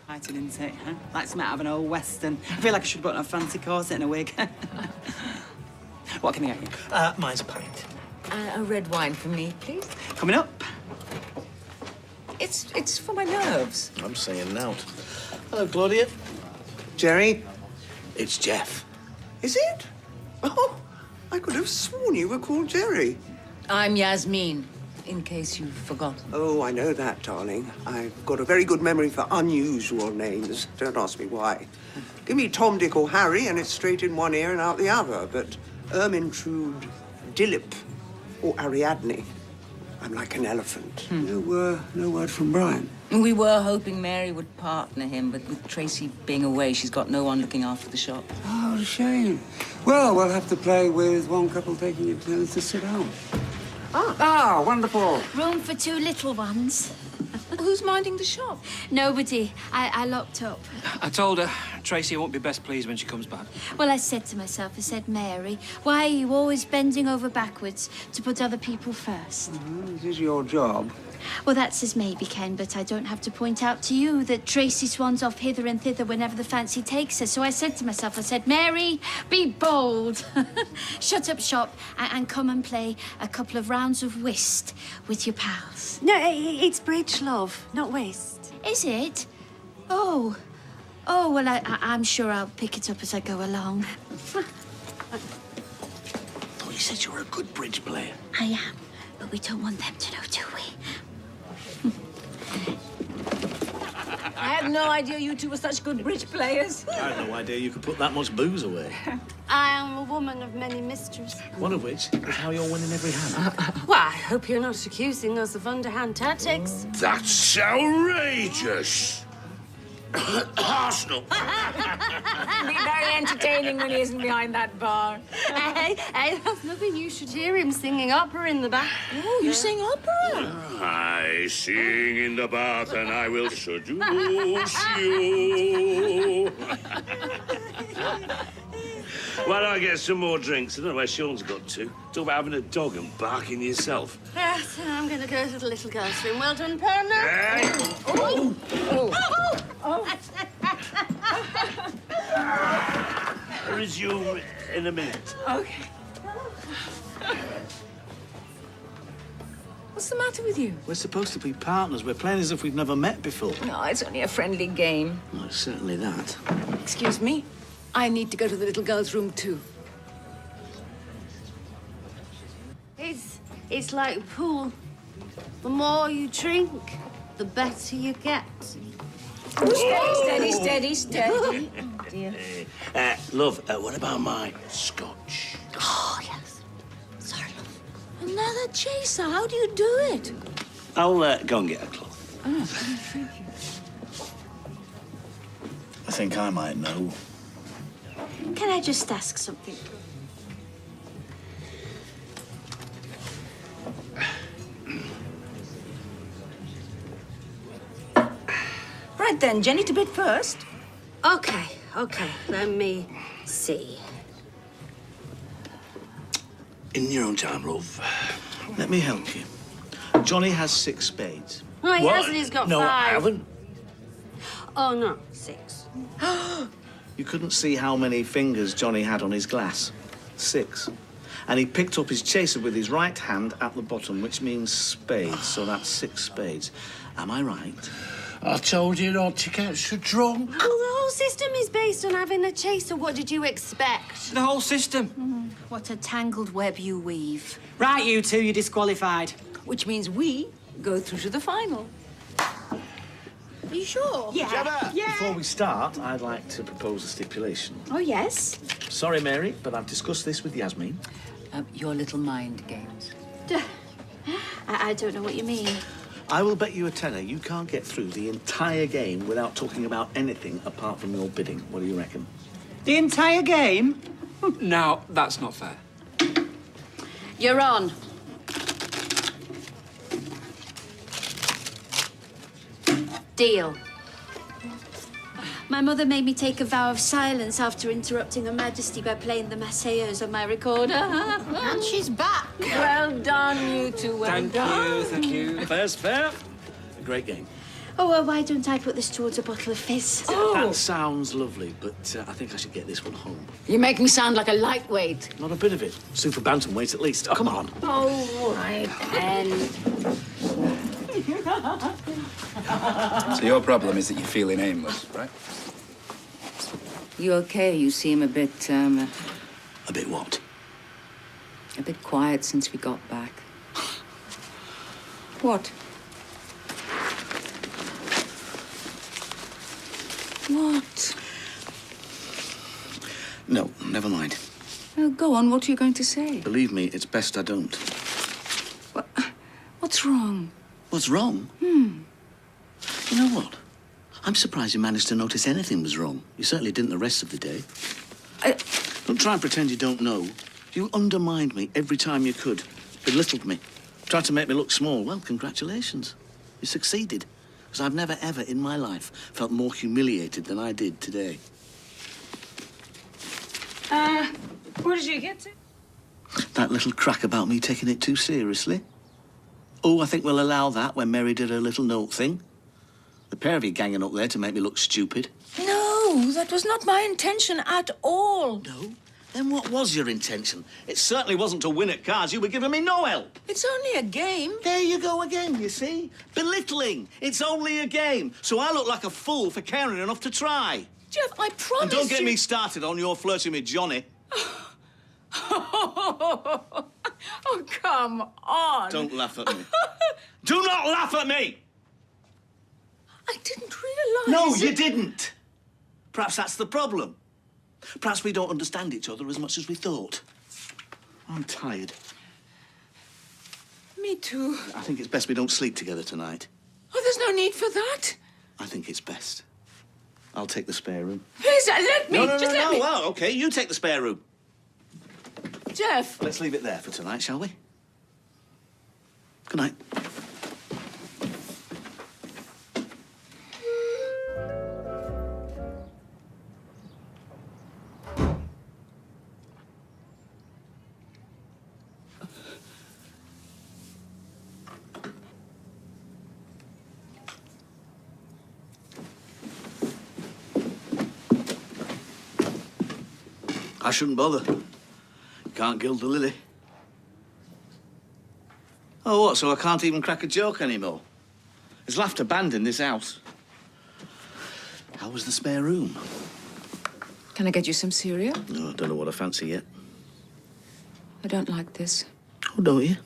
S4: Fighting, isn't it? Huh? Like some out of an old western. I feel like I should put on a fancy corset and a wig. What can I get you?
S1: Mine's a pint.
S3: A red wine for me, please.
S4: Coming up.
S3: It's for my nerves.
S1: I'm saying out. Hello, Claudia.
S22: Jerry?
S1: It's Geoff.
S22: Is it? Oh, I could have sworn you were called Jerry.
S3: I'm Yasmeen, in case you've forgotten.
S22: Oh, I know that, darling. I've got a very good memory for unusual names. Don't ask me why. Give me Tom, Dick, or Harry, and it's straight in one ear and out the other. But Ermintrude, Dillip, or Ariadne, I'm like an elephant. No word from Brian.
S3: We were hoping Mary would partner him, but with Tracy being away, she's got no one looking after the shop.
S22: Oh, shame. Well, we'll have to play with one couple taking it turns to sit down. Ah, wonderful.
S8: Room for two little ones.
S3: Who's minding the shop?
S8: Nobody. I locked up.
S5: I told her Tracy won't be best pleased when she comes back.
S8: Well, I said to myself, Mary, why are you always bending over backwards to put other people first?
S22: This is your job.
S8: Well, that's as maybe, Ken, but I don't have to point out to you that Tracy swans off hither and thither whenever the fancy takes her. So I said to myself, Mary, be bold. Shut up shop and come and play a couple of rounds of whist with your pals.
S6: No, it's bridge, love, not whist.
S8: Is it? Oh, well, I'm sure I'll pick it up as I go along.
S1: Oh, you said you were a good bridge player.
S8: I am, but we don't want them to know, do we?
S3: I had no idea you two were such good bridge players.
S1: I had no idea you could put that much booze away.
S6: I am a woman of many mysteries.
S1: One of which is how you're winning every hand.
S6: Well, I hope you're not accusing us of underhand tactics.
S23: That's outrageous.
S1: Arsenal.
S3: It'll be very entertaining when he isn't behind that bar.
S6: Hey, that's nothing. You should hear him singing opera in the back.
S3: Oh, you sing opera?
S7: I sing in the bath and I will seduce you. Why don't I get some more drinks? I don't know where Sean's got to. Talk about having a dog and barking yourself.
S6: Yes, I'm going to go to the little girl's room. Well done, partner.
S7: Hey.
S3: Oh!
S7: Resume in a minute.
S3: Okay. What's the matter with you?
S1: We're supposed to be partners. We're playing as if we've never met before.
S3: No, it's only a friendly game.
S1: Well, it's certainly that.
S3: Excuse me. I need to go to the little girl's room, too.
S6: It's like pool. The more you drink, the better you get.
S3: Steady, steady, steady.
S6: Oh, dear.
S7: Love, what about my scotch?
S6: Oh, yes. Sorry, love.
S3: Another chaser. How do you do it?
S7: I'll go and get a cloth.
S3: Oh, thank you.
S1: I think I might know.
S8: Can I just ask something?
S3: Right then, Jenny to bed first.
S6: Okay. Let me see.
S1: In your own time, love. Let me help you. Johnny has 6 spades.
S6: No, he hasn't. He's got 5.
S1: No, I haven't.
S6: Oh, no. 6.
S1: You couldn't see how many fingers Johnny had on his glass. 6. And he picked up his chaser with his right hand at the bottom, which means spades, so that's 6 spades. Am I right?
S7: I told you not to get so drunk.
S6: Well, the whole system is based on having a chaser. What did you expect?
S4: The whole system.
S8: What a tangled web you weave.
S4: Right, you two, you're disqualified.
S3: Which means we go through to the final.
S6: Are you sure?
S4: Yeah.
S1: Before we start, I'd like to propose a stipulation.
S8: Oh, yes?
S1: Sorry, Mary, but I've discussed this with Yasmeen.
S3: Your little mind games.
S8: I don't know what you mean.
S1: I will bet you a tenner you can't get through the entire game without talking about anything apart from your bidding. What do you reckon?
S4: The entire game?
S5: No, that's not fair.
S2: You're on. Deal.
S8: My mother made me take a vow of silence after interrupting Her Majesty by playing the Marseillaise on my recorder.
S6: And she's back.
S3: Well done, you two. Well done.
S5: Thank you.
S1: Fair's fair. A great game.
S8: Oh, well, why don't I put this towards a bottle of fizz?
S1: That sounds lovely, but I think I should get this one home.
S3: You make me sound like a lightweight.
S1: Not a bit of it. Super bantamweight at least. Oh, come on.
S3: Oh, right, then.
S12: So your problem is that you're feeling aimless, right?
S2: You okay? You seem a bit,
S1: A bit what?
S2: a bit quiet since we got back. What? What?
S1: No, never mind.
S2: Go on, what are you going to say?
S1: Believe me, it's best I don't.
S2: What's wrong?
S1: What's wrong? You know what? I'm surprised you managed to notice anything was wrong. You certainly didn't the rest of the day. Don't try and pretend you don't know. You undermined me every time you could. Belittled me. Tried to make me look small. Well, congratulations. You succeeded. Because I've never, ever in my life felt more humiliated than I did today.
S3: Where did you get to?
S1: That little crack about me taking it too seriously. Oh, I think we'll allow that when Mary did her little note thing. The pair of you ganging up there to make me look stupid.
S3: No, that was not my intention at all.
S1: No? Then what was your intention? It certainly wasn't to win at cards. You were giving me no help.
S3: It's only a game.
S1: There you go again, you see? Belittling. It's only a game. So I look like a fool for caring enough to try.
S3: Geoff, I promise
S1: And don't get
S3: you...
S1: me started on your flirting with Johnny.
S3: Oh, come on.
S1: Don't laugh at me. Do not laugh at me!
S3: I didn't realise...
S1: No, you didn't. Perhaps that's the problem. Perhaps we don't understand each other as much as we thought. I'm tired.
S3: Me too.
S1: I think it's best we don't sleep together tonight.
S3: Oh, there's no need for that.
S1: I think it's best. I'll take the spare room.
S3: Please, let me.
S1: No,
S3: Just let me.
S1: Well, OK, you take the spare room.
S3: Geoff.
S1: Let's leave it there for tonight, shall we? Good night. I shouldn't bother. You can't gild the lily. Oh, what, so I can't even crack a joke anymore? There's laughter banned in this house. How was the spare room?
S3: Can I get you some cereal?
S1: No, I don't know what I fancy yet.
S3: I don't like this.
S1: Oh, don't you?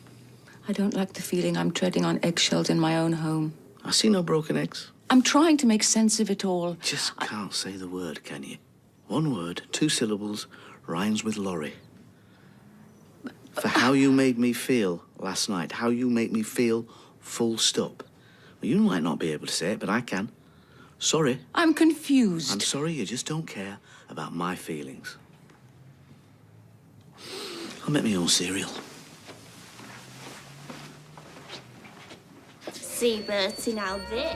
S3: I don't like the feeling I'm treading on eggshells in my own home.
S1: I see no broken eggs.
S3: I'm trying to make sense of it all.
S1: Just can't say the word, can you? One word, 2 syllables, rhymes with lorry. For how you made me feel last night, how you make me feel, full stop. Well, you might not be able to say it, but I can. Sorry.
S3: I'm confused.
S1: I'm sorry you just don't care about my feelings. I'll make my own cereal.
S15: See, Bertie, now this.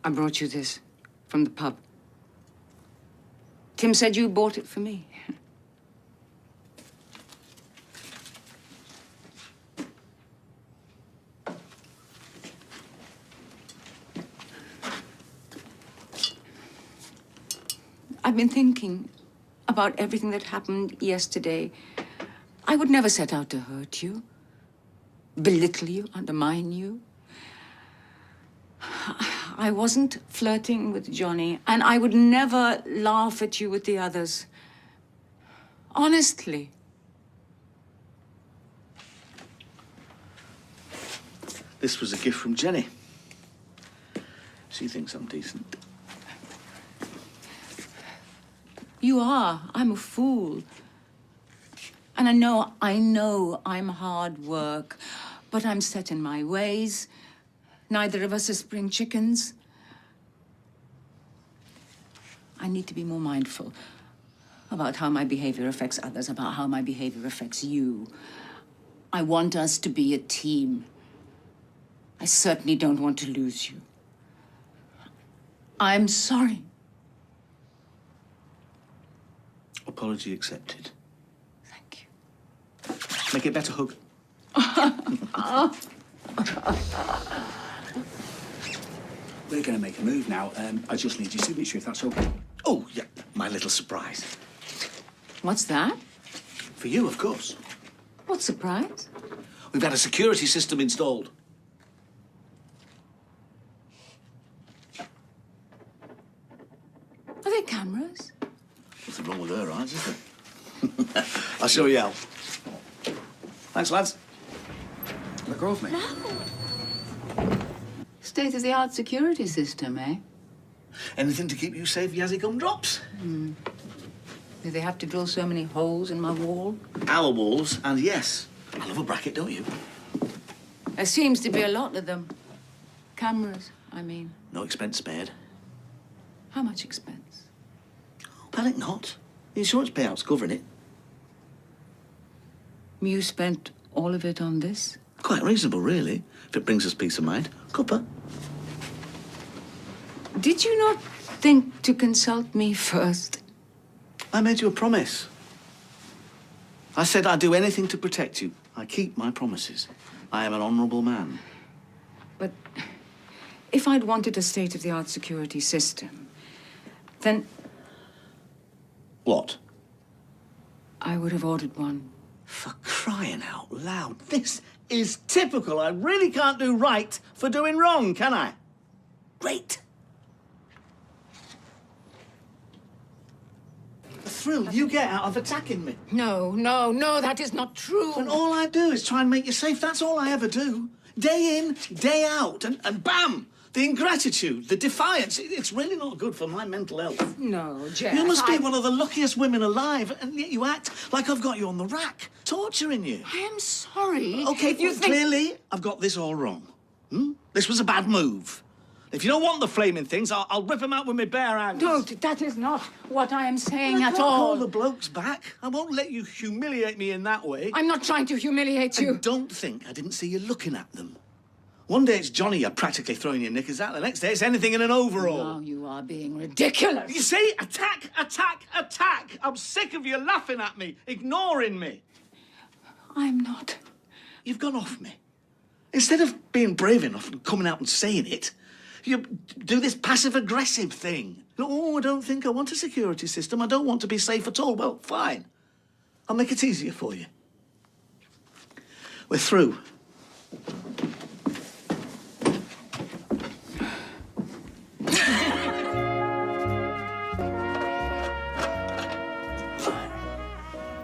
S3: I brought you this from the pub. Tim said you bought it for me. I've been thinking about everything that happened yesterday. I would never set out to hurt you, belittle you, undermine you. I wasn't flirting with Johnny, and I would never laugh at you with the others. Honestly.
S1: This was a gift from Jenny. She thinks I'm decent.
S3: You are. I'm a fool. And I know I'm hard work, but I'm set in my ways. Neither of us are spring chickens. I need to be more mindful about how my behavior affects others, about how my behavior affects you. I want us to be a team. I certainly don't want to lose you. I'm sorry.
S1: Apology accepted.
S3: Thank
S1: you. Make it better, hug.
S12: We're going to make a move now. I just need your signature, if that's okay.
S1: Oh, yeah, my little surprise.
S3: What's that?
S1: For you, of course.
S3: What surprise?
S1: We've had a security system installed.
S3: Are there cameras?
S1: Nothing wrong with her eyes, is there? I'll show you how. Thanks, lads.
S12: Let go of me.
S3: State-of-the-art security system, eh?
S1: Anything to keep you safe, Yazzie gumdrops?
S3: Do they have to drill so many holes in my wall?
S1: Our walls, and yes, I love a bracket, don't you?
S3: There seems to be a lot of them. Cameras, I mean.
S1: No expense spared.
S3: How much expense?
S1: Panic not. The insurance payout's covering it.
S3: You spent all of it on this?
S1: Quite reasonable, really, if it brings us peace of mind. Cuppa.
S3: Did you not think to consult me first?
S1: I made you a promise. I said I'd do anything to protect you. I keep my promises. I am an honourable man.
S3: But if I'd wanted a state-of-the-art security system, then...
S1: What?
S3: I would have ordered one.
S1: For crying out loud, this is typical. I really can't do right for doing wrong, can I? Great. The thrill you get out of attacking me.
S3: No, that is not true.
S1: And all I do is try and make you safe. That's all I ever do. Day in, day out, and bam! The ingratitude, the defiance, it's really not good for my mental health.
S3: No, Geoff.
S1: You must be one of the luckiest women alive, and yet you act like I've got you on the rack, torturing you.
S3: I am sorry.
S1: Okay,
S3: if you think...
S1: clearly I've got this all wrong. This was a bad move. If you don't want the flaming things, I'll rip them out with my bare hands.
S3: No, that is not what I am saying
S1: I
S3: at
S1: can't
S3: all.
S1: call the blokes back. I won't let you humiliate me in that way.
S3: I'm not trying to humiliate you.
S1: And don't think I didn't see you looking at them. One day it's Johnny you're practically throwing your knickers at. The next day it's anything in an overall.
S3: Now you are being ridiculous.
S1: You see? Attack, attack, attack. I'm sick of you laughing at me, ignoring me.
S3: I'm not.
S1: You've gone off me. Instead of being brave enough and coming out and saying it, you do this passive-aggressive thing. Oh, I don't think I want a security system. I don't want to be safe at all. Well, fine. I'll make it easier for you. We're through.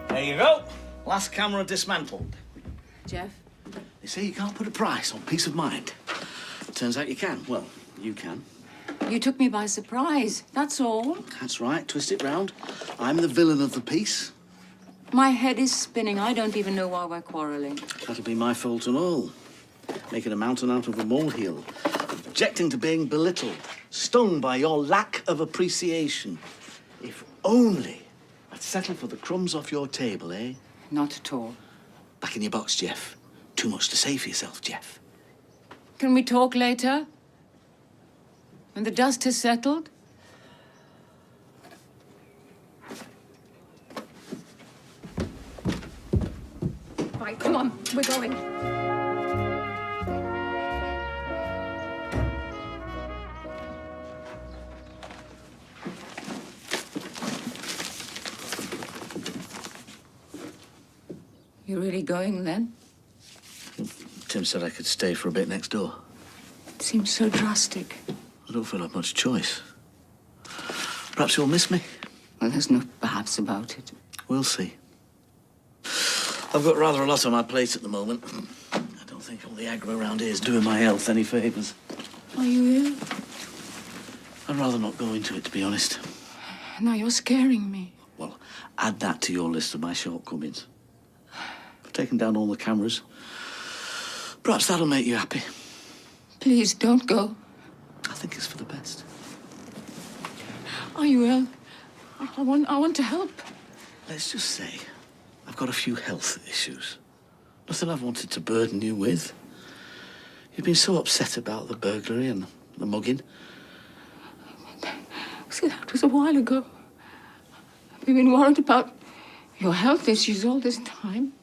S1: There you go. Last camera dismantled.
S3: Geoff?
S1: They say you can't put a price on peace of mind. Turns out you can. Well, you can.
S3: You took me by surprise, that's all.
S1: That's right. Twist it round. I'm the villain of the piece.
S3: My head is spinning. I don't even know why we're quarrelling.
S1: That'll be my fault and all. Making a mountain out of a molehill. Objecting to being belittled. Stung by your lack of appreciation. If only I'd settle for the crumbs off your table, eh?
S3: Not at all.
S1: Back in your box, Geoff. Too much to say for yourself, Geoff.
S3: Can we talk later? When the dust has settled? Right, come on, we're going. You're really going then?
S1: Tim said I could stay for a bit next door.
S3: It seems so drastic.
S1: I don't feel I've much choice. Perhaps you'll miss me.
S3: Well, there's no perhaps about it.
S1: We'll see. I've got rather a lot on my plate at the moment. I don't think all the aggro around here is doing my health any favours.
S3: Are you ill?
S1: I'd rather not go into it, to be honest.
S3: Now you're scaring me.
S1: Well, add that to your list of my shortcomings. I've taken down all the cameras. Perhaps that'll make you happy.
S3: Please, don't go.
S1: I think it's for the best.
S3: Are you ill? I want to help.
S1: Let's just say I've got a few health issues. Nothing I've wanted to burden you with. You've been so upset about the burglary and the mugging.
S3: See, that was a while ago. We've been worried about your health issues all this time.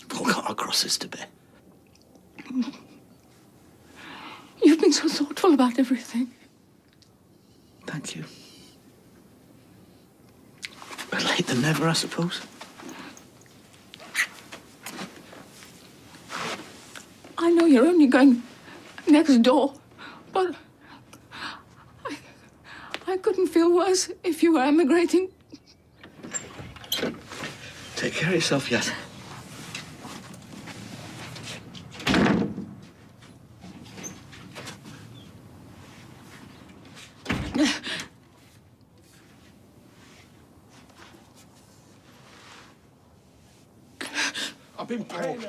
S1: We've all got our crosses to bear.
S3: You've been so thoughtful about everything.
S1: Thank you. Better late than never, I suppose.
S3: I know you're only going next door, but I couldn't feel worse if you were emigrating.
S1: Take care of yourself, Yas.
S12: I've been paid.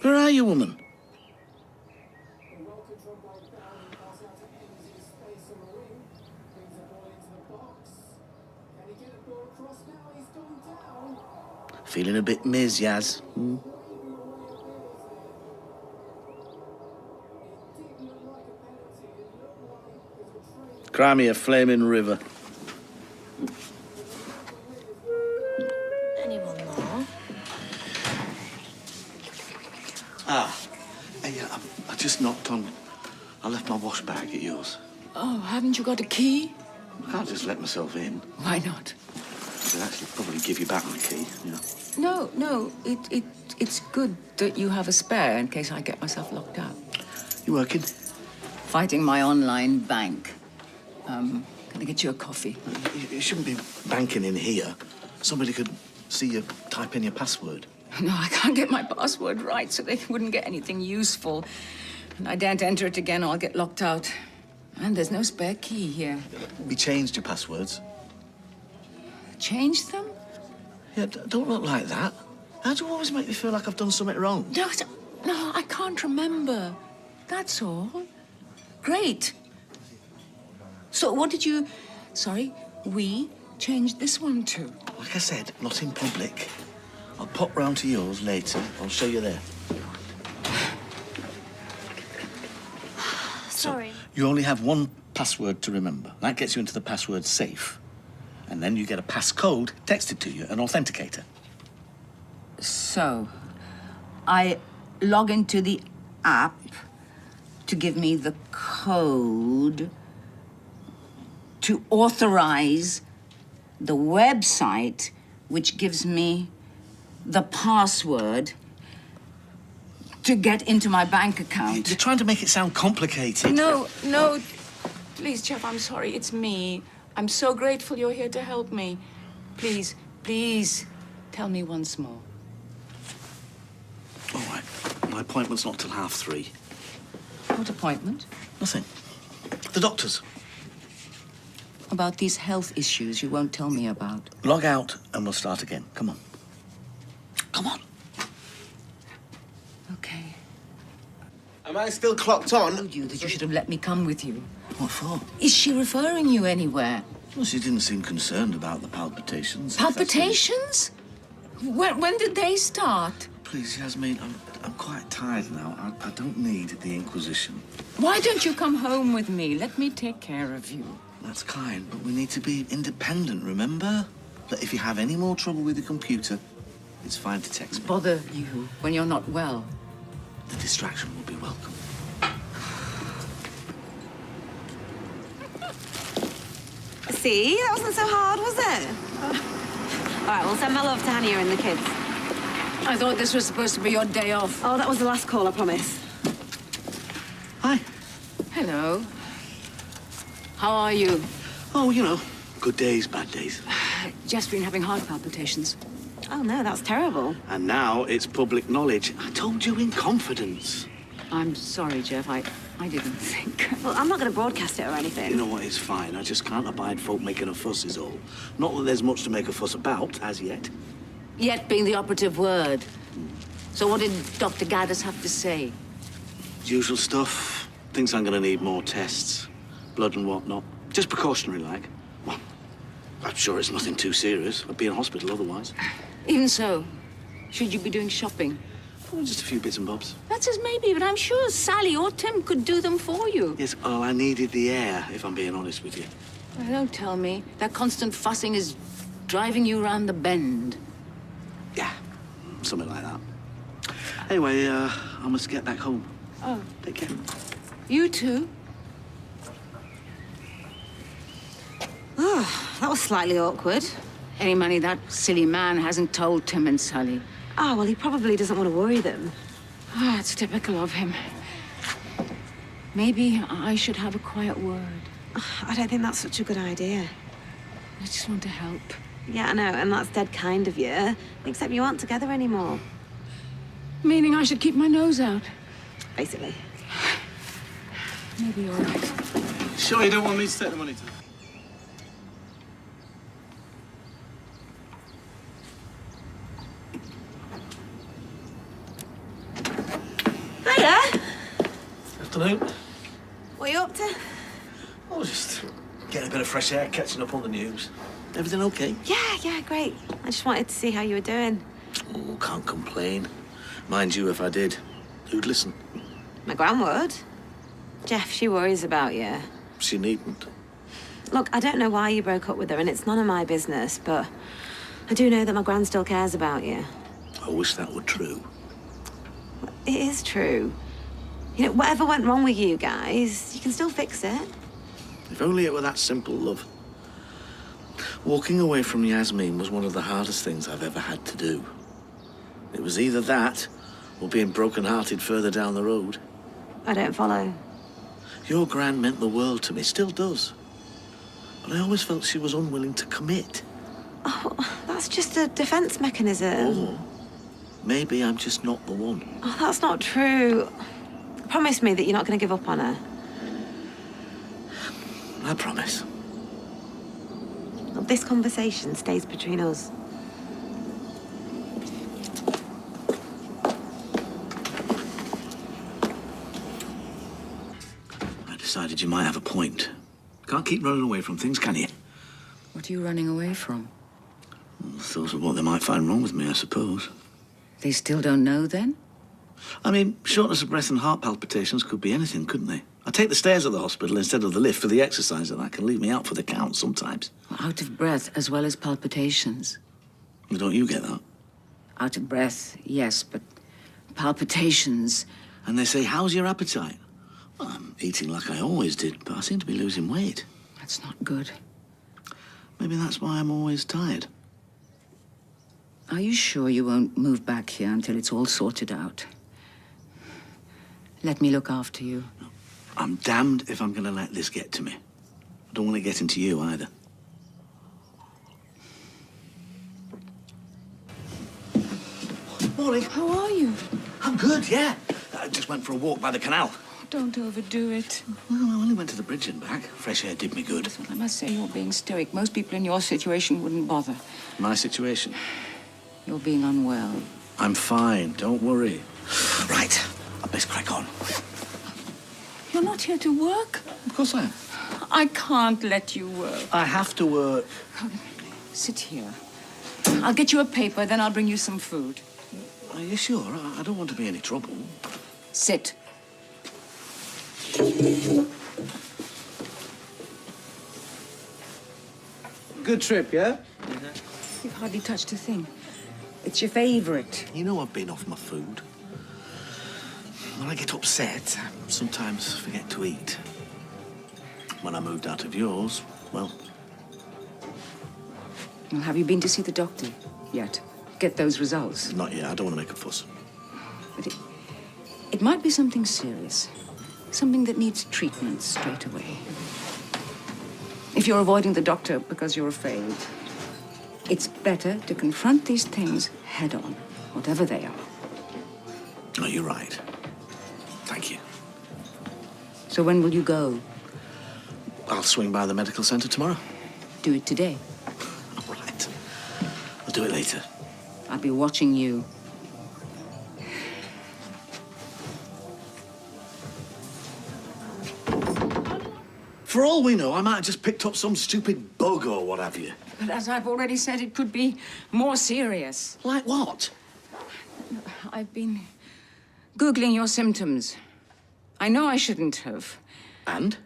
S1: Where are you, woman? Feeling a bit Ms. Yaz? Cry me a flaming river.
S14: Anyone more?
S1: I just knocked on. I left my wash bag at yours.
S3: Oh, haven't you got a key?
S1: I can't just let myself in.
S3: Why not?
S1: I could actually probably give you back my key, you know.
S3: No, it's good that you have a spare in case I get myself locked out.
S1: You working?
S3: fighting my online bank. Can I get you a coffee?
S1: You shouldn't be banking in here. Somebody could see you type in your password.
S3: No, I can't get my password right, so they wouldn't get anything useful. And I daren't enter it again, or I'll get locked out. And there's no spare key here.
S1: We changed your passwords.
S3: Changed them?
S1: Yeah, don't look like that. How do you always make me feel like I've done something wrong?
S3: No, I can't remember. That's all. Great. So what did you... Sorry, we changed this one too.
S1: Like I said, not in public. I'll pop round to yours later. I'll show you there.
S15: Sorry.
S1: You only have one password to remember. That gets you into the password safe. And then you get a passcode texted to you, an authenticator.
S3: So, I log into the app to give me the code to authorize the website, which gives me the password to get into my bank account.
S1: You're trying to make it sound complicated.
S3: No. Please, Geoff, I'm sorry. It's me. I'm so grateful you're here to help me. Please, tell me once more.
S1: All right. My appointment's not till 3:30.
S3: What appointment?
S1: Nothing. The doctor's.
S3: About these health issues you won't tell me about.
S1: Log out and we'll start again. Come on. Come on.
S3: Okay.
S13: Am I still clocked on?
S3: I told you that you should have let me come with you.
S1: What for?
S3: Is she referring you anywhere?
S1: Well, she didn't seem concerned about the palpitations.
S3: Palpitations? When did they start?
S1: Please, Yasmeen, I'm quite tired now. I don't need the Inquisition.
S3: Why don't you come home with me? Let me take care of you.
S1: That's kind, but we need to be independent, remember? That if you have any more trouble with the computer, it's fine to text me.
S3: Bother you when you're not well.
S1: The distraction will be welcome.
S6: See, that wasn't so hard, was it? All right, well, send my love to Hania and the kids.
S2: I thought this was supposed to be your day off.
S6: Oh, that was the last call, I promise.
S1: Hi.
S2: Hello. How are you?
S1: Oh, you know, good days, bad days.
S2: Just been having heart palpitations.
S6: Oh, no, that's terrible.
S1: And now it's public knowledge. I told you in confidence.
S2: I'm sorry, Geoff. I didn't think.
S6: Well, I'm not going to broadcast it or anything.
S1: You know what, it's fine. I just can't abide folk making a fuss is all. Not that there's much to make a fuss about, as yet.
S2: Yet being the operative word. So what did Dr. Gaddis have to say?
S1: Usual stuff. Thinks I'm going to need more tests. Blood and whatnot. Just precautionary, like. Well, I'm sure it's nothing too serious. I'd be in hospital otherwise.
S2: Even so, should you be doing shopping?
S1: Oh, just a few bits and bobs.
S2: That's as maybe, but I'm sure Sally or Tim could do them for you.
S1: Yes, well, I needed the air, if I'm being honest with you.
S2: Well, don't tell me. That constant fussing is driving you round the bend.
S1: Yeah, something like that. Anyway, I must get back home.
S2: Oh.
S1: Take care.
S2: You too.
S6: Oh, that was slightly awkward.
S2: Any money that silly man hasn't told Tim and Sally.
S6: Oh, well, he probably doesn't want to worry them.
S2: Ah, it's typical of him. Maybe I should have a quiet word.
S6: I don't think that's such a good idea.
S2: I just want to help.
S6: Yeah, I know, and that's dead kind of you. Except you aren't together anymore.
S2: Meaning I should keep my nose out.
S6: Basically.
S2: Maybe you're right.
S9: Sure you don't want me to take the money to...
S6: Hiya!
S1: Afternoon.
S6: What are you up to?
S1: Oh, just getting a bit of fresh air, catching up on the news. Everything okay?
S6: Yeah, great. I just wanted to see how you were doing.
S1: Oh, can't complain. Mind you, if I did, who'd listen?
S6: My gran would. Geoff, she worries about you.
S1: She needn't.
S6: Look, I don't know why you broke up with her, and it's none of my business, but I do know that my gran still cares about you.
S1: I wish that were true.
S6: It is true. You know, whatever went wrong with you guys, you can still fix it.
S1: If only it were that simple, love. Walking away from Yasmeen was one of the hardest things I've ever had to do. It was either that or being broken-hearted further down the road.
S6: I don't follow.
S1: Your gran meant the world to me, still does. But I always felt she was unwilling to commit.
S6: Oh, that's just a defence mechanism.
S1: Or maybe I'm just not the one.
S6: Oh, that's not true. Promise me that you're not going to give up on her.
S1: I promise.
S6: Well, this conversation stays between us.
S1: I decided you might have a point. Can't keep running away from things, can you?
S3: What are you running away from?
S1: Thoughts of what they might find wrong with me, I suppose.
S3: They still don't know, then?
S1: I mean, shortness of breath and heart palpitations could be anything, couldn't they? I take the stairs at the hospital instead of the lift for the exercise, and that can leave me out for the count sometimes.
S3: Out of breath as well as palpitations.
S1: Well, don't you get that?
S3: Out of breath, yes, but palpitations.
S1: And they say, how's your appetite? Well, I'm eating like I always did, but I seem to be losing weight.
S3: That's not good.
S1: Maybe that's why I'm always tired.
S3: Are you sure you won't move back here until it's all sorted out? Let me look after you.
S1: I'm damned if I'm going to let this get to me. I don't want it getting to you either. Morning.
S3: How are you?
S1: I'm good, yeah. I just went for a walk by the canal.
S3: Don't overdo it.
S1: Well, I only went to the bridge and back. Fresh air did me good.
S3: Well, I must say you're being stoic. Most people in your situation wouldn't bother.
S1: My situation?
S3: You're being unwell.
S1: I'm fine, don't worry. Right, I'd best crack on.
S3: You're not here to work?
S1: Of course I am.
S3: I can't let you work.
S1: I have to work.
S3: Sit here. I'll get you a paper, then I'll bring you some food.
S1: Are you sure? I don't want to be any trouble.
S3: Sit.
S13: Good trip, yeah?
S3: You've hardly touched a thing. It's your favourite.
S1: You know I've been off my food. When I get upset, I sometimes forget to eat. When I moved out of yours, well...
S3: Well, have you been to see the doctor yet? Get those results?
S1: Not yet. I don't want to make a fuss.
S3: But it might be something serious. Something that needs treatment straight away. If you're avoiding the doctor because you're afraid, it's better to confront these things head on, whatever they are.
S1: Oh, you're right. Thank you.
S3: So when will you go?
S1: I'll swing by the medical centre tomorrow.
S3: Do it today.
S1: All right. I'll do it later.
S3: I'll be watching you.
S1: For all we know, I might have just picked up some stupid bug or what have you.
S3: But as I've already said, it could be more serious.
S1: Like what?
S3: I've been Googling your symptoms. I know I shouldn't have.
S1: And?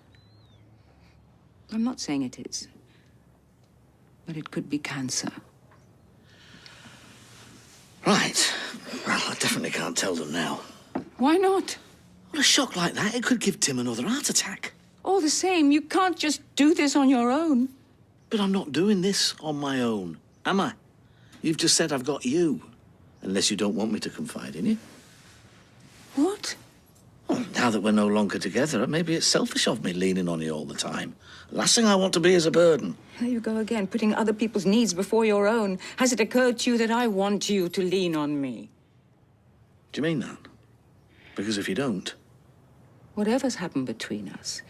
S3: I'm not saying it is. But it could be cancer.
S1: Right. Well, I definitely can't tell them now.
S3: Why not?
S1: Well, a shock like that, it could give Tim another heart attack.
S3: All the same, you can't just do this on your own.
S1: But I'm not doing this on my own, am I? You've just said I've got you. Unless you don't want me to confide in you.
S3: What?
S1: Well, now that we're no longer together, maybe it's selfish of me leaning on you all the time. The last thing I want to be is a burden.
S3: There you go again, putting other people's needs before your own. Has it occurred to you that I want you to lean on me?
S1: Do you mean that? Because if you don't...
S3: Whatever's happened between us,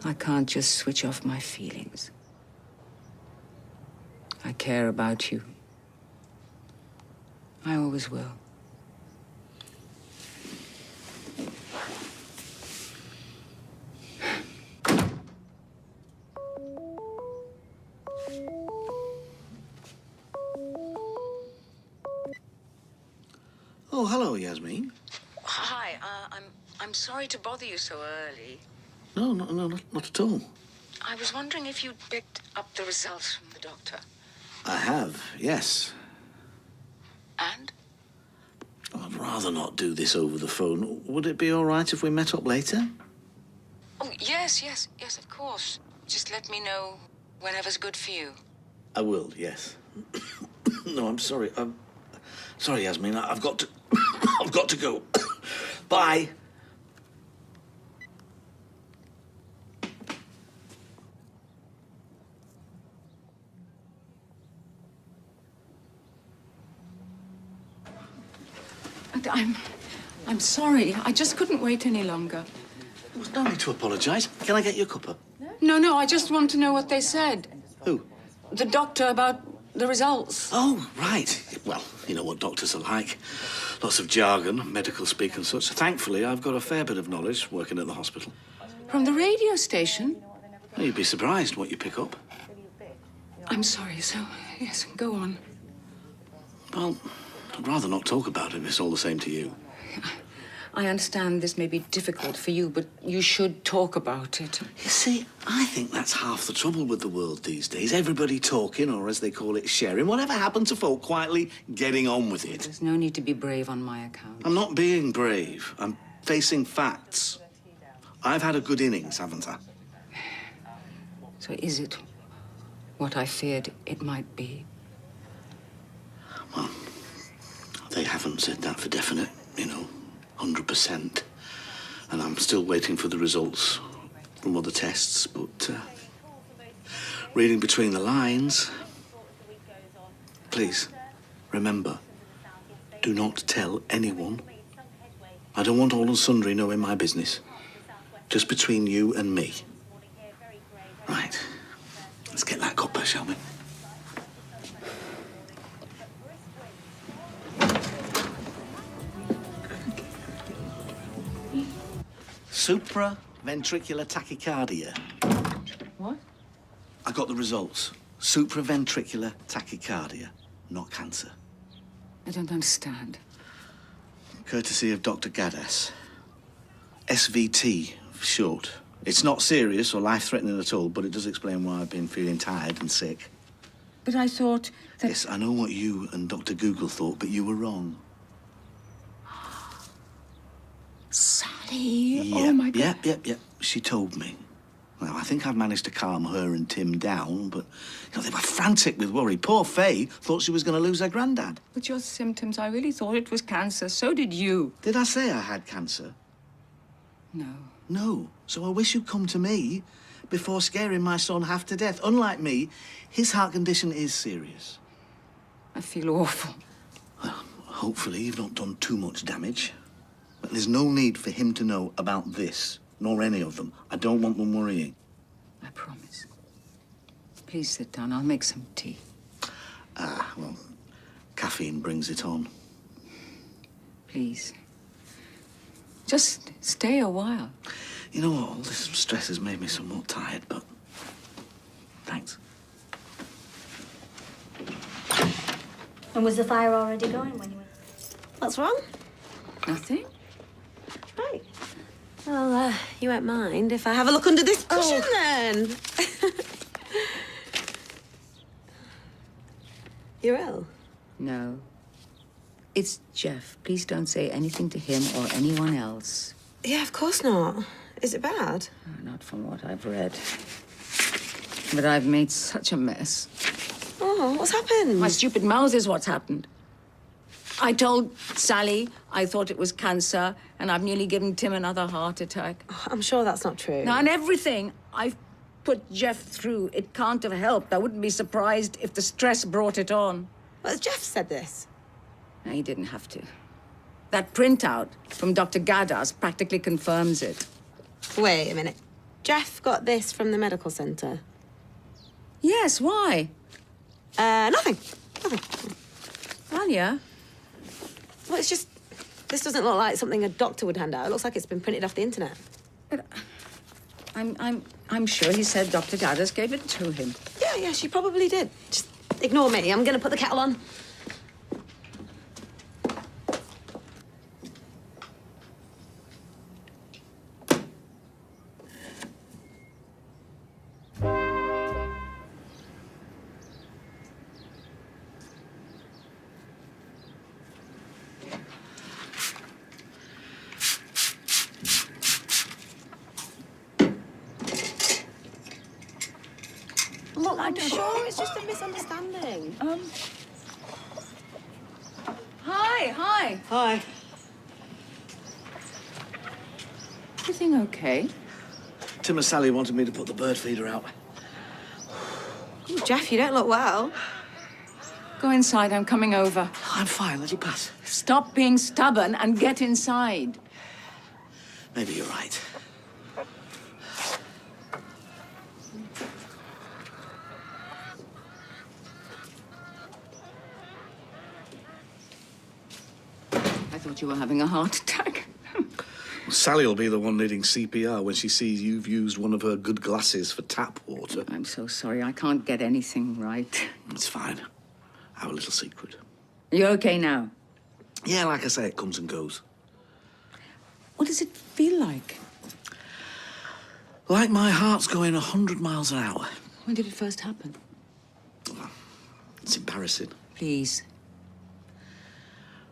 S3: I can't just switch off my feelings. I care about you. I always will.
S1: Oh, hello, Yasmeen.
S3: Hi, I'm sorry to bother you so early.
S1: No, not at all.
S3: I was wondering if you'd picked up the results from the doctor.
S1: I have, yes.
S3: And?
S1: I'd rather not do this over the phone. Would it be all right if we met up later?
S3: Oh, yes, of course. Just let me know whenever's good for you.
S1: I will, yes. No, I'm sorry. Sorry, Yasmeen. I've got to... I've got to go. Bye.
S3: I'm sorry. I just couldn't wait any longer.
S1: There's no need to apologise. Can I get you a cuppa?
S3: No, I just want to know what they said.
S1: Who?
S3: The doctor about the results.
S1: Oh, right. Well, you know what doctors are like. Lots of jargon, medical speak and such. Thankfully, I've got a fair bit of knowledge working at the hospital.
S3: From the radio station?
S1: Well, you'd be surprised what you pick up.
S3: I'm sorry, so, yes, go on.
S1: Well, I'd rather not talk about it if it's all the same to you.
S3: I understand this may be difficult for you, but you should talk about it.
S1: You see, I think that's half the trouble with the world these days. Everybody talking, or as they call it, sharing. Whatever happened to folk quietly getting on with it?
S3: There's no need to be brave on my account.
S1: I'm not being brave. I'm facing facts. I've had a good innings, haven't I?
S3: So is it what I feared it might be?
S1: Well, they haven't said that for definite, 100%. And I'm still waiting for the results from other tests, but reading between the lines, please, remember, do not tell anyone. I don't want all and sundry knowing my business. Just between you and me. Right. Let's get that copper, shall we? Supraventricular tachycardia.
S3: What?
S1: I got the results. Supraventricular tachycardia, not cancer.
S3: I don't understand.
S1: Courtesy of Dr. Gaddis. SVT, for short. It's not serious or life-threatening at all, but it does explain why I've been feeling tired and sick.
S3: But I thought that...
S1: Yes, I know what you and Dr. Google thought, but you were wrong.
S3: Sally! Oh, my God.
S1: Yep. She told me. Well, I think I've managed to calm her and Tim down, but they were frantic with worry. Poor Faye thought she was going to lose her granddad.
S3: With your symptoms, I really thought it was cancer. So did you.
S1: Did I say I had cancer?
S3: No.
S1: No. So I wish you'd come to me before scaring my son half to death. Unlike me, his heart condition is serious.
S3: I feel awful.
S1: Well, hopefully you've not done too much damage. But there's no need for him to know about this, nor any of them. I don't want them worrying.
S3: I promise. Please sit down. I'll make some tea.
S1: Well, caffeine brings it on.
S3: Please. Just stay a while.
S1: You know what? All this stress has made me somewhat tired, but thanks.
S15: And was the fire already going when you went?
S6: What's wrong?
S3: Nothing.
S6: Right. Well, you won't mind if I have a look under this cushion then. You're ill?
S2: No. It's Geoff. Please don't say anything to him or anyone else.
S6: Yeah, of course not. Is it bad?
S2: Not from what I've read. But I've made such a mess.
S6: Oh, what's happened?
S2: My stupid mouth is what's happened. I told Sally I thought it was cancer, and I've nearly given Tim another heart attack.
S6: Oh, I'm sure that's not true.
S2: Now, and everything I've put Geoff through, it can't have helped. I wouldn't be surprised if the stress brought it on.
S6: Well, Geoff said this.
S2: No, he didn't have to. That printout from Dr. Gaddis practically confirms it.
S6: Wait a minute. Geoff got this from the medical centre?
S2: Yes, why?
S6: Nothing.
S2: Well, yeah.
S6: Well, it's just... This doesn't look like something a doctor would hand out. It looks like it's been printed off the internet.
S2: But I'm sure he said Dr. Gaddis gave it to him.
S6: Yeah, she probably did. Just ignore me. I'm going to put the kettle on. Look, I'm sure it's just a misunderstanding.
S3: Hi.
S6: Hi.
S3: Everything okay?
S1: Tim and Sally wanted me to put the bird feeder out.
S6: Oh, Geoff, you don't look well.
S3: Go inside, I'm coming over.
S1: I'm fine, let you pass.
S3: Stop being stubborn and get inside.
S1: Maybe you're right.
S3: I thought you were having a heart attack.
S1: Well, Sally will be the one needing CPR when she sees you've used one of her good glasses for tap water.
S3: I'm so sorry, I can't get anything right.
S1: It's fine. Our little secret.
S3: Are you okay now?
S1: Yeah, like I say, it comes and goes.
S3: What does it feel like?
S1: Like my heart's going 100 miles an hour.
S3: When did it first happen?
S1: It's embarrassing.
S3: Please.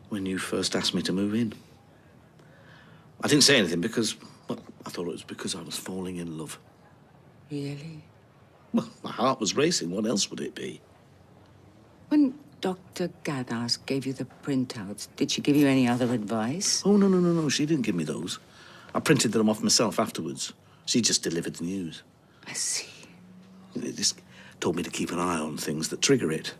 S1: When you first asked me to move in. I didn't say anything because, well, I thought it was because I was falling in love.
S3: Really?
S1: Well, my heart was racing. What else would it be?
S3: When Dr. Gadas gave you the printouts, did she give you any other advice?
S1: Oh, no. She didn't give me those. I printed them off myself afterwards. She just delivered the news.
S3: I see.
S1: They just told me to keep an eye on things that trigger it.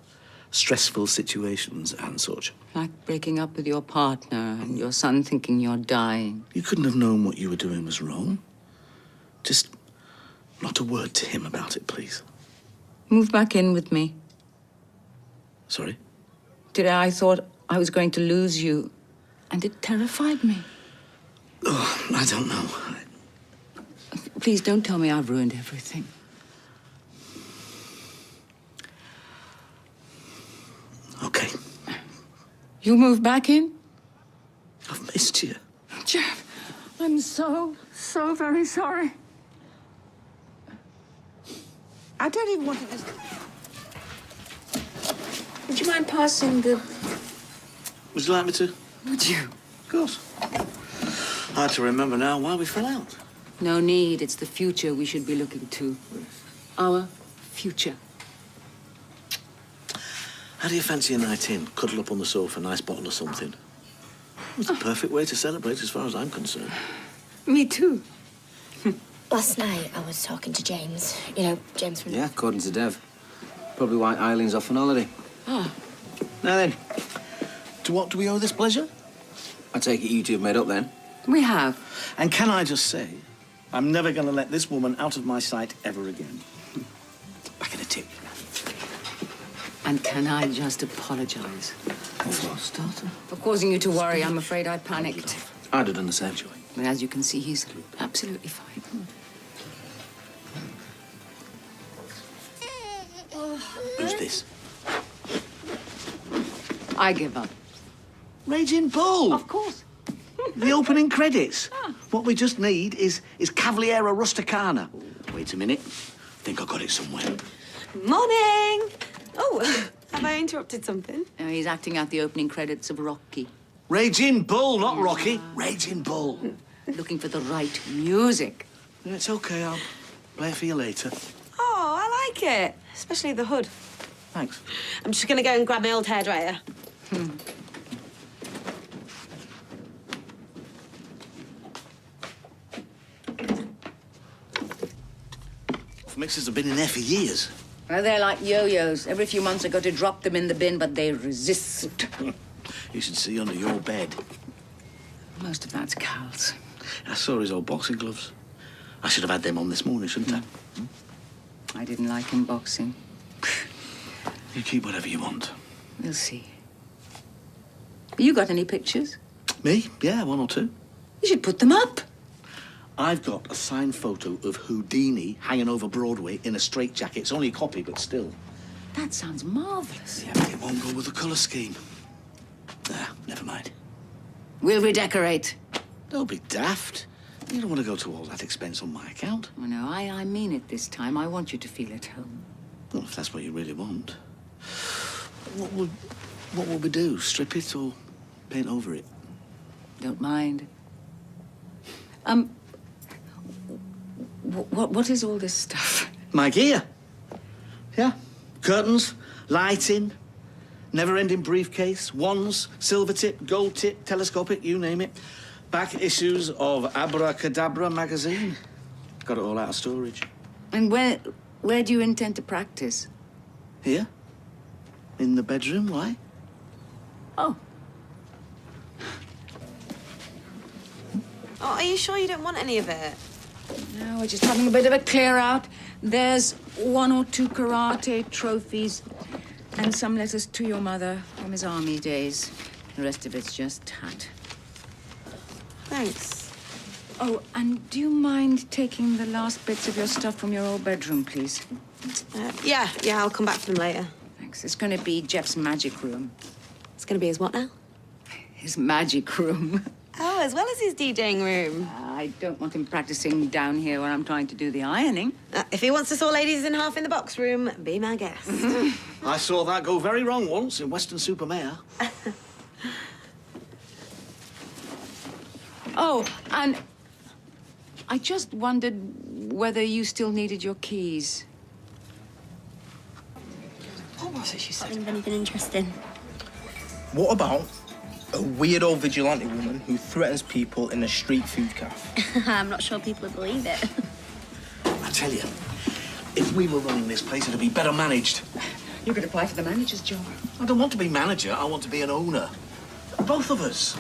S1: Stressful situations and such.
S3: Like breaking up with your partner and your son thinking you're dying.
S1: You couldn't have known what you were doing was wrong. Just not a word to him about it, please.
S3: Move back in with me.
S1: Sorry?
S3: Today I thought I was going to lose you, and it terrified me.
S1: Oh, I don't know.
S3: Please don't tell me I've ruined everything.
S1: Okay.
S3: You'll move back in?
S1: I've missed you.
S3: Geoff, I'm so very sorry. I don't even want to just... Would you mind passing the...
S1: Would you like me to?
S3: Would you?
S1: Of course. Hard to remember now why we fell out.
S3: No need. It's the future we should be looking to. Our future.
S1: How do you fancy a night in? Cuddle up on the sofa, nice bottle of something. It's the perfect way to celebrate as far as I'm concerned.
S3: Me too.
S15: Last night I was talking to James. You know, James from...
S13: Yeah, according to Dev. Probably why Eileen's off on holiday.
S3: Ah.
S13: Now then,
S1: to what do we owe this pleasure?
S13: I take it you two have made up then?
S3: We have.
S1: And can I just say, I'm never going to let this woman out of my sight ever again. Back in a tip.
S3: And can I just apologise?
S1: Starter?
S3: For causing you to worry, I'm afraid I panicked.
S13: I'd have done the same.
S3: But as you can see, he's absolutely fine.
S1: Who's this?
S3: I give up.
S1: Raging Bull!
S3: Of course.
S1: The opening credits. What we just need is Cavaliera Rusticana. Wait a minute. Think I got it somewhere.
S6: Morning! Oh, have I interrupted something?
S2: No, he's acting out the opening credits of Rocky.
S1: Raging Bull, not Rocky. Raging Bull.
S2: Looking for the right music.
S1: It's okay, I'll play it for you later.
S6: Oh, I like it. Especially the hood.
S1: Thanks.
S6: I'm just going to go and grab my old hairdryer.
S1: Mixers have been in there for years.
S2: Well, they're like yo-yos. Every few months I got to drop them in the bin, but they resist.
S1: You should see under your bed.
S3: Most of that's Cal's.
S1: I saw his old boxing gloves. I should have had them on this morning, shouldn't I?
S3: I didn't like him boxing.
S1: You keep whatever you want.
S3: We'll see. You got any pictures?
S1: Me? Yeah, one or two.
S3: You should put them up.
S1: I've got a signed photo of Houdini hanging over Broadway in a straitjacket. It's only a copy, but still.
S3: That sounds marvellous.
S1: Yeah, but it won't go with the colour scheme. Never mind.
S2: We'll redecorate.
S1: Don't be daft. You don't want to go to all that expense on my account.
S2: Oh, no, I mean it this time. I want you to feel at home.
S1: Well, if that's what you really want. What will we do? Strip it or paint over it?
S2: Don't mind. What is all this stuff?
S1: My gear. Yeah. Curtains, lighting, never-ending briefcase, wands, silver tip, gold tip, telescopic, you name it. Back issues of Abracadabra magazine. Got it all out of storage.
S2: And where do you intend to practice?
S1: Here? In the bedroom, why?
S2: Oh.
S6: Oh, are you sure you don't want any of it?
S2: No, we're just having a bit of a clear out. There's 1 or 2 karate trophies and some letters to your mother from his army days. The rest of it's just tat.
S6: Thanks.
S2: Oh, and do you mind taking the last bits of your stuff from your old bedroom, please?
S6: Yeah, I'll come back for them later.
S2: Thanks. It's going to be Jeff's magic room.
S6: It's going to be his what now?
S2: His magic room.
S6: Oh, as well as his DJing room.
S2: I don't want him practicing down here where I'm trying to do the ironing.
S6: If he wants to saw ladies in half in the box room, be my guest.
S1: I saw that go very wrong once in Weston-super-Mare.
S2: Oh, and I just wondered whether you still needed your keys.
S15: What was it she said? Anything interesting?
S16: What about a weird old vigilante woman who threatens people in a street food cafe?
S15: I'm not sure people would believe it.
S1: I tell you, if we were running this place, it'd be better managed.
S2: You could apply for the manager's job.
S1: I don't want to be manager, I want to be an owner. Both of us.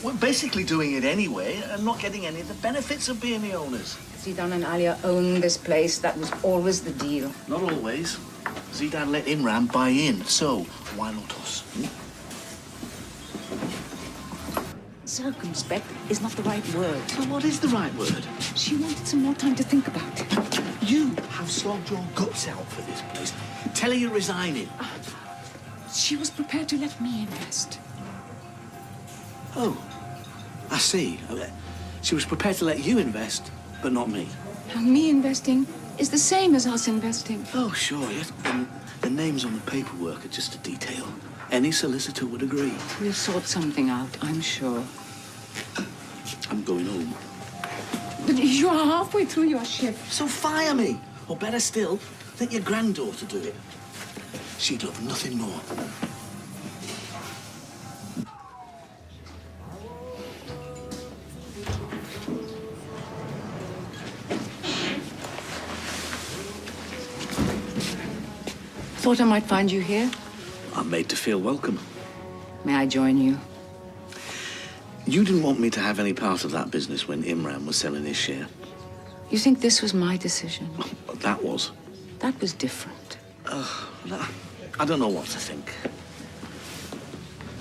S1: We're basically doing it anyway and not getting any of the benefits of being the owners.
S2: Zidane and Alia own this place. That was always the deal.
S1: Not always. Zidane let Imran buy in, so why not us?
S2: Circumspect is not the right word.
S1: So what is the right word?
S2: She wanted some more time to think about it.
S1: You have slogged your guts out for this place. Tell her you're resigning.
S2: She was prepared to let me invest.
S1: Oh, I see. She was prepared to let you invest, but not me.
S2: And me investing is the same as us investing.
S1: Oh, sure, yes. And the names on the paperwork are just a detail. Any solicitor would agree.
S2: We'll sort something out, I'm sure.
S1: I'm going home.
S2: But you are halfway through your shift.
S1: So fire me. Or better still, let your granddaughter do it. She'd love nothing more.
S2: Thought I might find you here.
S1: I'm made to feel welcome.
S2: May I join you?
S1: You didn't want me to have any part of that business when Imran was selling his share.
S2: You think this was my decision?
S1: That was.
S2: That was different.
S1: I don't know what to think.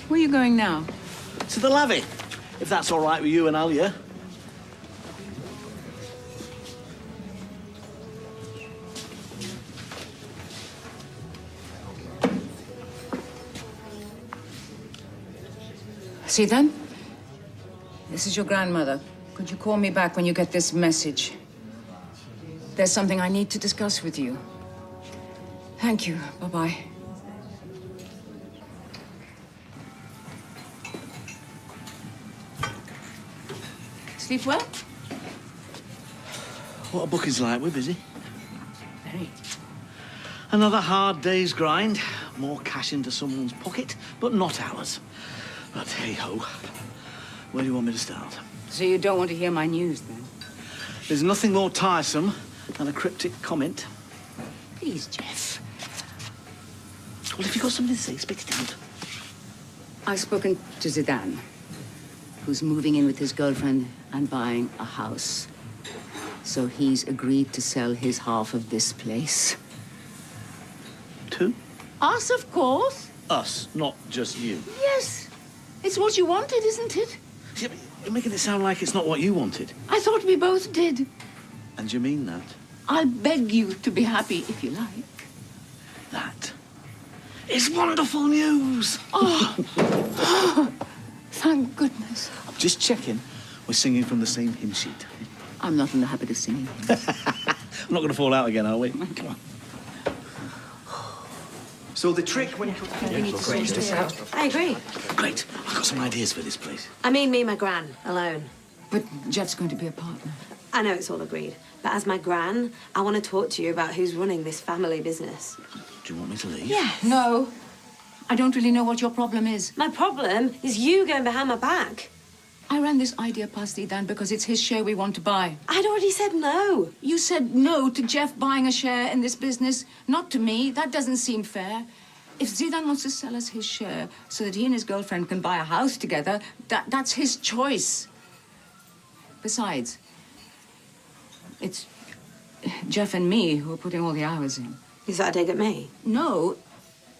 S2: Where are you going now?
S1: To the lavvy, if that's all right with you and Alia.
S2: See then? This is your grandmother. Could you call me back when you get this message? There's something I need to discuss with you. Thank you. Bye-bye. Sleep well?
S1: What a booking's like, we're busy.
S2: Very.
S1: Another hard day's grind. More cash into someone's pocket, but not ours. But hey-ho. Where do you want me to start?
S2: So you don't want to hear my news, then?
S1: There's nothing more tiresome than a cryptic comment.
S2: Please, Geoff.
S1: Well, if you've got something to say, speak it out.
S2: I've spoken to Zidane, who's moving in with his girlfriend and buying a house. So he's agreed to sell his half of this place.
S1: To?
S2: Us, of course.
S1: Us, not just you.
S2: Yes. It's what you wanted, isn't it?
S1: Yeah, but you're making it sound like it's not what you wanted.
S2: I thought we both did.
S1: And you mean that?
S2: I'll beg you to be happy if you like.
S1: That is wonderful news.
S2: Oh, thank goodness.
S1: I'm just checking we're singing from the same hymn sheet.
S2: I'm not in the habit of singing.
S1: I'm not going to fall out again, are we? Come on.
S18: So the trick when...
S2: We need to sort this out.
S6: I agree.
S1: Great. I've got some ideas for this place.
S6: I mean, me and my gran, alone.
S2: But Jeff's going to be a partner.
S6: I know it's all agreed. But as my gran, I want to talk to you about who's running this family business.
S1: Do you want me to leave?
S6: Yeah.
S2: No. I don't really know what your problem is.
S6: My problem is you going behind my back.
S2: I ran this idea past Zidane because it's his share we want to buy.
S6: I'd already said no.
S2: You said no to Geoff buying a share in this business, not to me. That doesn't seem fair.
S3: If Zidane wants to sell us his share so that he and his girlfriend can buy a house together, that's his choice. Besides, it's Geoff and me who are putting all the hours in.
S6: Is that a dig at me?
S3: No,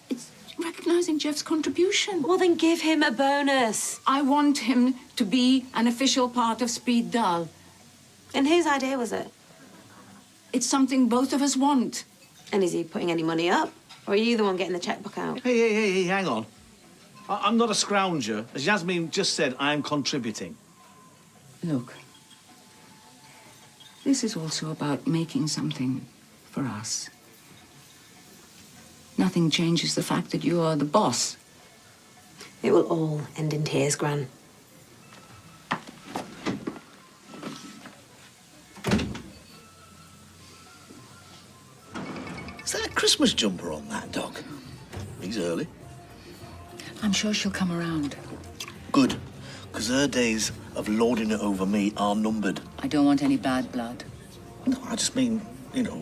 S3: it's recognizing Geoff's contribution.
S6: Well, then give him a bonus.
S3: I want him to be an official part of Speed Dahl.
S6: And whose idea was it?
S3: It's something both of us want.
S6: And is he putting any money up? Or are you the one getting the checkbook out?
S1: Hey, hang on. I'm not a scrounger. As Yasmeen just said, I'm contributing.
S3: Look, this is also about making something for us. Nothing changes the fact that you are the boss.
S6: It will all end in tears, Gran.
S1: Is that a Christmas jumper on that dog? He's early.
S3: I'm sure she'll come around.
S1: Good, because her days of lording it over me are numbered.
S3: I don't want any bad blood.
S1: No, I just mean, you know,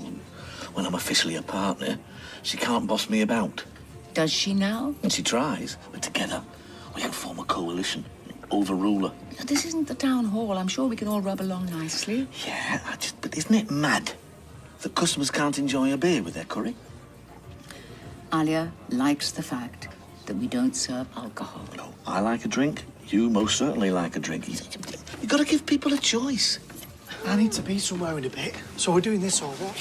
S1: when I'm officially a partner, she can't boss me about.
S3: Does she now?
S1: And she tries, but together we can form a coalition, overrule her.
S3: This isn't the town hall. I'm sure we can all rub along nicely.
S1: Yeah, but isn't it mad that customers can't enjoy a beer with their curry?
S3: Alia likes the fact that we don't serve alcohol.
S1: No, I like a drink. You most certainly like a drink. You've got to give people a choice.
S17: I need to be somewhere in a bit, so we're doing this or what?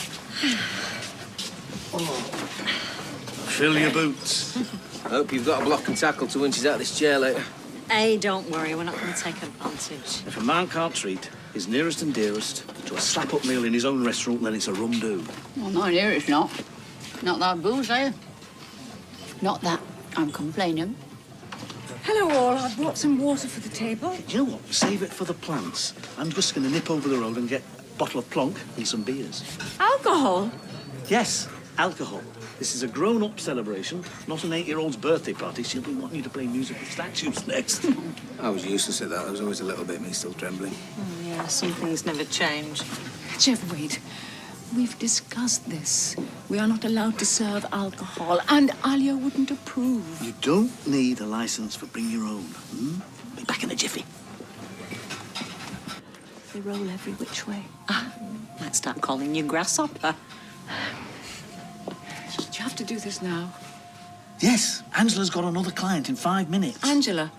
S1: Fill your boots.
S13: I hope you've got a block and tackle to when she's out of this chair later.
S14: Hey, don't worry, we're not going to take advantage.
S1: If a man can't treat his nearest and dearest to a slap-up meal in his own restaurant, then it's a rum do.
S2: Well, not here it's not. Not that booze, eh? Not that I'm complaining.
S3: Hello, all. I brought some water for the table.
S1: You know what? Save it for the plants. I'm just going to nip over the road and get a bottle of plonk and some beers.
S3: Alcohol?
S1: Yes, alcohol. This is a grown-up celebration, not an 8-year-old's birthday party. She'll be wanting you to play music with statues next.
S9: I was useless at that. I was always a little bit me, still trembling.
S14: Oh, yeah, some things never change.
S3: Geoff, wait. We've discussed this. We are not allowed to serve alcohol, and Alia wouldn't approve.
S1: You don't need a license for bring your own. Be back in a jiffy.
S3: They roll every which way.
S14: Might start calling you Grasshopper.
S3: Do you have to do this now?
S1: Yes, Angela's got another client in 5 minutes.
S3: Angela?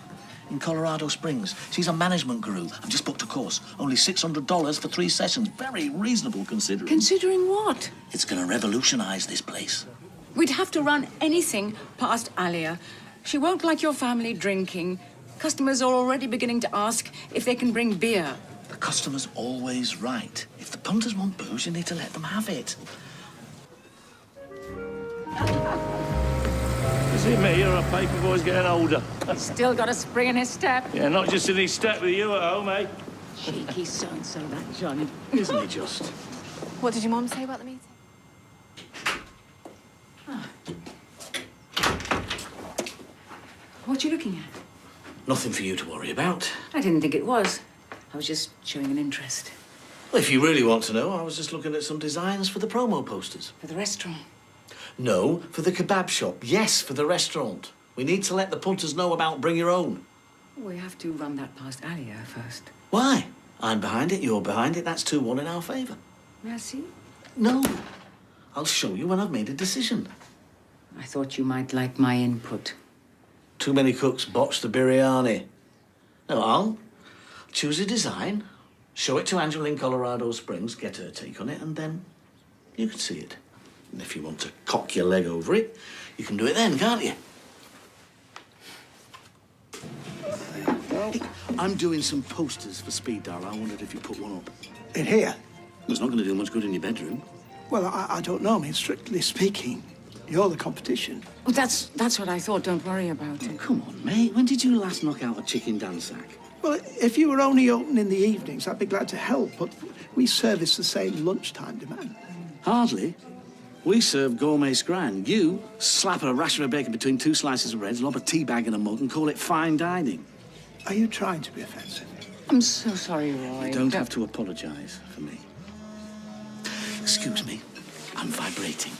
S1: In Colorado Springs. She's a management guru. I've just booked a course. Only $600 for 3 sessions. Very reasonable considering.
S3: Considering what?
S1: It's going to revolutionize this place.
S3: We'd have to run anything past Alia. She won't like your family drinking. Customers are already beginning to ask if they can bring beer.
S1: The customer's always right. If the punters want booze, you need to let them have it.
S7: You see me, you're a paper boy's getting older.
S3: Still got a spring in his step.
S7: Yeah, not just in his step with you at home, eh?
S3: Cheeky so-and-so, that Johnny.
S1: Isn't he just?
S6: What did your mum say about the meeting?
S3: What are you looking at?
S1: Nothing for you to worry about.
S3: I didn't think it was. I was just showing an interest.
S1: Well, if you really want to know, I was just looking at some designs for the promo posters.
S3: For the restaurant?
S1: No, for the kebab shop. Yes, for the restaurant. We need to let the punters know about Bring Your Own.
S3: We have to run that past Alia first.
S1: Why? I'm behind it, you're behind it. That's 2-1 in our favour.
S3: Merci?
S1: No. I'll show you when I've made a decision.
S3: I thought you might like my input.
S1: Too many cooks botched the biryani. No, I'll choose a design, show it to Angela in Colorado Springs, get her take on it, and then you can see it. And if you want to cock your leg over it, you can do it then, can't you? Hey, I'm doing some posters for Speed Dahl. I wondered if you put one up.
S17: In here?
S1: It's not going to do much good in your bedroom.
S17: Well, I don't know. I mean, strictly speaking, you're the competition.
S3: Well, that's what I thought. Don't worry about it.
S1: Come on, mate. When did you last knock out a chicken dansack?
S17: Well, if you were only open in the evenings, I'd be glad to help, but we service the same lunchtime demand.
S1: Hardly. We serve gourmet scran. You slap a rasher of bacon between 2 slices of bread, lob a tea bag in a mug and call it fine dining.
S17: Are you trying to be offensive?
S3: I'm so sorry, Roy.
S1: You don't have to apologise for me. Excuse me. I'm vibrating.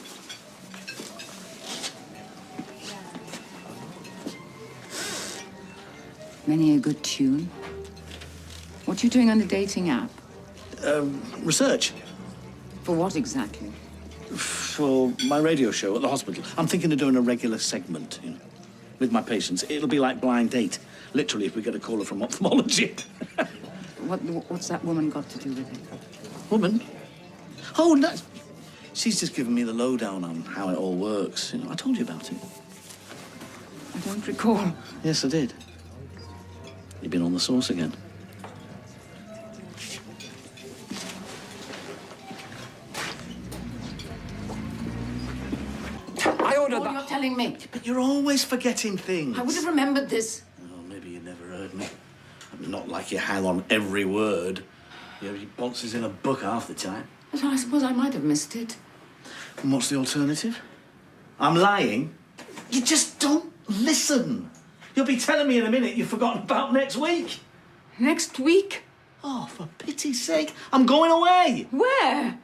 S3: Many a good tune. What are you doing on the dating app?
S1: Research.
S3: For what exactly?
S1: For my radio show at the hospital. I'm thinking of doing a regular segment, you know, with my patients. It'll be like blind date. Literally, if we get a caller from ophthalmology.
S3: What's that woman got to do with it?
S1: Woman? Oh, no. She's just given me the lowdown on how it all works. You know, I told you about it.
S3: I don't recall.
S1: Yes, I did. You've been on the sauce again.
S3: I ordered that. You're telling me.
S1: But you're always forgetting things.
S3: I would have remembered this.
S1: Oh, maybe you never heard me. I mean, not like you hang on every word. You know, your bounces in a book half the time.
S3: But I suppose I might have missed it.
S1: And what's the alternative? I'm lying? You just don't listen. You'll be telling me in a minute you've forgotten about next week.
S3: Next week?
S1: Oh, for pity's sake, I'm going away.
S3: Where?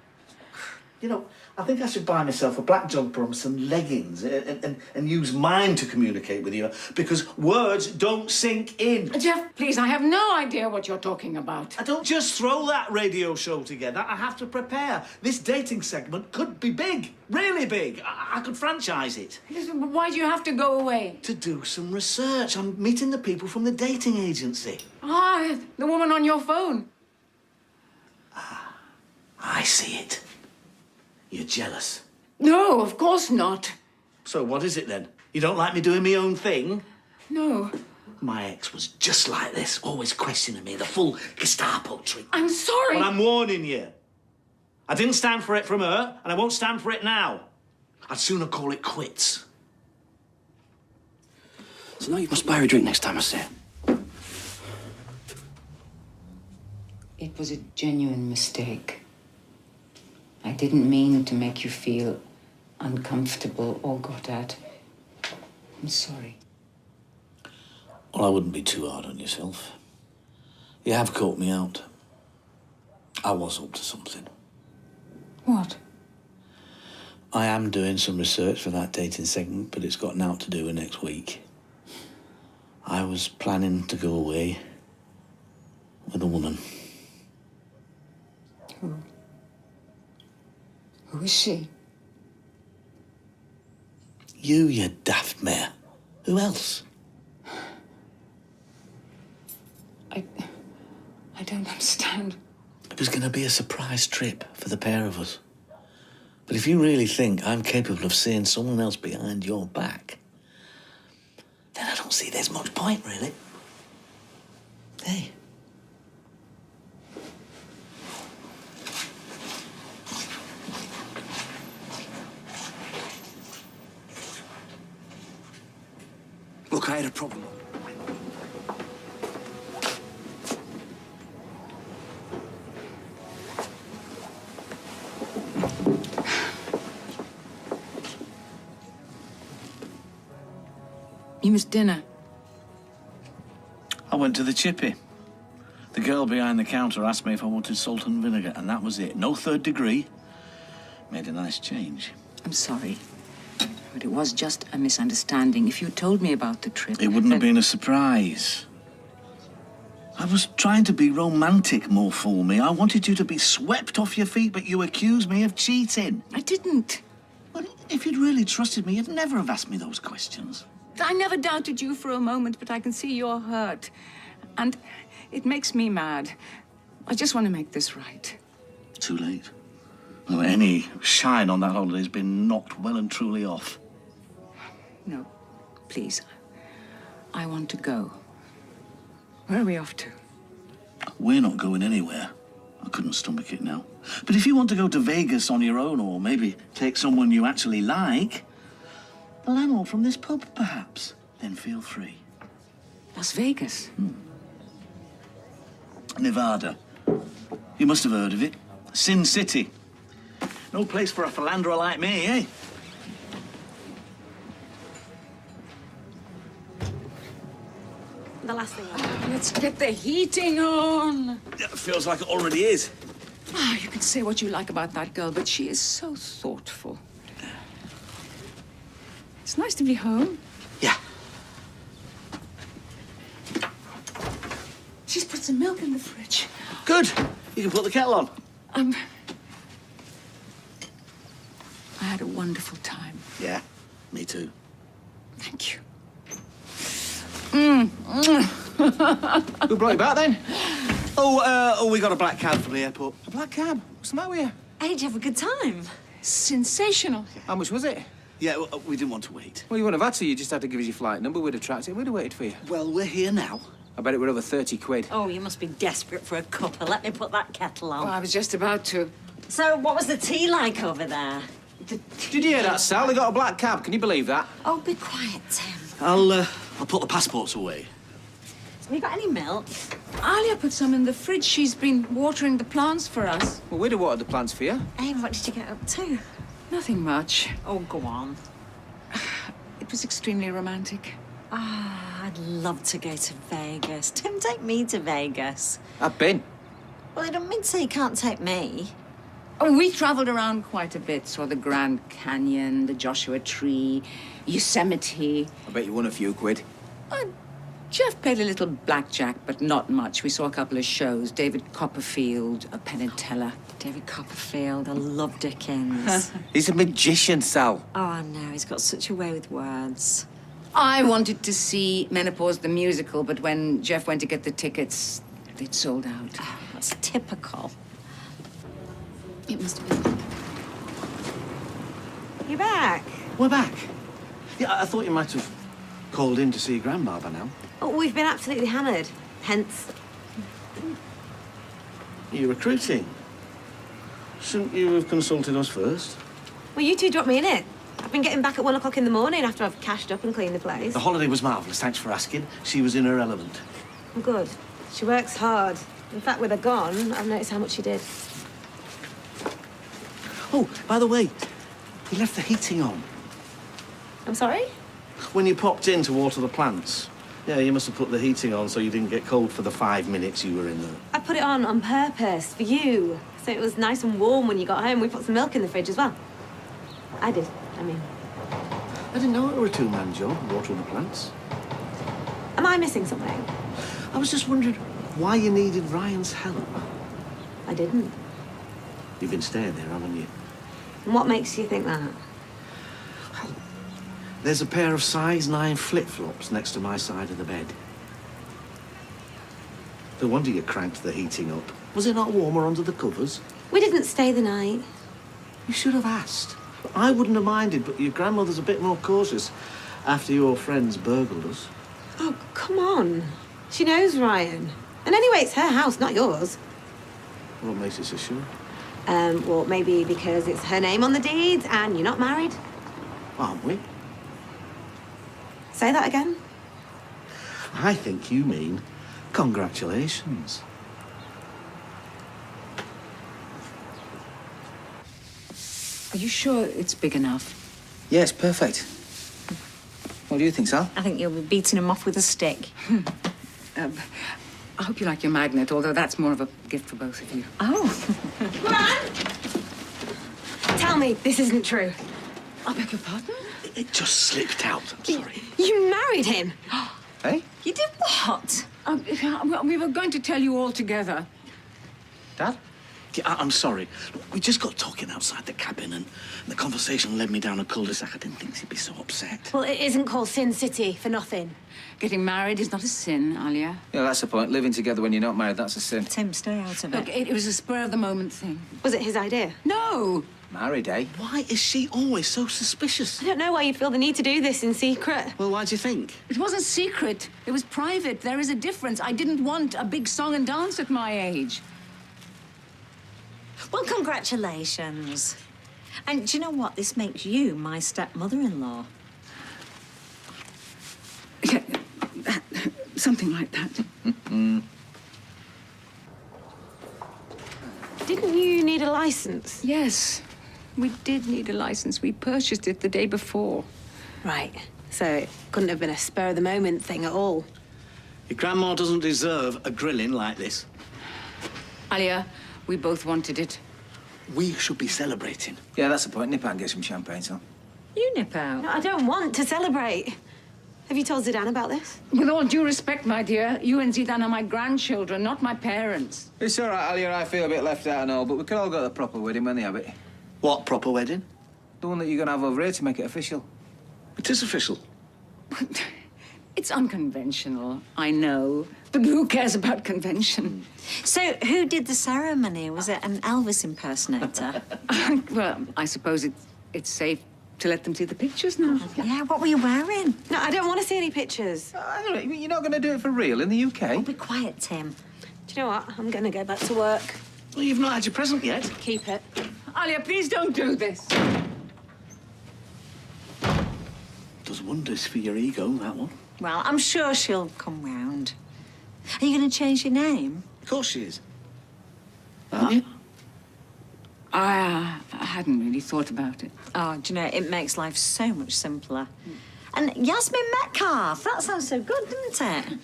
S1: You know, I think I should buy myself a black jumper and some leggings and use mine to communicate with you, because words don't sink in.
S3: Geoff, please, I have no idea what you're talking about.
S1: I don't just throw that radio show together. I have to prepare. This dating segment could be big, really big. I could franchise it.
S3: Listen, why do you have to go away?
S1: To do some research. I'm meeting the people from the dating agency.
S3: Ah, the woman on your phone.
S1: Ah, I see it. You're jealous.
S3: No, of course not.
S1: So what is it then? You don't like me doing my own thing?
S3: No.
S1: My ex was just like this, always questioning me, the full Gestapo treatment.
S3: I'm sorry.
S1: But I'm warning you. I didn't stand for it from her, and I won't stand for it now. I'd sooner call it quits.
S12: So now you must buy her a drink next time I see her.
S3: It was a genuine mistake. I didn't mean to make you feel uncomfortable or got at. I'm sorry.
S1: Well, I wouldn't be too hard on yourself. You have caught me out. I was up to something.
S3: What?
S1: I am doing some research for that dating segment, but it's got naught to do with next week. I was planning to go away with a woman.
S3: Who? Who is she?
S1: You daft mare. Who else?
S3: I don't understand.
S1: It was going to be a surprise trip for the pair of us. But if you really think I'm capable of seeing someone else behind your back, then I don't see there's much point, really. Hey.
S12: Look, I had a problem.
S3: You missed dinner.
S1: I went to the chippy. The girl behind the counter asked me if I wanted salt and vinegar, and that was it. No third degree. Made a nice change.
S3: I'm sorry. But it was just a misunderstanding. If you told me about the trip...
S1: It wouldn't have been a surprise. I was trying to be romantic more for me. I wanted you to be swept off your feet, but you accused me of cheating.
S3: I didn't.
S1: Well, if you'd really trusted me, you'd never have asked me those questions.
S3: I never doubted you for a moment, but I can see you're hurt. And it makes me mad. I just want to make this right.
S1: Too late. Well, any shine on that holiday's been knocked well and truly off.
S3: No, please. I want to go. Where are we off to?
S1: We're not going anywhere. I couldn't stomach it now. But if you want to go to Vegas on your own, or maybe take someone you actually like, the landlord from this pub, perhaps, then feel free.
S3: Las Vegas?
S1: Nevada. You must have heard of it. Sin City. No place for a philanderer like me, eh?
S6: The last thing
S3: Let's get the heating on.
S1: Yeah, feels like it already is.
S3: Ah, you can say what you like about that girl, but she is so thoughtful. It's nice to be home.
S1: Yeah.
S3: some milk in the fridge.
S1: Good. You can put the kettle on.
S3: I had a wonderful time.
S1: Yeah, me too.
S3: Thank you.
S9: Who brought you back then?
S1: Oh, we got a black cab from the airport.
S9: A black cab? What's the matter with you?
S14: Hey, did you have a good time?
S3: Sensational.
S9: How much was it?
S1: Yeah, well, we didn't want to wait.
S9: Well, you wouldn't have had to. You just had to give us your flight number. We'd have tracked it. We'd have waited for you.
S1: Well, we're here now.
S9: I bet it were over 30 quid.
S14: Oh, you must be desperate for a cuppa. Let me put that kettle on.
S3: Oh, I was just about to.
S14: So, what was the tea like over there?
S9: Did you hear that, Sal? They got a black cab. Can you believe that?
S14: Oh, be quiet, Tim.
S1: I'll put the passports away.
S14: Have you got any milk?
S3: Alia put some in the fridge. She's been watering the plants for us.
S9: Well, we'd have watered the plants for you.
S14: Hey, what did you get up to?
S3: Nothing much.
S14: Oh, go on.
S3: It was extremely romantic.
S14: Ah, I'd love to go to Vegas. Tim, take me to Vegas.
S9: I've been.
S14: Well, I don't mean to say you can't take me.
S3: Oh, we travelled around quite a bit. Saw the Grand Canyon, the Joshua Tree, Yosemite.
S9: I bet you won a few quid.
S3: Geoff played a little blackjack, but not much. We saw a couple of shows. David Copperfield, a Penn and Teller.
S14: David Copperfield, I love Dickens.
S9: He's a magician, Sal.
S14: Oh, I know. He's got such a way with words.
S3: I wanted to see Menopause the musical, but when Geoff went to get the tickets, they'd sold out.
S14: Oh, that's typical.
S3: It must have been.
S6: You're back.
S1: We're back. Yeah, I thought you might have called in to see Grandma by now.
S6: Oh, we've been absolutely hammered. Hence.
S1: You're recruiting. Shouldn't you have consulted us first?
S6: Well, you two dropped me in it. I've been getting back at 1 o'clock in the morning after I've cashed up and cleaned the place.
S1: The holiday was marvellous, thanks for asking. She was in her element.
S6: I'm good. She works hard. In fact, with her gone, I've noticed how much she did.
S1: Oh, by the way, you left the heating on.
S6: I'm sorry?
S1: When you popped in to water the plants. Yeah, you must have put the heating on so you didn't get cold for the 5 minutes you were in there.
S6: I put it on purpose for you. So it was nice and warm when you got home. We put some milk in the fridge as well. I did, I mean.
S1: I didn't know it were a two-man job, watering the plants.
S6: Am I missing something?
S1: I was just wondering why you needed Ryan's help.
S6: I didn't.
S1: You've been staying there, haven't you?
S6: And what makes you think that?
S1: There's a pair of size 9 flip-flops next to my side of the bed. No wonder you cranked the heating up. Was it not warmer under the covers?
S6: We didn't stay the night.
S1: You should have asked. I wouldn't have minded, but your grandmother's a bit more cautious after your friends burgled us.
S6: Oh, come on. She knows Ryan. And anyway, it's her house, not yours.
S1: What makes you so sure?
S6: Well, maybe because it's her name on the deeds and you're not married.
S1: Aren't we?
S6: Say that again.
S1: I think you mean congratulations.
S3: Are you sure it's big enough?
S9: Yeah, it's perfect. What do you think, Sal?
S14: I think you'll be beating him off with a stick.
S3: I hope you like your magnet, although that's more of a gift for both of you.
S14: Oh.
S6: Tell me this isn't true.
S3: I beg your pardon?
S1: It just slipped out. I'm sorry.
S6: You married him.
S9: Hey?
S14: You did what?
S3: We were going to tell you all together.
S9: Dad?
S1: Yeah, I'm sorry. Look, we just got talking outside the cabin and the conversation led me down a cul-de-sac. I didn't think she'd be so upset.
S6: Well, it isn't called Sin City for nothing.
S3: Getting married is not a sin, Alia.
S9: Yeah, that's the point. Living together when you're not married, that's a sin.
S14: Tim, stay out of
S3: Look,
S14: it.
S3: it was a spur-of-the-moment thing.
S6: Was it his idea?
S3: No!
S9: Married, eh?
S1: Why is she always so suspicious?
S6: I don't know why you feel the need to do this in secret.
S1: Well, why do you think?
S3: It wasn't secret. It was private. There is a difference. I didn't want a big song and dance at my age.
S14: Well, congratulations. And do you know what? This makes you my stepmother-in-law.
S3: Yeah, something like that.
S6: Didn't you need a license?
S3: Yes, we did need a license. We purchased it the day before.
S6: Right. So it couldn't have been a spur-of-the-moment thing at all.
S1: Your grandma doesn't deserve a grilling like this.
S3: Alia, we both wanted it.
S1: We should be celebrating.
S9: Yeah, that's the point. Nip out and get some champagne, Sal.
S14: You nip out.
S6: No, I don't want to celebrate. Have you told Zidane about this?
S3: With all due respect, my dear, you and Zidane are my grandchildren, not my parents.
S9: It's all right, Alia. I feel a bit left out and all, but we could all go to the proper wedding when they have it.
S1: What proper wedding?
S9: The one that you're going to have over here to make it official.
S1: It is official.
S3: It's unconventional, I know. But who cares about convention?
S14: So, who did the ceremony? Was it an Elvis impersonator?
S3: Well, I suppose it's safe to let them see the pictures now.
S14: Yeah, what were you wearing?
S6: No, I don't want to see any pictures.
S9: I don't know, you're not going to do it for real in the UK?
S14: Oh, be quiet, Tim.
S6: Do you know what? I'm going to go back to work.
S1: Well, you've not had your present yet.
S6: Keep it.
S3: Alia, please don't do this.
S1: Does wonders for your ego, that one.
S14: Well, I'm sure she'll come round. Are you going to change your name?
S1: Of course she is. Aren't you?
S3: I hadn't really thought about it.
S14: Oh, do you know, it makes life so much simpler. And Yasmeen Metcalf, that sounds so good, doesn't it?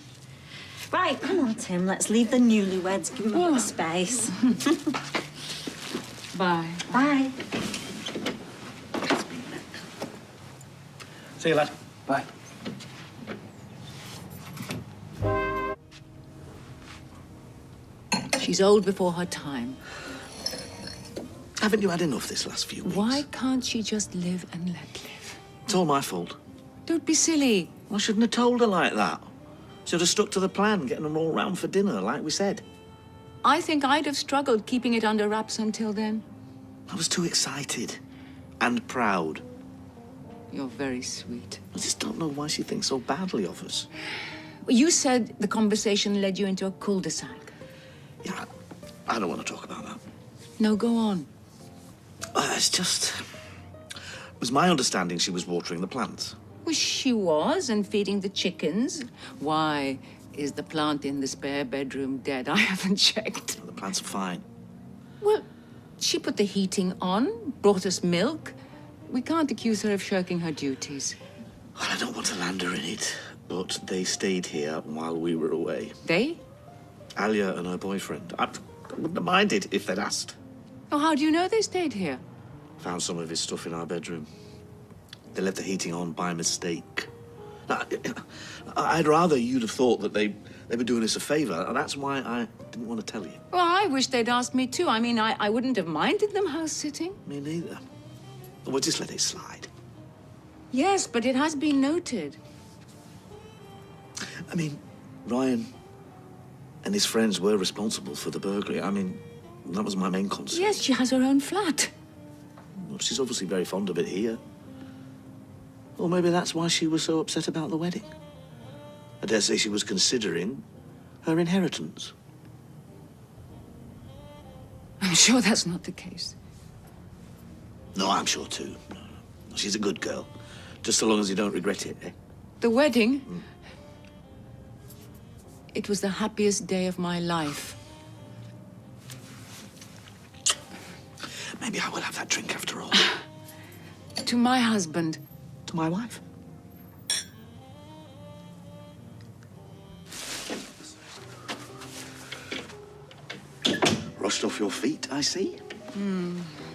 S14: Right, come on, Tim, let's leave the newlyweds, give them a bit of space.
S3: Bye.
S14: Bye.
S1: See you, lad.
S9: Bye.
S2: She's old before her time.
S1: Haven't you had enough this last few weeks?
S2: Why can't she just live and let live?
S1: It's all my fault.
S2: Don't be silly.
S1: I shouldn't have told her like that. Should have stuck to the plan, getting them all round for dinner, like we said.
S2: I think I'd have struggled keeping it under wraps until then.
S1: I was too excited and proud.
S2: You're very sweet.
S1: I just don't know why she thinks so badly of us.
S2: You said the conversation led you into a cul-de-sac.
S1: Yeah, I don't want to talk about that.
S2: No, go on.
S1: It's just... It was my understanding she was watering the plants.
S2: Well, she was, and feeding the chickens. Why is the plant in the spare bedroom dead? I haven't checked.
S1: The plants are fine.
S2: Well, she put the heating on, brought us milk. We can't accuse her of shirking her duties.
S1: Well, I don't want to land her in it, but they stayed here while we were away.
S2: They?
S1: Alia and her boyfriend. I wouldn't have minded if they'd asked.
S2: Oh, how do you know they stayed here?
S1: Found some of his stuff in our bedroom. They left the heating on by mistake. Now, I'd rather you'd have thought that they were doing us a favour, and that's why I didn't want to tell you.
S2: Well, I wish they'd asked me too. I mean, I wouldn't have minded them house-sitting.
S1: Me neither. We'll just let it slide.
S2: Yes, but it has been noted.
S1: I mean, Ryan and his friends were responsible for the burglary. I mean, that was my main concern.
S2: Yes, she has her own flat.
S1: Well, she's obviously very fond of it here. Or maybe that's why she was so upset about the wedding. I dare say she was considering her inheritance.
S2: I'm sure that's not the case.
S1: No, I'm sure too. No. She's a good girl. Just so long as you don't regret it, eh?
S2: The wedding? It was the happiest day of my life.
S1: Maybe I will have that drink after all.
S2: To my husband.
S1: To my wife. Rushed off your feet, I see.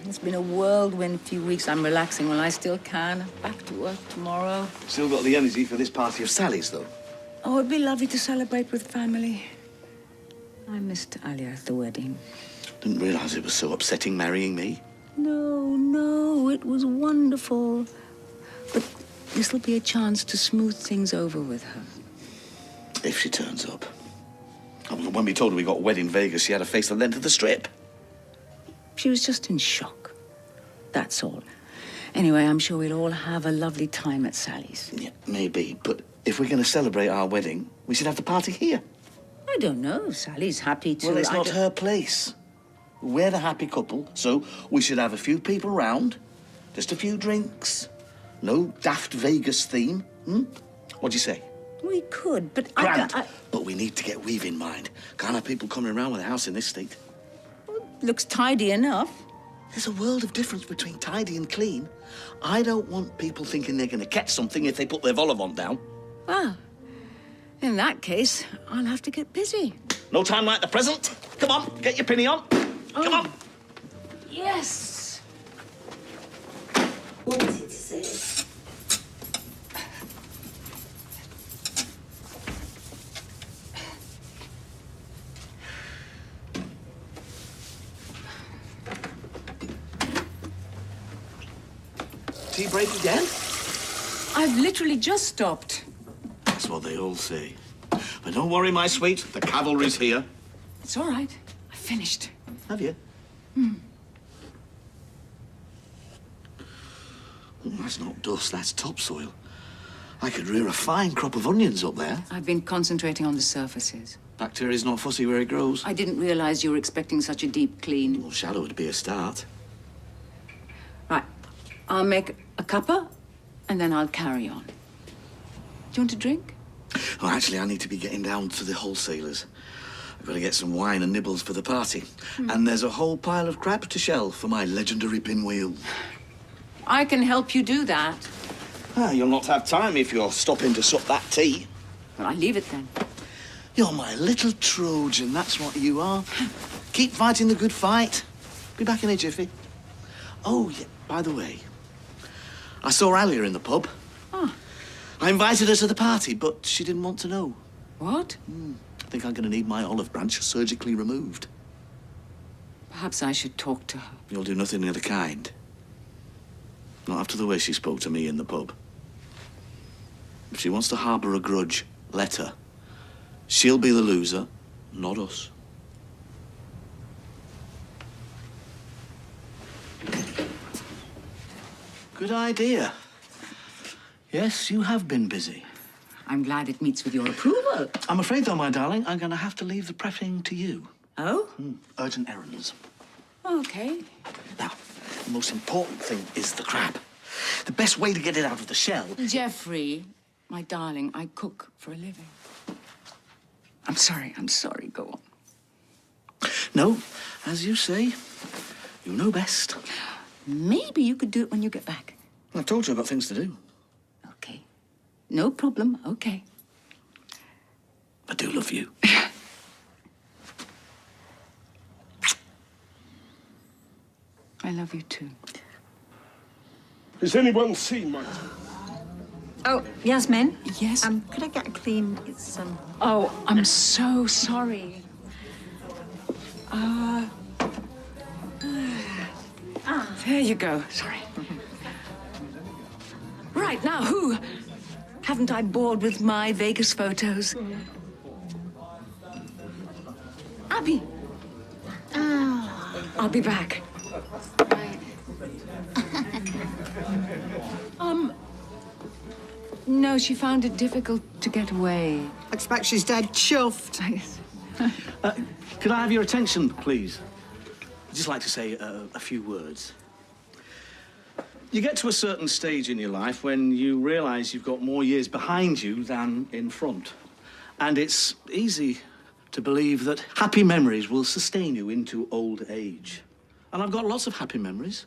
S2: It's been a whirlwind few weeks. I'm relaxing while I still can. Back to work tomorrow.
S1: Still got the energy for this party of Sally's, though.
S2: Oh, it'd be lovely to celebrate with family. I missed Alia at the wedding.
S1: Didn't realise it was so upsetting marrying me.
S2: No, it was wonderful. But this'll be a chance to smooth things over with her.
S1: If she turns up. When we told her we got wed in Vegas, she had a face the length of the strip.
S2: She was just in shock. That's all. Anyway, I'm sure we'll all have a lovely time at Sally's.
S1: Yeah, maybe. But if we're going to celebrate our wedding, we should have the party here.
S2: I don't know. Sally's happy to...
S1: Well, it's
S2: I
S1: not
S2: don't-
S1: her place. We're the happy couple, so we should have a few people round. Just a few drinks. No daft Vegas theme. What'd you say?
S2: We could, but
S1: Grand.
S2: I...
S1: But we need to get Weave in mind. Can't have people coming around with a house in this state.
S2: Looks tidy enough.
S1: There's a world of difference between tidy and clean. I don't want people thinking they're going to catch something if they put their vol-au-vent down.
S2: Well, in that case, I'll have to get busy.
S1: No time like the present. Come on, get your pinny on. Come on.
S2: Yes.
S15: Wanted to say.
S1: tea break again?
S3: I've literally just stopped.
S1: That's what they all say. But don't worry, my sweet. The cavalry's here.
S3: It's all right. I finished.
S1: Have you?
S3: Hmm.
S1: Oh, that's not dust, that's topsoil. I could rear a fine crop of onions up there.
S3: I've been concentrating on the surfaces.
S1: Bacteria's not fussy where it grows.
S3: I didn't realize you were expecting such a deep clean.
S1: Well, shallow would be a start.
S3: Right. I'll make a cuppa, and then I'll carry on. Do you want a drink?
S1: Oh, actually, I need to be getting down to the wholesalers. I've got to get some wine and nibbles for the party. And there's a whole pile of crab to shell for my legendary pinwheel.
S3: I can help you do that.
S1: Ah, you'll not have time if you're stopping to sup that tea.
S3: Well, I'll leave it then.
S1: You're my little Trojan, that's what you are. Keep fighting the good fight. Be back in a jiffy. Oh, yeah, by the way, I saw Alia in the pub.
S3: Oh.
S1: I invited her to the party, but she didn't want to know.
S3: What?
S1: I think I'm going to need my olive branch surgically removed.
S3: Perhaps I should talk to her.
S1: You'll do nothing of the kind. Not after the way she spoke to me in the pub. If she wants to harbour a grudge, let her. She'll be the loser, not us. Good idea. Yes, you have been busy.
S3: I'm glad it meets with your approval.
S1: I'm afraid, though, my darling, I'm going to have to leave the prepping to you.
S3: Oh?
S1: Urgent errands.
S3: Okay.
S1: Now, the most important thing is the crab. The best way to get it out of the shell...
S3: Jeffrey, my darling, I cook for a living. I'm sorry, go on.
S1: No, as you say, you know best.
S3: Maybe you could do it when you get back.
S1: I've told you I've got things to do.
S3: Okay. No problem, okay.
S1: I do love you.
S3: I love you too.
S19: Has anyone seen my...
S14: Oh, Yasmeen?
S3: Yes?
S14: Could I get a clean... It's,
S3: Oh, I'm so sorry. There you go. Sorry. Right, now, who? Haven't I bored with my Vegas photos? Abby. I'll be back. No, she found it difficult to get away.
S22: I expect she's dead chuffed.
S1: Could I have your attention, please? I'd just like to say a few words. You get to a certain stage in your life when you realise you've got more years behind you than in front. And it's easy to believe that happy memories will sustain you into old age. And I've got lots of happy memories,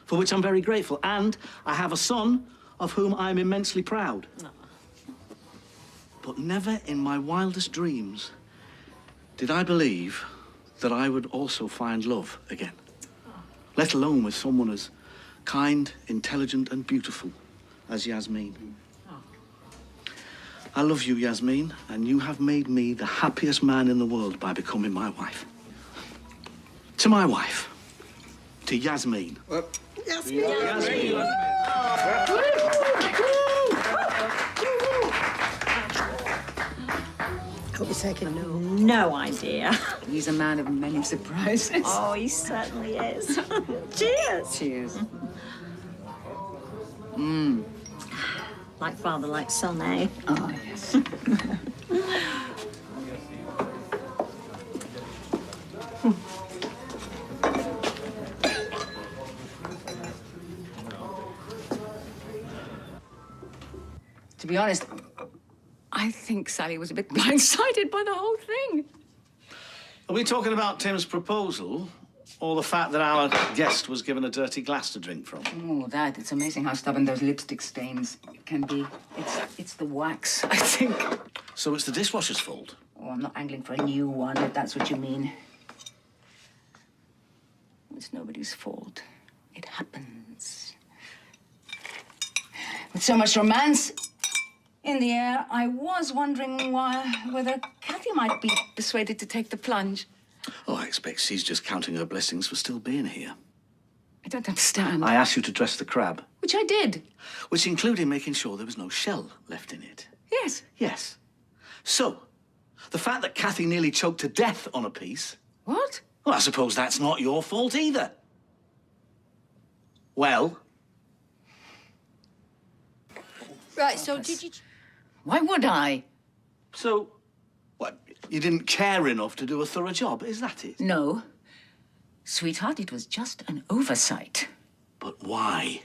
S1: for which I'm very grateful. And I have a son of whom I'm immensely proud. But never in my wildest dreams did I believe that I would also find love again, let alone with someone as kind, intelligent, and beautiful as Yasmeen. I love you, Yasmeen, and you have made me the happiest man in the world by becoming my wife. To my wife, to Yasmeen.
S22: Yasmeen.
S14: Hope you're taking no idea.
S3: He's a man of many surprises.
S14: Oh, he certainly is. Cheers.
S3: Cheers.
S14: Like father, like son, eh?
S3: Oh, yes. To be honest, I think Sally was a bit blindsided by the whole thing.
S1: Are we talking about Tim's proposal, or the fact that our guest was given a dirty glass to drink from?
S3: Oh, that. It's amazing how stubborn those lipstick stains can be. It's the wax, I think.
S1: So it's the dishwasher's fault?
S3: Oh, I'm not angling for a new one, if that's what you mean. It's nobody's fault. It happens. With so much romance in the air, I was wondering whether Kathy might be persuaded to take the plunge.
S1: Oh, I expect she's just counting her blessings for still being here.
S3: I don't understand.
S1: I asked you to dress the crab.
S2: Which I did.
S1: Which included making sure there was no shell left in it.
S2: Yes.
S1: Yes. So, the fact that Kathy nearly choked to death on a piece...
S2: What?
S1: Well, I suppose that's not your fault either. Well...
S15: Right, so did you...
S2: Why would I?
S1: So, what, you didn't care enough to do a thorough job, is that it?
S2: No. Sweetheart, it was just an oversight.
S1: But why?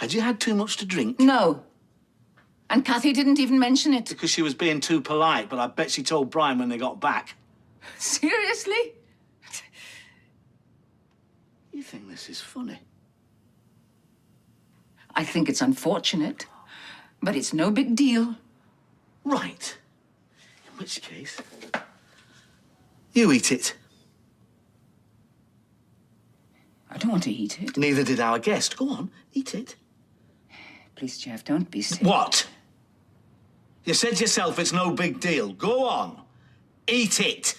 S1: Had you had too much to drink?
S2: No. And Kathy didn't even mention it.
S1: Because she was being too polite, but I bet she told Brian when they got back.
S2: Seriously?
S1: You think this is funny?
S2: I think it's unfortunate, but it's no big deal.
S1: Right. In which case, you eat it.
S2: I don't want to eat it.
S1: Neither did our guest. Go on, eat it.
S2: Please, Geoff, don't be sick.
S1: What? You said yourself it's no big deal. Go on, eat it.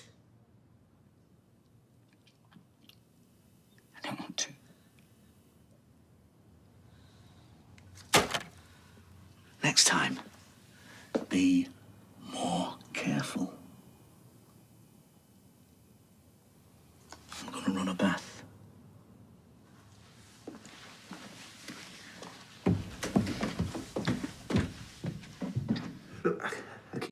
S2: I don't want to.
S1: Next time, be more careful. I'm gonna run a bath.